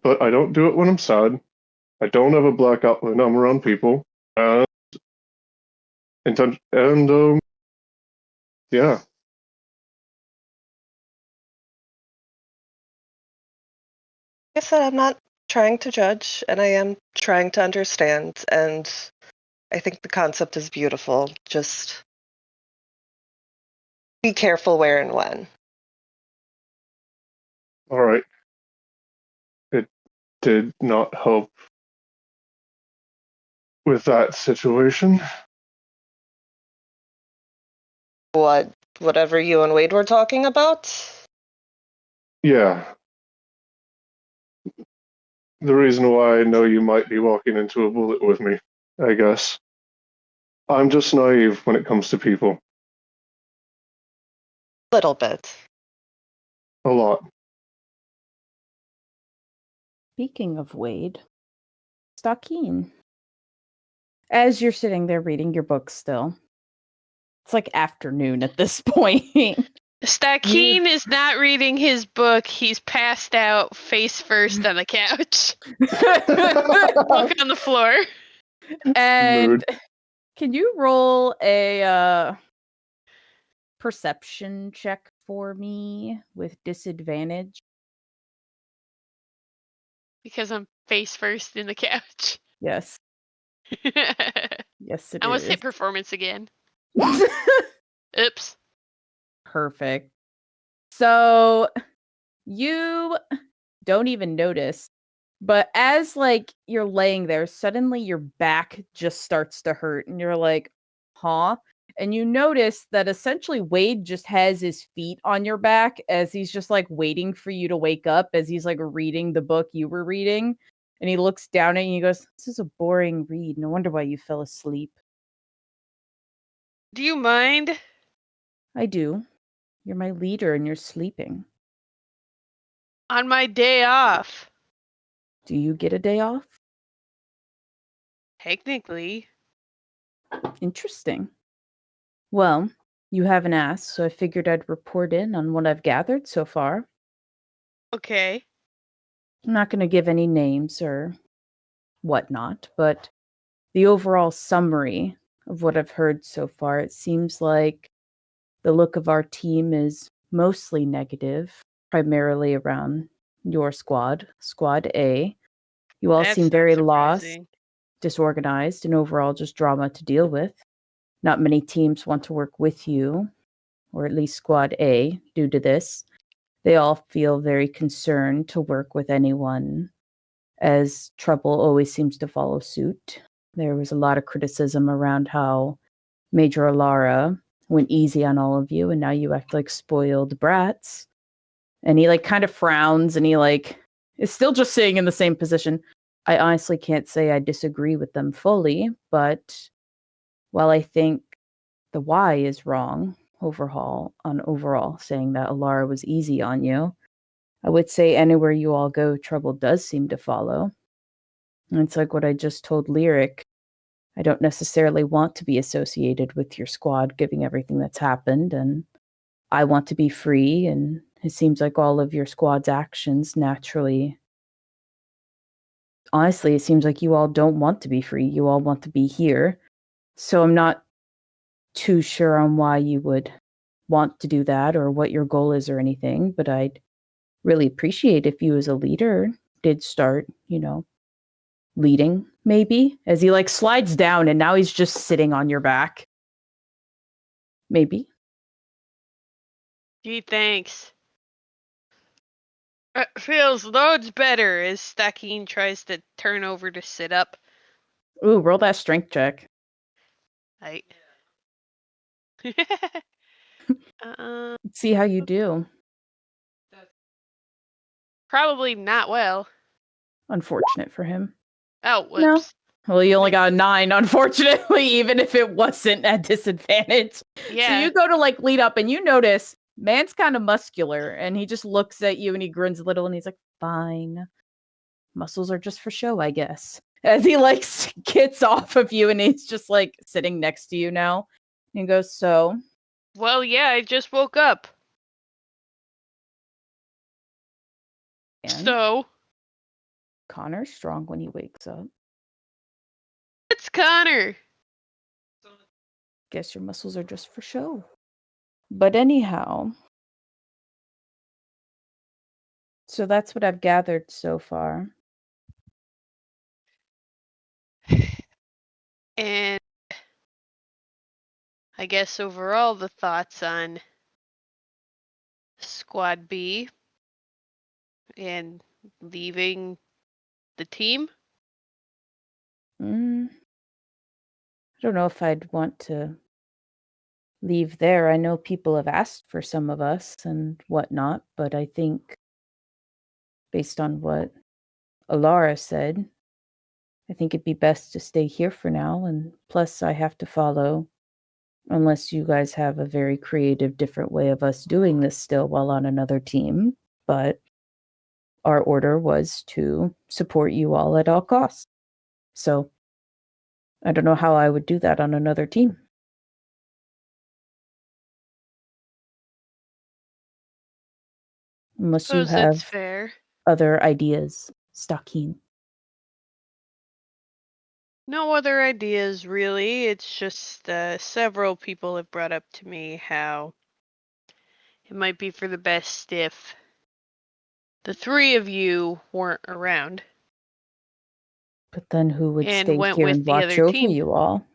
but I don't do it when I'm sad. I don't have a blackout when I'm around people. And yeah. Like I said, I'm not trying to judge, and I am trying to understand, and I think the concept is beautiful. Just be careful where and when. All right. It did not help with that situation. Whatever you and Wade were talking about? Yeah. The reason why I know you might be walking into a bullet with me, I guess. I'm just naive when it comes to people. Little bit. A lot. Speaking of Wade, Stakeen. As you're sitting there reading your book still, it's like afternoon at this point. Stakeen is not reading his book. He's passed out face first on the couch. Book on the floor. And Mood. can you roll a perception check for me with disadvantage? Because I'm face first in the couch. Yes. I Yes, it almost is. hit performance again. Oops. Perfect. So you don't even notice, but as like you're laying there, suddenly your back just starts to hurt and you're like, huh? And you notice that essentially Wade just has his feet on your back as he's just like waiting for you to wake up as he's like reading the book you were reading. And he looks down at you and he goes, "This is a boring read. No wonder why you fell asleep." Do you mind? "I do. You're my leader and you're sleeping. On my day off. Do you get a day off?" Technically. "Interesting. Well, you haven't asked, so I figured I'd report in on what I've gathered so far. Okay. I'm not going to give any names or whatnot, but the overall summary of what I've heard so far, it seems like the look of our team is mostly negative, primarily around your squad, Squad A. You all That's seem not very lost, surprising. disorganized, and overall just drama to deal with. Not many teams want to work with you, or at least Squad A, due to this. They all feel very concerned to work with anyone, as trouble always seems to follow suit. There was a lot of criticism around how Major Alara went easy on all of you, and now you act like spoiled brats. And he like kind of frowns, and he like is still just sitting in the same position. I honestly can't say I disagree with them fully, but while I think the why is wrong overall, saying that Alara was easy on you, I would say anywhere you all go, trouble does seem to follow. And it's like what I just told Lyric. I don't necessarily want to be associated with your squad, given everything that's happened, and I want to be free, and it seems like all of your squad's actions naturally. Honestly, it seems like you all don't want to be free. You all want to be here. So I'm not too sure on why you would want to do that or what your goal is or anything, but I'd really appreciate if you as a leader did start, leading maybe, as he like slides down and now he's just sitting on your back. Maybe. Gee, thanks. It feels loads better as Stakeen tries to turn over to sit up. Ooh, roll that strength check. I. See how you do. Probably not well. Unfortunate for him. Oh, whoops. No. Well, you only got a 9, unfortunately, even if it wasn't at disadvantage. Yeah. So you go to like lead up and you notice man's kind of muscular and he just looks at you and he grins a little and he's like, "Fine. Muscles are just for show, I guess." As he like gets off of you and he's just like sitting next to you now. And he goes, "So, Well, yeah, I just woke up. and So, Connor's strong when he wakes up. it's Connor. Guess your muscles are just for show." But anyhow, so that's what I've gathered so far. And I guess overall the thoughts on Squad B and leaving the team. I don't know if I'd want to leave there. I know people have asked for some of us and whatnot, but I think based on what Alara said, I think it'd be best to stay here for now. And plus, I have to follow, unless you guys have a very creative, different way of us doing this still while on another team. But our order was to support you all at all costs. So I don't know how I would do that on another team. Unless you Suppose that's have fair. other ideas, Stakeen. No other ideas, really. It's just several people have brought up to me how it might be for the best if the three of you weren't around. But then who would And stay went here with and the watch other over team. you all?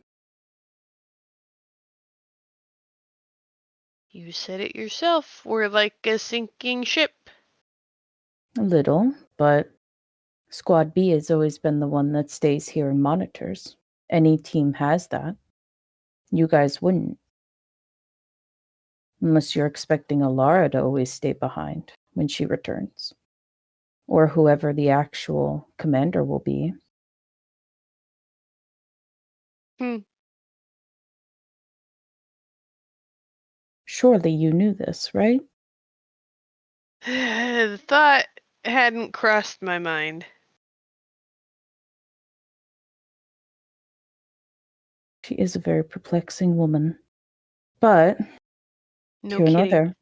You said it yourself. We're like a sinking ship. A little, but Squad B has always been the one that stays here and monitors. Any team has that. You guys wouldn't. Unless you're expecting Alara to always stay behind when she returns. Or whoever the actual commander will be. Surely you knew this, right? The thought hadn't crossed my mind. She is a very perplexing woman. But No here nor kidding. there.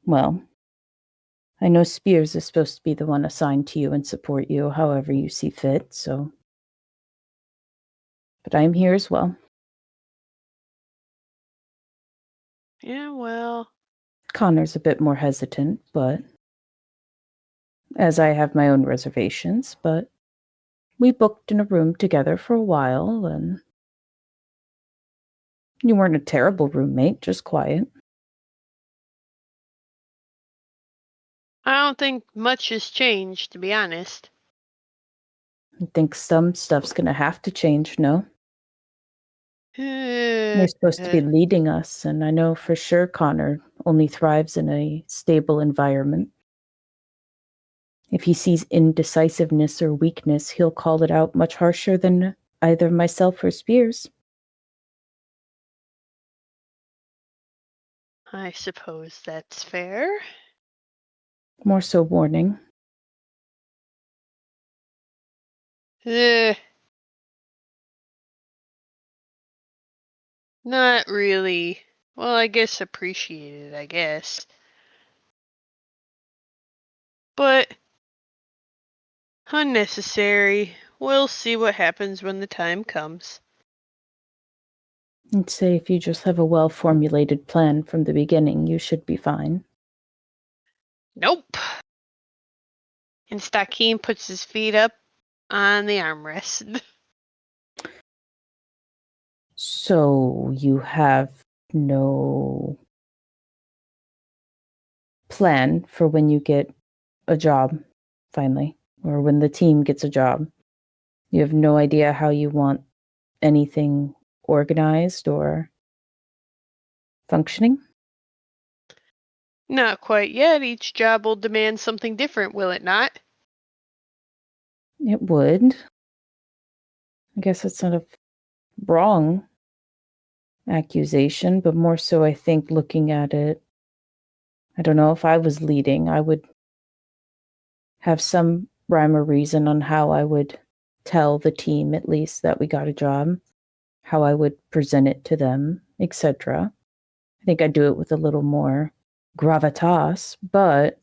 Well, I know Spears is supposed to be the one assigned to you and support you however you see fit, so. But I'm here as well. Yeah, well. Connor's a bit more hesitant, but. As I have my own reservations, but. We booked in a room together for a while, and. You weren't a terrible roommate, just quiet. I don't think much has changed, to be honest. I think some stuff's gonna have to change, no? You're supposed to be leading us, and I know for sure Connor only thrives in a stable environment. If he sees indecisiveness or weakness, he'll call it out much harsher than either myself or Spears. I suppose that's fair. More so warning. Not really. Well, I guess appreciated, I guess. But unnecessary. We'll see what happens when the time comes. I'd say if you just have a well-formulated plan from the beginning, you should be fine. Nope. And Stakeem puts his feet up on the armrest. So you have no plan for when you get a job, finally, or when the team gets a job. You have no idea how you want anything organized or functioning? Not quite yet. Each job will demand something different, will it not? It would. I guess it's not a wrong accusation, but more so I think looking at it, I don't know, if I was leading, I would have some rhyme or reason on how I would tell the team at least that we got a job, how I would present it to them, etc. I think I'd do it with a little more gravitas, but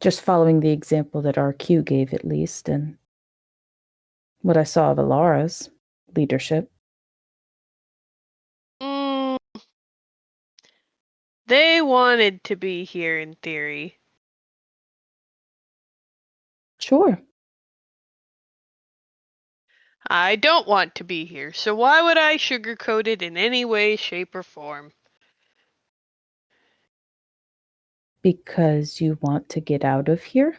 just following the example that RQ gave at least, and what I saw of Alara's leadership. They wanted to be here in theory. Sure. I don't want to be here, so why would I sugarcoat it in any way, shape, or form? Because you want to get out of here?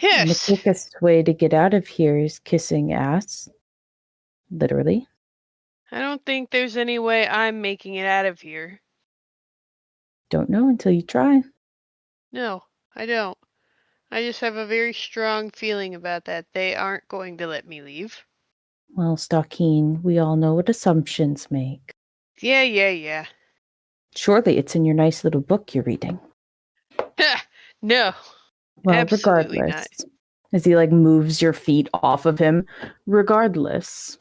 And the Yes. quickest way to get out of here is kissing ass. Literally. I don't think there's any way I'm making it out of here. Don't know until you try. No, I don't. I just have a very strong feeling about that. They aren't going to let me leave. Well, Stalkeen, we all know what assumptions make. Yeah. Surely it's in your nice little book you're reading. No. Well, Absolutely regardless. not. As he moves your feet off of him. Regardless.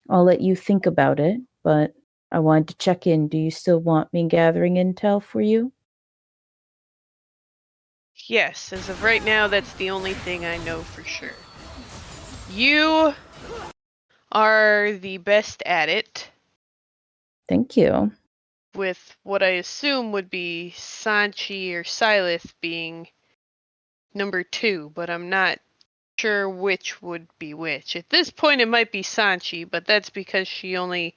I'll let you think about it, but I wanted to check in. Do you still want me gathering intel for you? Yes, as of right now, that's the only thing I know for sure. You are the best at it. Thank you. With what I assume would be Sanchi or Silith being number 2, but I'm not sure which would be which. At this point, it might be Sanchi, but that's because she only...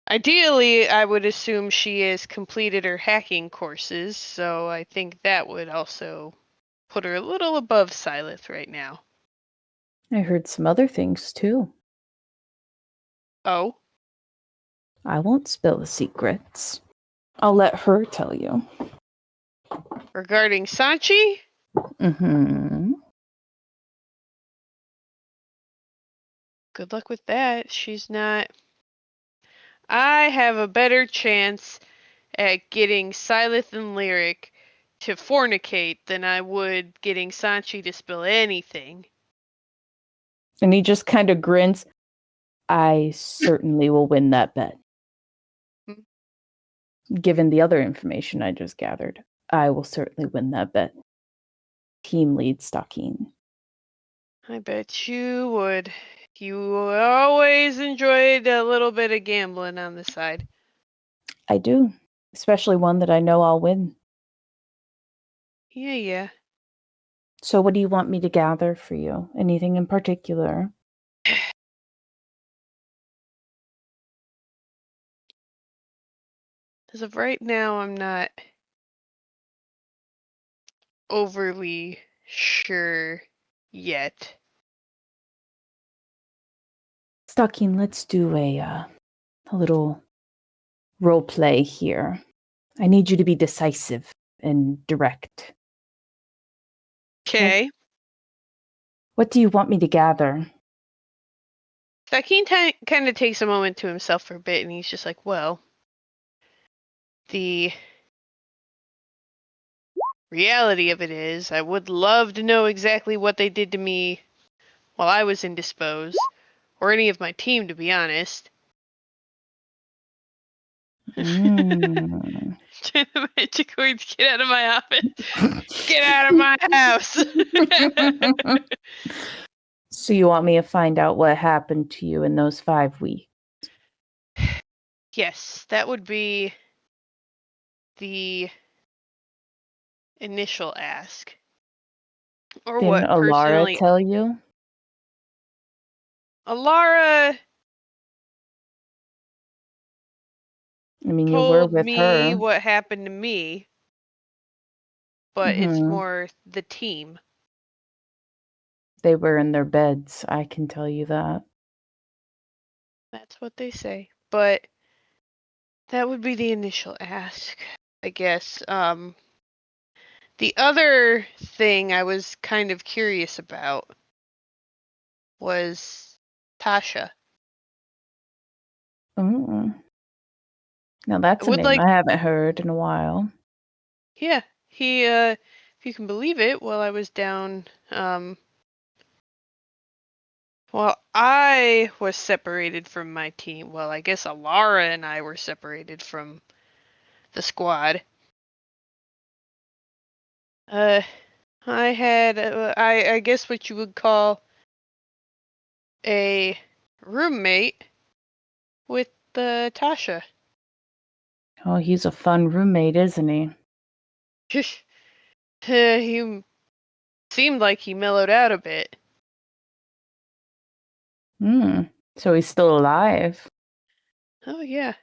Ideally, I would assume she has completed her hacking courses, so I think that would also put her a little above Silith right now. I heard some other things too. Oh, I won't spill the secrets. I'll let her tell you. regarding Sanchi? Mm-hmm. Good luck with that. She's not. I have a better chance at getting Silith and Lyric to fornicate than I would getting Sanchi to spill anything. And he just kind of grins. I certainly will win that bet. Given the other information I just gathered, I will certainly win that bet. Team lead Stalkeen. I bet you would. You always enjoyed a little bit of gambling on the side. I do. Especially one that I know I'll win. Yeah. So what do you want me to gather for you? Anything in particular? As of right now, I'm not overly sure yet. Stalkeen, let's do a little role play here. I need you to be decisive and direct. Okay. What do you want me to gather? Sakeen kind of takes a moment to himself for a bit, and he's just like, well, the reality of it is, I would love to know exactly what they did to me while I was indisposed, or any of my team, to be honest. Mm. Magic words, get out of my office. Get out of my house. So you want me to find out what happened to you in those 5 weeks? Yes, that would be the initial ask. Or Didn't what Alara personally tell you? Alara I mean, you were told with me her. what happened to me, but it's Mhm. more the team. They were in their beds, I can tell you that. That's what they say. But that would be the initial ask, I guess. The other thing I was kind of curious about was Tasha. Mm. Now that's a would name like- I haven't heard in a while. Yeah, he, if you can believe it, while I was down, well, I was separated from my team. Well, I guess Alara and I were separated from the squad. I had, I guess what you would call a roommate with Tasha. Oh, he's a fun roommate, isn't he? He seemed like he mellowed out a bit. So he's still alive. Oh, yeah.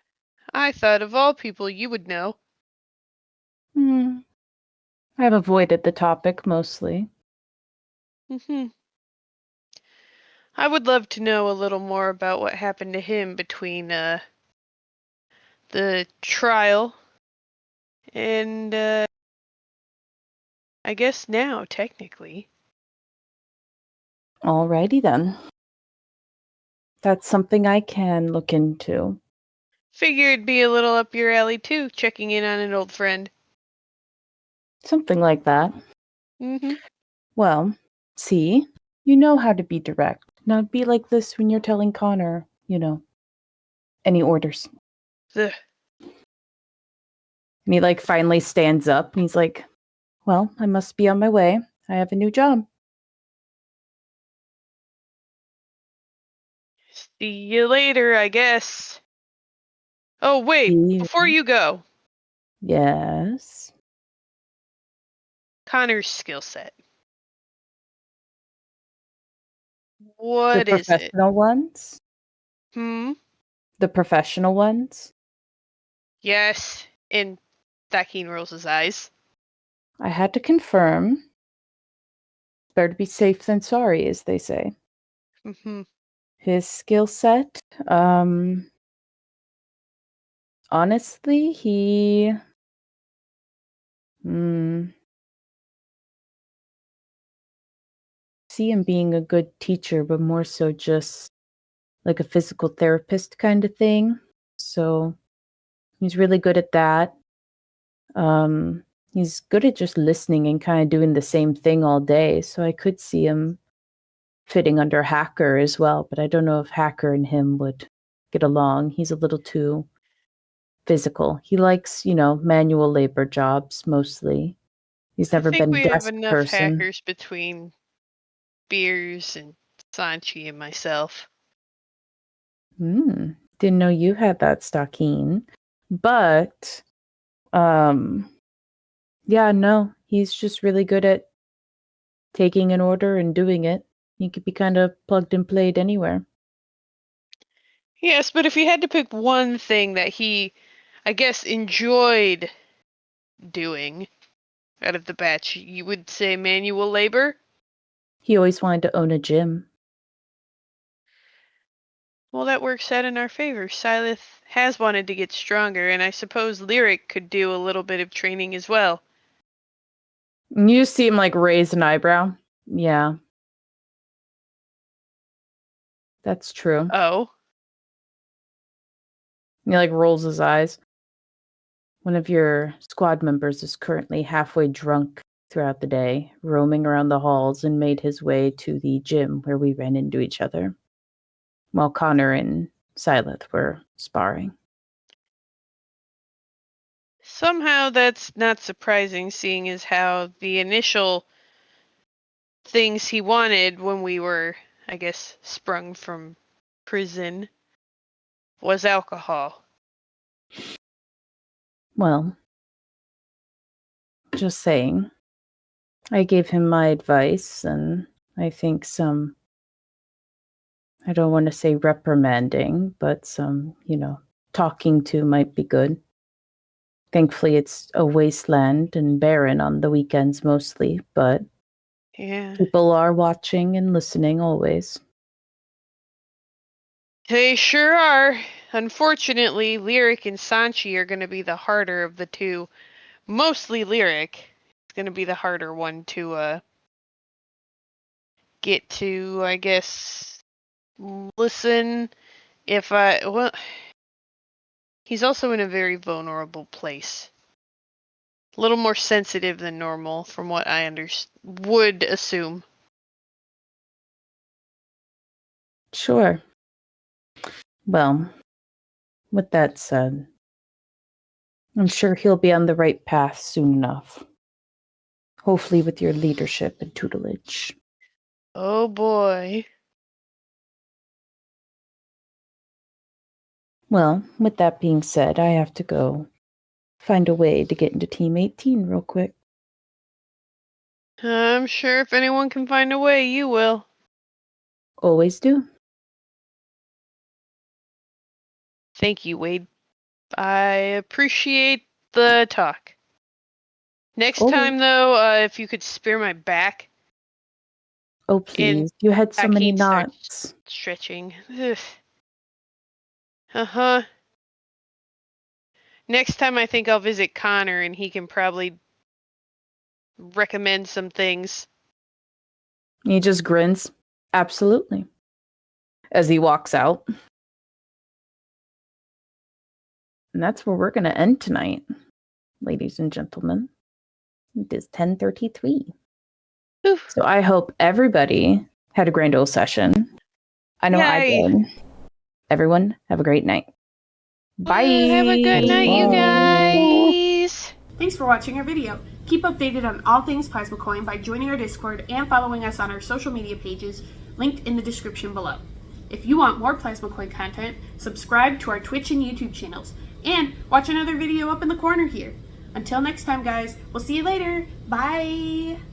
I thought of all people you would know. I've avoided the topic mostly. I would love to know a little more about what happened to him between the trial and I guess now, technically. Alrighty then. That's something I can look into. Figure it'd be a little up your alley too, checking in on an old friend. Something like that. Mm-hmm. Well, see, you know how to be direct. Now be like this when you're telling Connor, any orders. Ugh. And he finally stands up and he's like, well, I must be on my way. I have a new job. See you later, I guess. Oh, wait, See you. before you go, Yes. Connor's skill set. The What is it? professional ones? The professional ones? Yes. And Thakin rolls his eyes. I had to confirm. Better to be safe than sorry, as they say. Mm-hmm. His skill set, honestly, he see him being a good teacher, but more so just like a physical therapist kind of thing. So he's really good at that. He's good at just listening and kind of doing the same thing all day. So I could see him fitting under Hacker as well, but I don't know if Hacker and him would get along. He's a little too physical. He likes, manual labor jobs mostly. He's never I think been we a have desk enough person. hackers between Beers and Sanchi and myself. Didn't know you had that, Stakeen. But, yeah, no, he's just really good at taking an order and doing it. He could be kind of plugged and played anywhere. Yes, but if you had to pick one thing that he, I guess, enjoyed doing out of the batch, you would say manual labor? He always wanted to own a gym. Well, that works out in our favor. Silith has wanted to get stronger, and I suppose Lyric could do a little bit of training as well. You see him raise an eyebrow. Yeah. That's true. Oh. He rolls his eyes. One of your squad members is currently halfway drunk throughout the day, roaming around the halls, and made his way to the gym where we ran into each other, while Connor and Silith were sparring. Somehow that's not surprising, seeing as how the initial things he wanted when we were, I guess, sprung from prison was alcohol. Well, just saying. I gave him my advice, and I think some, I don't want to say reprimanding, but some, talking to might be good. Thankfully, it's a wasteland and barren on the weekends mostly, but Yeah. people are watching and listening always. They sure are. Unfortunately, Lyric and Sanchi are going to be the harder of the two. Mostly Lyric. It's going to be the harder one to get to, I guess, listen. He's also in a very vulnerable place. A little more sensitive than normal, from what I would assume. Sure. Well, with that said, I'm sure he'll be on the right path soon enough. Hopefully with your leadership and tutelage. Oh boy. Well, with that being said, I have to go find a way to get into Team 18 real quick. I'm sure if anyone can find a way, you will. Always do. Thank you, Wade. I appreciate the talk. Next time, though, if you could spare my back. Oh, please. You had so many knots. Stretching. Ugh. Uh-huh. Next time I think I'll visit Connor and he can probably recommend some things. He just grins. Absolutely. As he walks out. And that's where we're going to end tonight, ladies and gentlemen. It is 10:33. Oof. So I hope everybody had a grand old session. I know I did. Everyone, have a great night. Bye. Have a good night, you guys. Thanks for watching our video. Keep updated on all things Plasmacoin by joining our Discord and following us on our social media pages, linked in the description below. If you want more Plasmacoin content, subscribe to our Twitch and YouTube channels, and watch another video up in the corner here. Until next time, guys, we'll see you later. Bye!